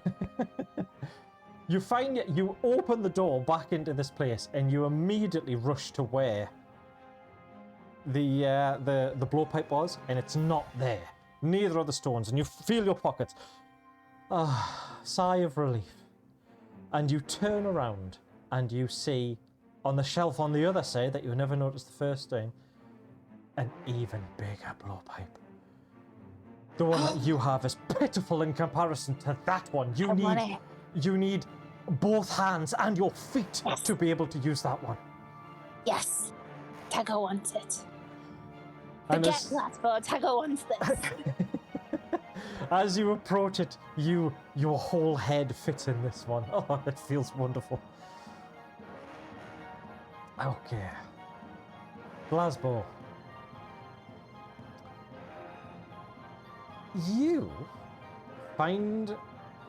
You open the door back into this place and you immediately rush to where the blowpipe was, and it's not there. Neither are the stones, and you feel your pockets. Sigh of relief. And you turn around and you see on the shelf on the other side that you never noticed the first time, an even bigger blowpipe. The one that you have is pitiful in comparison to that one. You need both hands and your feet to be able to use that one. Yes. Tago wants it. And Forget Glassboard, Tago wants this. as you approach it, your whole head fits in this one. Oh, it feels wonderful. Okay. Glasgow. You find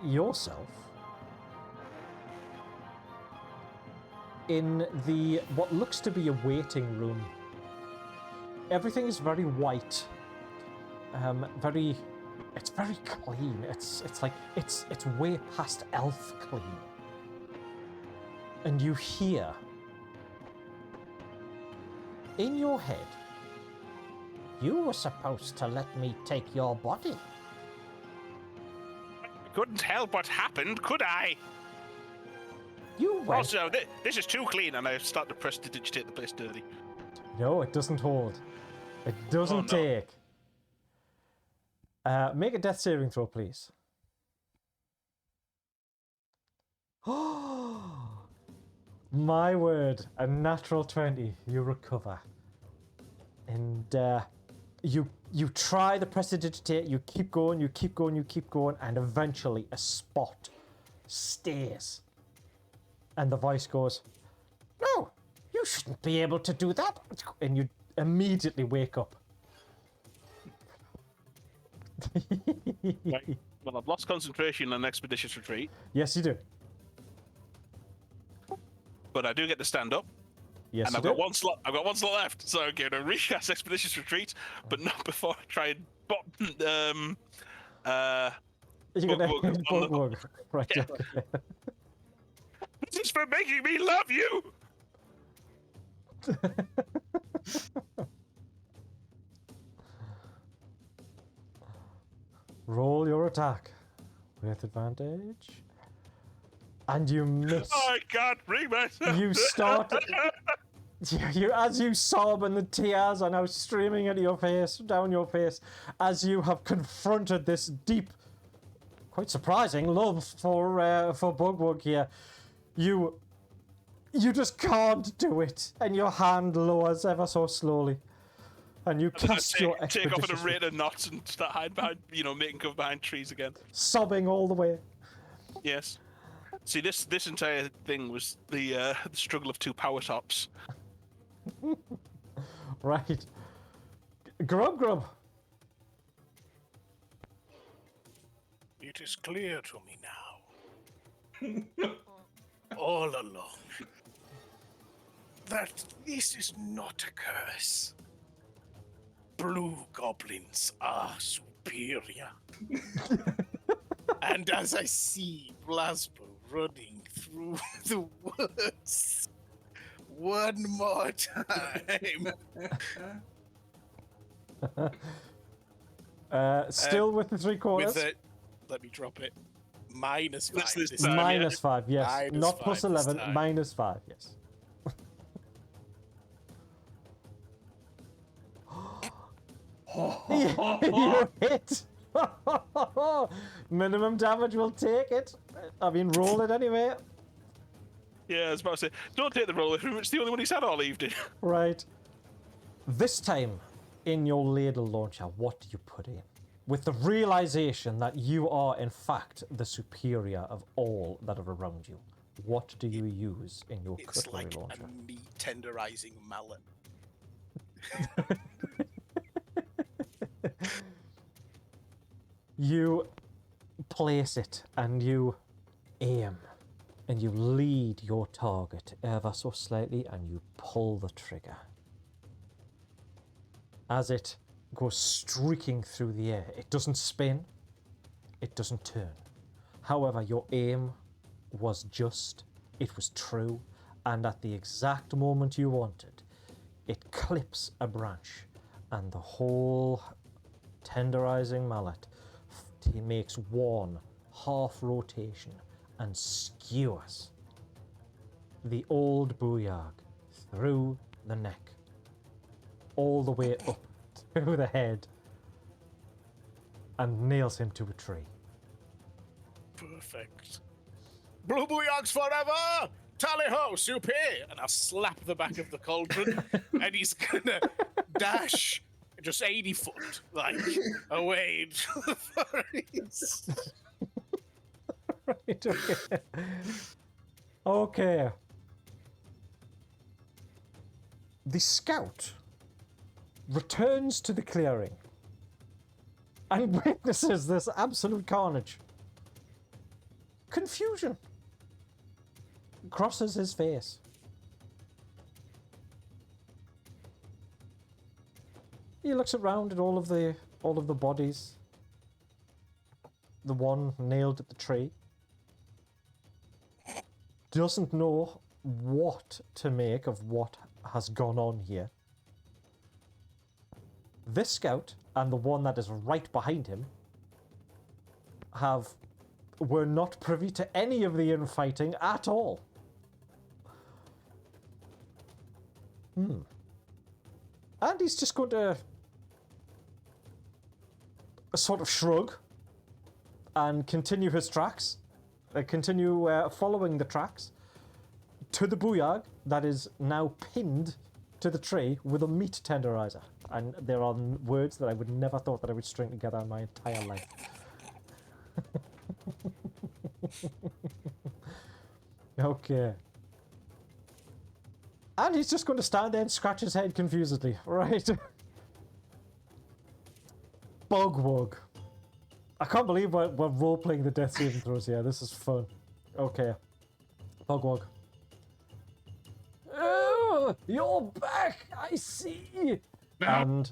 yourself in what looks to be a waiting room. Everything is very white. It's very clean. It's like it's way past elf clean. And you hear in your head, you were supposed to let me take your body. I couldn't help what happened, could I? You went. Also, this is too clean, and I start to press to digitate the place dirty. No, it doesn't hold. It doesn't take. Make a death saving throw, please. My word, a natural 20. You recover. And You try the prestidigitate, you keep going, you keep going, you keep going, and eventually a spot stays. And the voice goes, "No, you shouldn't be able to do that." And you immediately wake up. Right. Well, I've lost concentration on Expeditious Retreat, Yes, you do. but I do get to stand up. Yes, And you I've do. got one slot. I've got one slot left, so I'm going to recast Expeditious Retreat, but not before I try and bop. You're gonna Bug hit on the- Bug. Right. Yeah. Okay. This is for making me love you. Roll your attack with advantage. And you miss. I can't bring myself. You start. You, as you sob and the tears are now streaming into your face, down your face, as you have confronted this deep, quite surprising love for Bugwug here, you just can't do it, and your hand lowers ever so slowly, and you cast your take off in a expeditious, rate of knots and start hiding behind, making cover behind trees again. sobbing all the way. Yes. See, this entire thing was the struggle of two power tops. Right, Grub. It is clear to me now, all along, that this is not a curse. Blue goblins are superior. And as I see Blasbo running through the woods one more time, Still with the 3/4. with it, let me drop it. -5 This this time, time. Minus 5, yes. Minus Not 5 plus this 11, time. minus 5, yes. You hit! Minimum damage will take it. I mean, roll it anyway. Yeah, I was about to say, don't take the roller. It's the only one he's had all evening. Right. This time, in your ladle launcher, what do you put in? With the realization that you are, in fact, the superior of all that are around you, what do you use in your It's cutlery like launcher? a meat tenderizing mallet. You place it and you aim and you lead your target ever so slightly and you pull the trigger. As it goes streaking through the air, it doesn't spin, it doesn't turn. However, your aim was just, it was true, and at the exact moment you wanted, it clips a branch and the whole tenderizing mallet makes one half rotation and skewers the old booyarg through the neck, all the way up through the head, and nails him to a tree. Perfect. Blue booyargs forever! Tally ho, soup here! And I'll slap the back of the cauldron, and he's gonna dash just 80 foot, like, away into the forest. Right, okay. Okay. The scout returns to the clearing and witnesses this absolute carnage. Confusion crosses his face. He looks around at all of the bodies. The one nailed at the tree. Doesn't know what to make of what has gone on here. This scout and the one that is right behind him were not privy to any of the infighting at all. And he's just going to sort of shrug and continue his tracks, continue following the tracks to the booyarg that is now pinned to the tree with a meat tenderizer. and there are words that I would never thought that I would string together in my entire life. Okay. And he's just going to stand there and scratch his head confusedly. Right. Bugwug. I can't believe we're role-playing the death saving throws here. This is fun. Okay. Bugwug. Oh, you're back! I see! No. And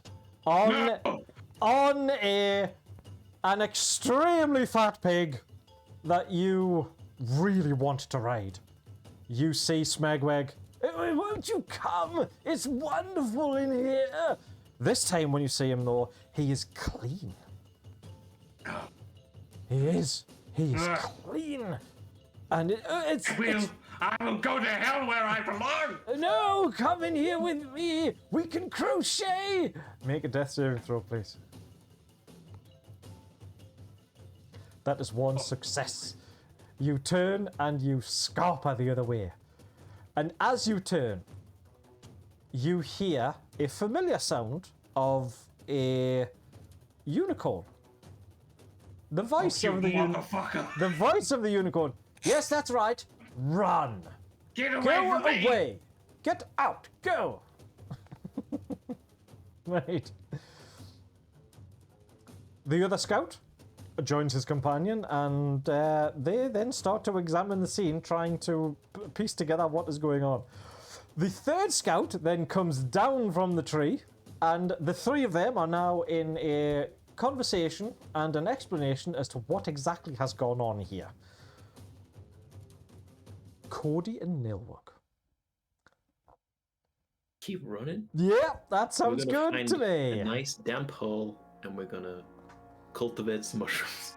on an extremely fat pig that you really want to ride, you see Smegweg. Won't you come? It's wonderful in here. This time when you see him though, he is clean. He is. He is clean. And I will go to hell where I belong. No, come in here with me. We can crochet. Make a death saving throw, please. That is one success. You turn and you scarper the other way. And as you turn, you hear a familiar sound of a unicorn. The voice of the motherfucker. The voice of the unicorn. Yes, that's right. Run. Get away Go from me. away. Get out. Go. Right. The other scout joins his companion, and they then start to examine the scene, trying to piece together what is going on. The third scout then comes down from the tree, and the three of them are now in a conversation and an explanation as to what exactly has gone on here. Cody and Nilwug. Keep running. Yeah, that sounds We're gonna good find to me. A nice damp hole, and we're gonna cultivate some mushrooms.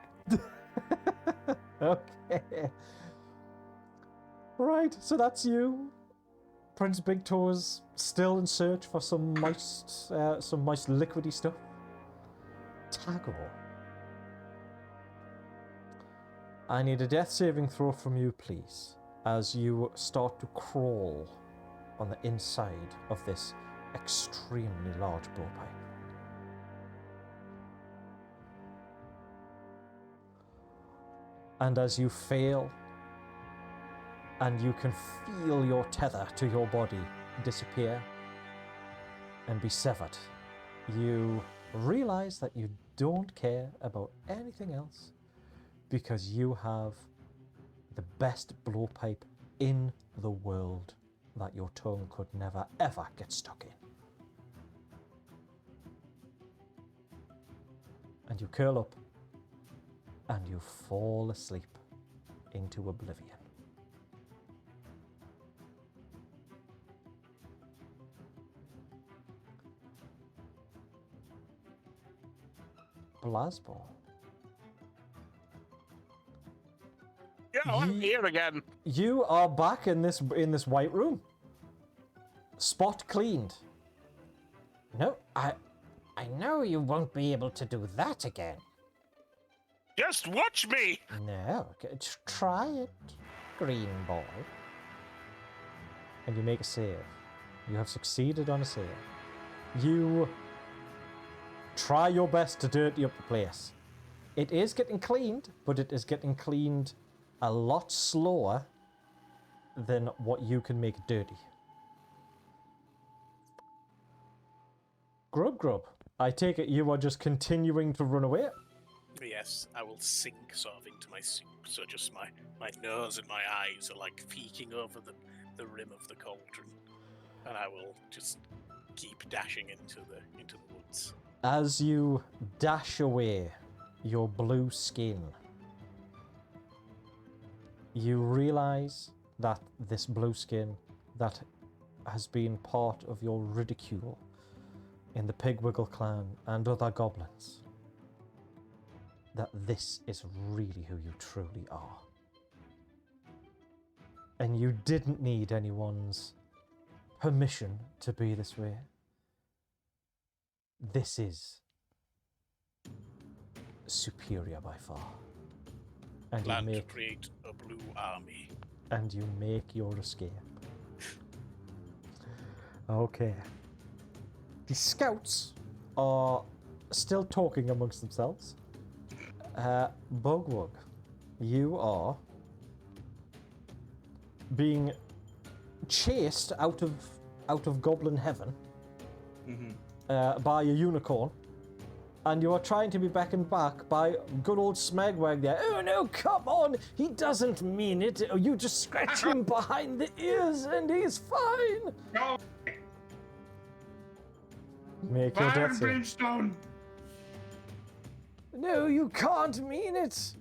Okay. Right, so that's you. Prince Big Toe's still in search for some moist liquidy stuff. Tago. I need a death saving throw from you, please, as you start to crawl on the inside of this extremely large blowpipe. And as you fail, and you can feel your tether to your body disappear and be severed, you realize that you don't care about anything else because you have the best blowpipe in the world that your tongue could never ever get stuck in. And you curl up and you fall asleep into oblivion. Blasball. Yeah, I'm here again. You are back in this white room. Spot cleaned. No, I know you won't be able to do that again. Just watch me. No, try it, green boy. And you make a save. You have succeeded on a save. You try your best to dirty up the place. It is getting cleaned, but it is getting cleaned a lot slower than what you can make dirty. Grub, I take it you are just continuing to run away? Yes, I will sink sort of into my soup, so just my nose and my eyes are like peeking over the rim of the cauldron, and I will just keep dashing into the woods. As you dash away your blue skin, you realize that this blue skin that has been part of your ridicule in the Pigwiggle clan and other goblins, that this is really who you truly are. And you didn't need anyone's permission to be this way. This is superior by far. And Plan you to make create a blue army. and you make your escape. Okay. The scouts are still talking amongst themselves. Bugwug, you are being chased out of Goblin Heaven by a unicorn, and you are trying to be beckoned back by good old Smegwag there. Oh no, come on! He doesn't mean it. You just scratch him behind the ears and he's fine. No. Make your Fire death and save. brimstone. No, you can't mean it.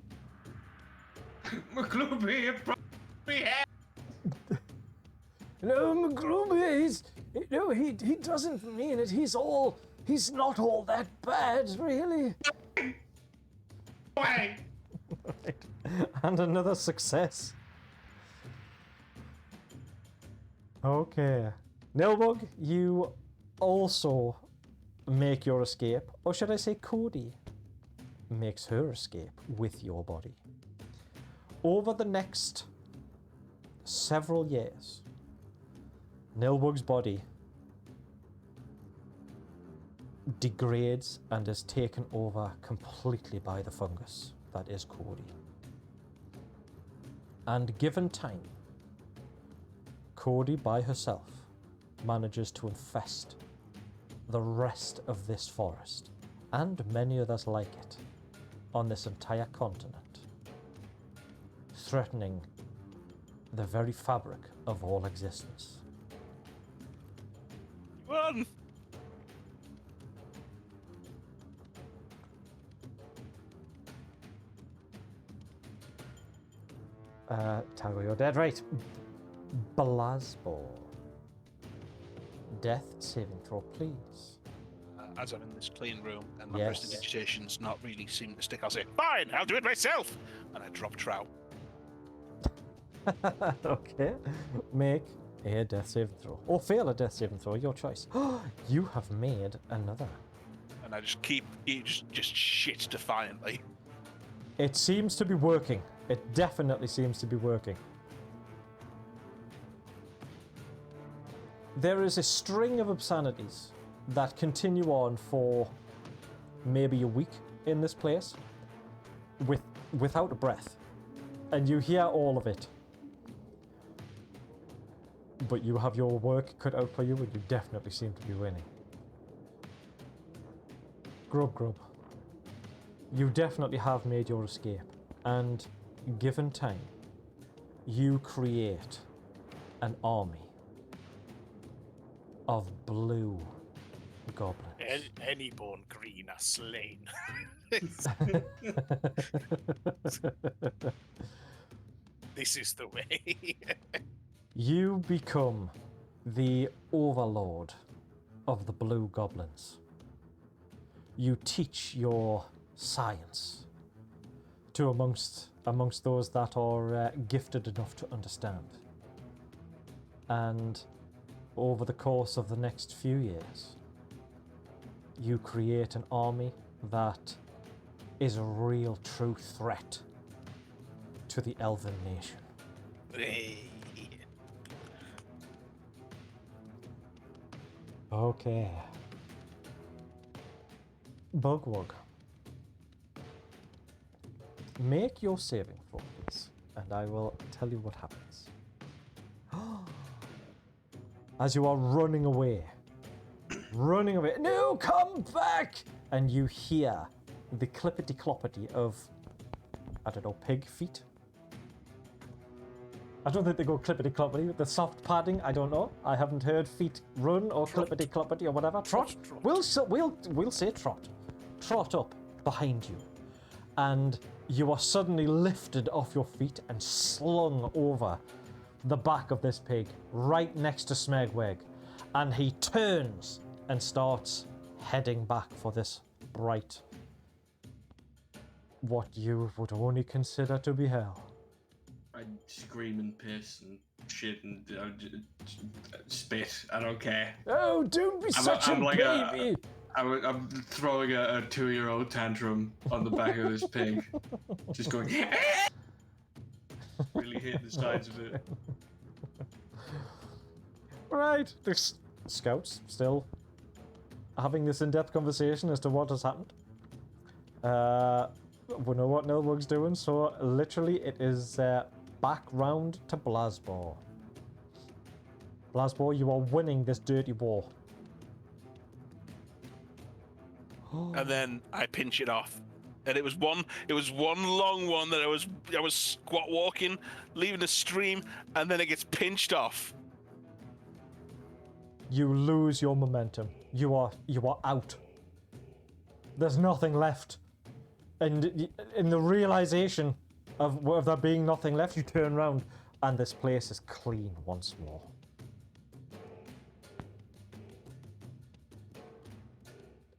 McCluby, it probably had. No, McGruby, he doesn't mean it. He's not all that bad, really. Way. Right. And another success. Okay. Nilbug, you also make your escape, or should I say Cody makes her escape with your body. Over the next several years, Nilbug's body degrades and is taken over completely by the fungus that is Cody. And given time, Cody by herself manages to infest the rest of this forest and many others like it on this entire continent, threatening the very fabric of all existence. Run! Tago, you're dead, right? Blazbor. Death saving throw, please. As I'm in this clean room and my Yes. prestidigitation's not really seeming to stick, I'll say, fine, I'll do it myself! And I drop trout. Okay. Make a death saving throw. Or fail a death saving throw, your choice. You have made another. And I just keep just shit defiantly. It seems to be working. It definitely seems to be working. There is a string of obscenities that continue on for maybe a week in this place without a breath. And you hear all of it. But you have your work cut out for you and you definitely seem to be winning. Grub. You definitely have made your escape. And given time, you create an army of blue goblins. Any born green are slain. This is the way. You become the overlord of the blue goblins. You teach your science to amongst those that are gifted enough to understand. And over the course of the next few years, you create an army that is a real true threat to the Elven nation. Okay. Bugwug. Make your saving throw, please, and I will tell you what happens. As you are running away. No, come back! And you hear the clippity-cloppity of, I don't know, pig feet? I don't think they go clippity-cloppity with the soft padding. I don't know. I haven't heard feet run or clippity-cloppity or whatever. Trot. We'll say trot. Trot up behind you. And you are suddenly lifted off your feet and slung over the back of this pig right next to Smegweg. And he turns and starts heading back for this bright, what you would only consider to be hell. I scream and piss and shit and spit. I don't care. Oh, don't be such a baby! I'm throwing a 2-year-old tantrum on the back of this pig. Just going, really hitting the sides of it. Right, the scouts still having this in-depth conversation as to what has happened. We know what Nilwug's doing, so literally it is back round to Blasbor. Blasbor, you are winning this dirty war. And then I pinch it off. And it was one long one that I was squat walking, leaving the stream, and then it gets pinched off. You lose your momentum. You are out. There's nothing left. And in the realization of there being nothing left, you turn around and this place is clean once more.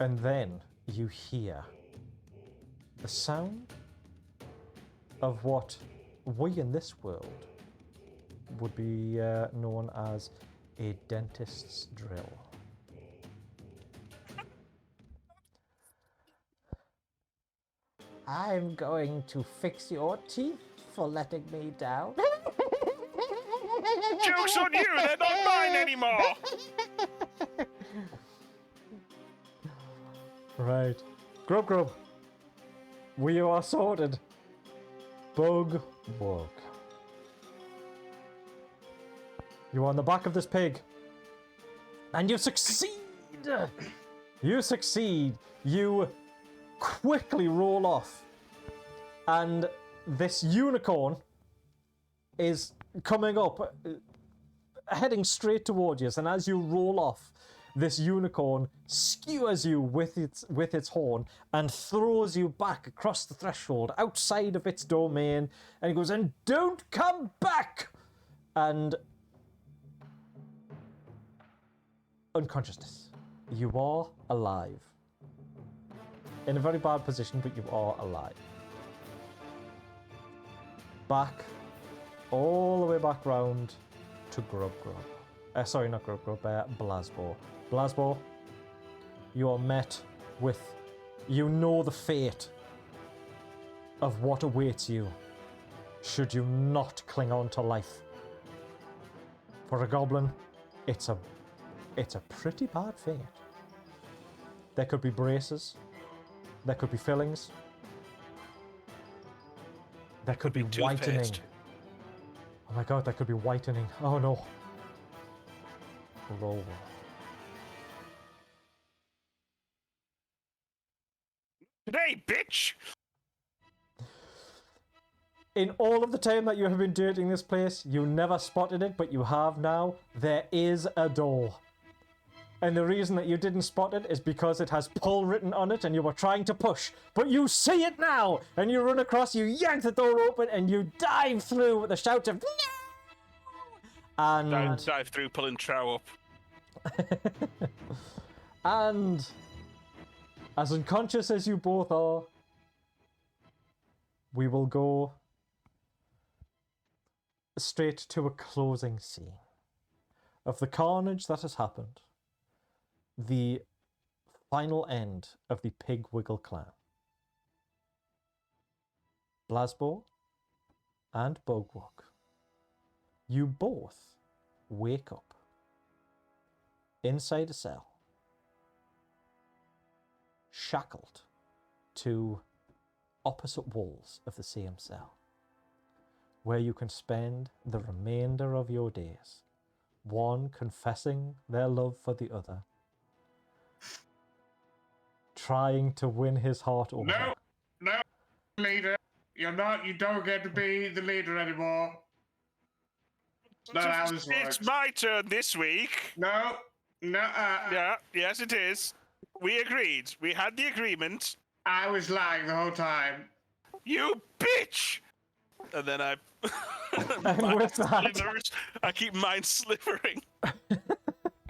And then you hear the sound of what we in this world would be known as a dentist's drill. I'm going to fix your teeth for letting me down. Joke's on you, they're not mine anymore! Right. Grub. We are sorted. Bug. You are on the back of this pig. And you succeed! You succeed. You quickly roll off. And this unicorn is coming up, heading straight towards you. And as you roll off, this unicorn skewers you with its horn and throws you back across the threshold outside of its domain, and it goes, "And don't come back!" And unconsciousness. You are alive. In a very bad position, but you are alive. Back, all the way back round to Grub. Sorry, not Grub, Blasbor. Blasbor, you are met with, you know the fate of what awaits you should you not cling on to life. For a goblin, it's a pretty bad fate. There could be braces, there could be fillings, there could be whitening. Toothpaste. Oh my god, there could be whitening. Oh no. Roll. Today, bitch! In all of the time that you have been dirting this place, you never spotted it, but you have now. There is a door. And the reason that you didn't spot it is because it has pull written on it and you were trying to push. But you see it now! And you run across, you yank the door open, and you dive through with a shout of "No!" And Dive through, pulling Trow up. and as unconscious as you both are, we will go straight to a closing scene of the carnage that has happened. The final end of the Pigwiggle clan. Blasbor and Bugwug, you both wake up inside a cell, shackled to opposite walls of the same cell, where you can spend the remainder of your days, one confessing their love for the other, trying to win his heart over. No, leader. You don't get to be the leader anymore. It's my turn this week. No. Yeah, yes it is. We agreed. We had the agreement. I was lying the whole time. You bitch! And then I... And with that... I keep mine slivering.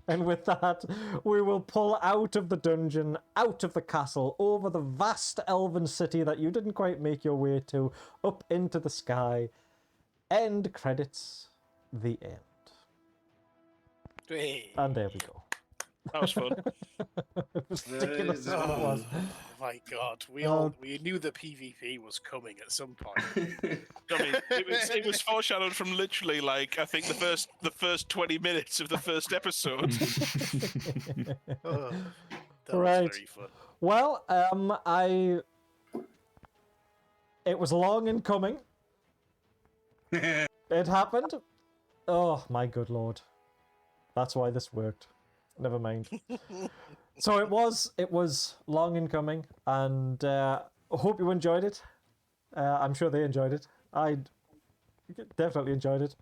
And with that, we will pull out of the dungeon, out of the castle, over the vast elven city that you didn't quite make your way to, up into the sky. End credits, the end. Hey. And there we go. That was fun. Ridiculous as it was. Oh my god, we knew the PvP was coming at some point. I mean, it was foreshadowed from literally like I think the first 20 minutes of the first episode. That Right. was very fun. Well, it was long in coming. It happened. Oh my good lord. That's why this worked. Never mind. So it was long in coming, and I hope you enjoyed it. I'm sure they enjoyed it. I definitely enjoyed it.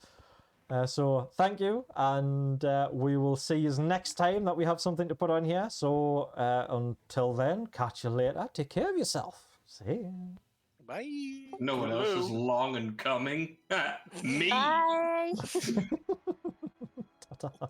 So thank you, and we will see you next time that we have something to put on here. So until then, catch you later. Take care of yourself. See ya. Bye. No one else is long and coming. Me. Bye. Ta-ta.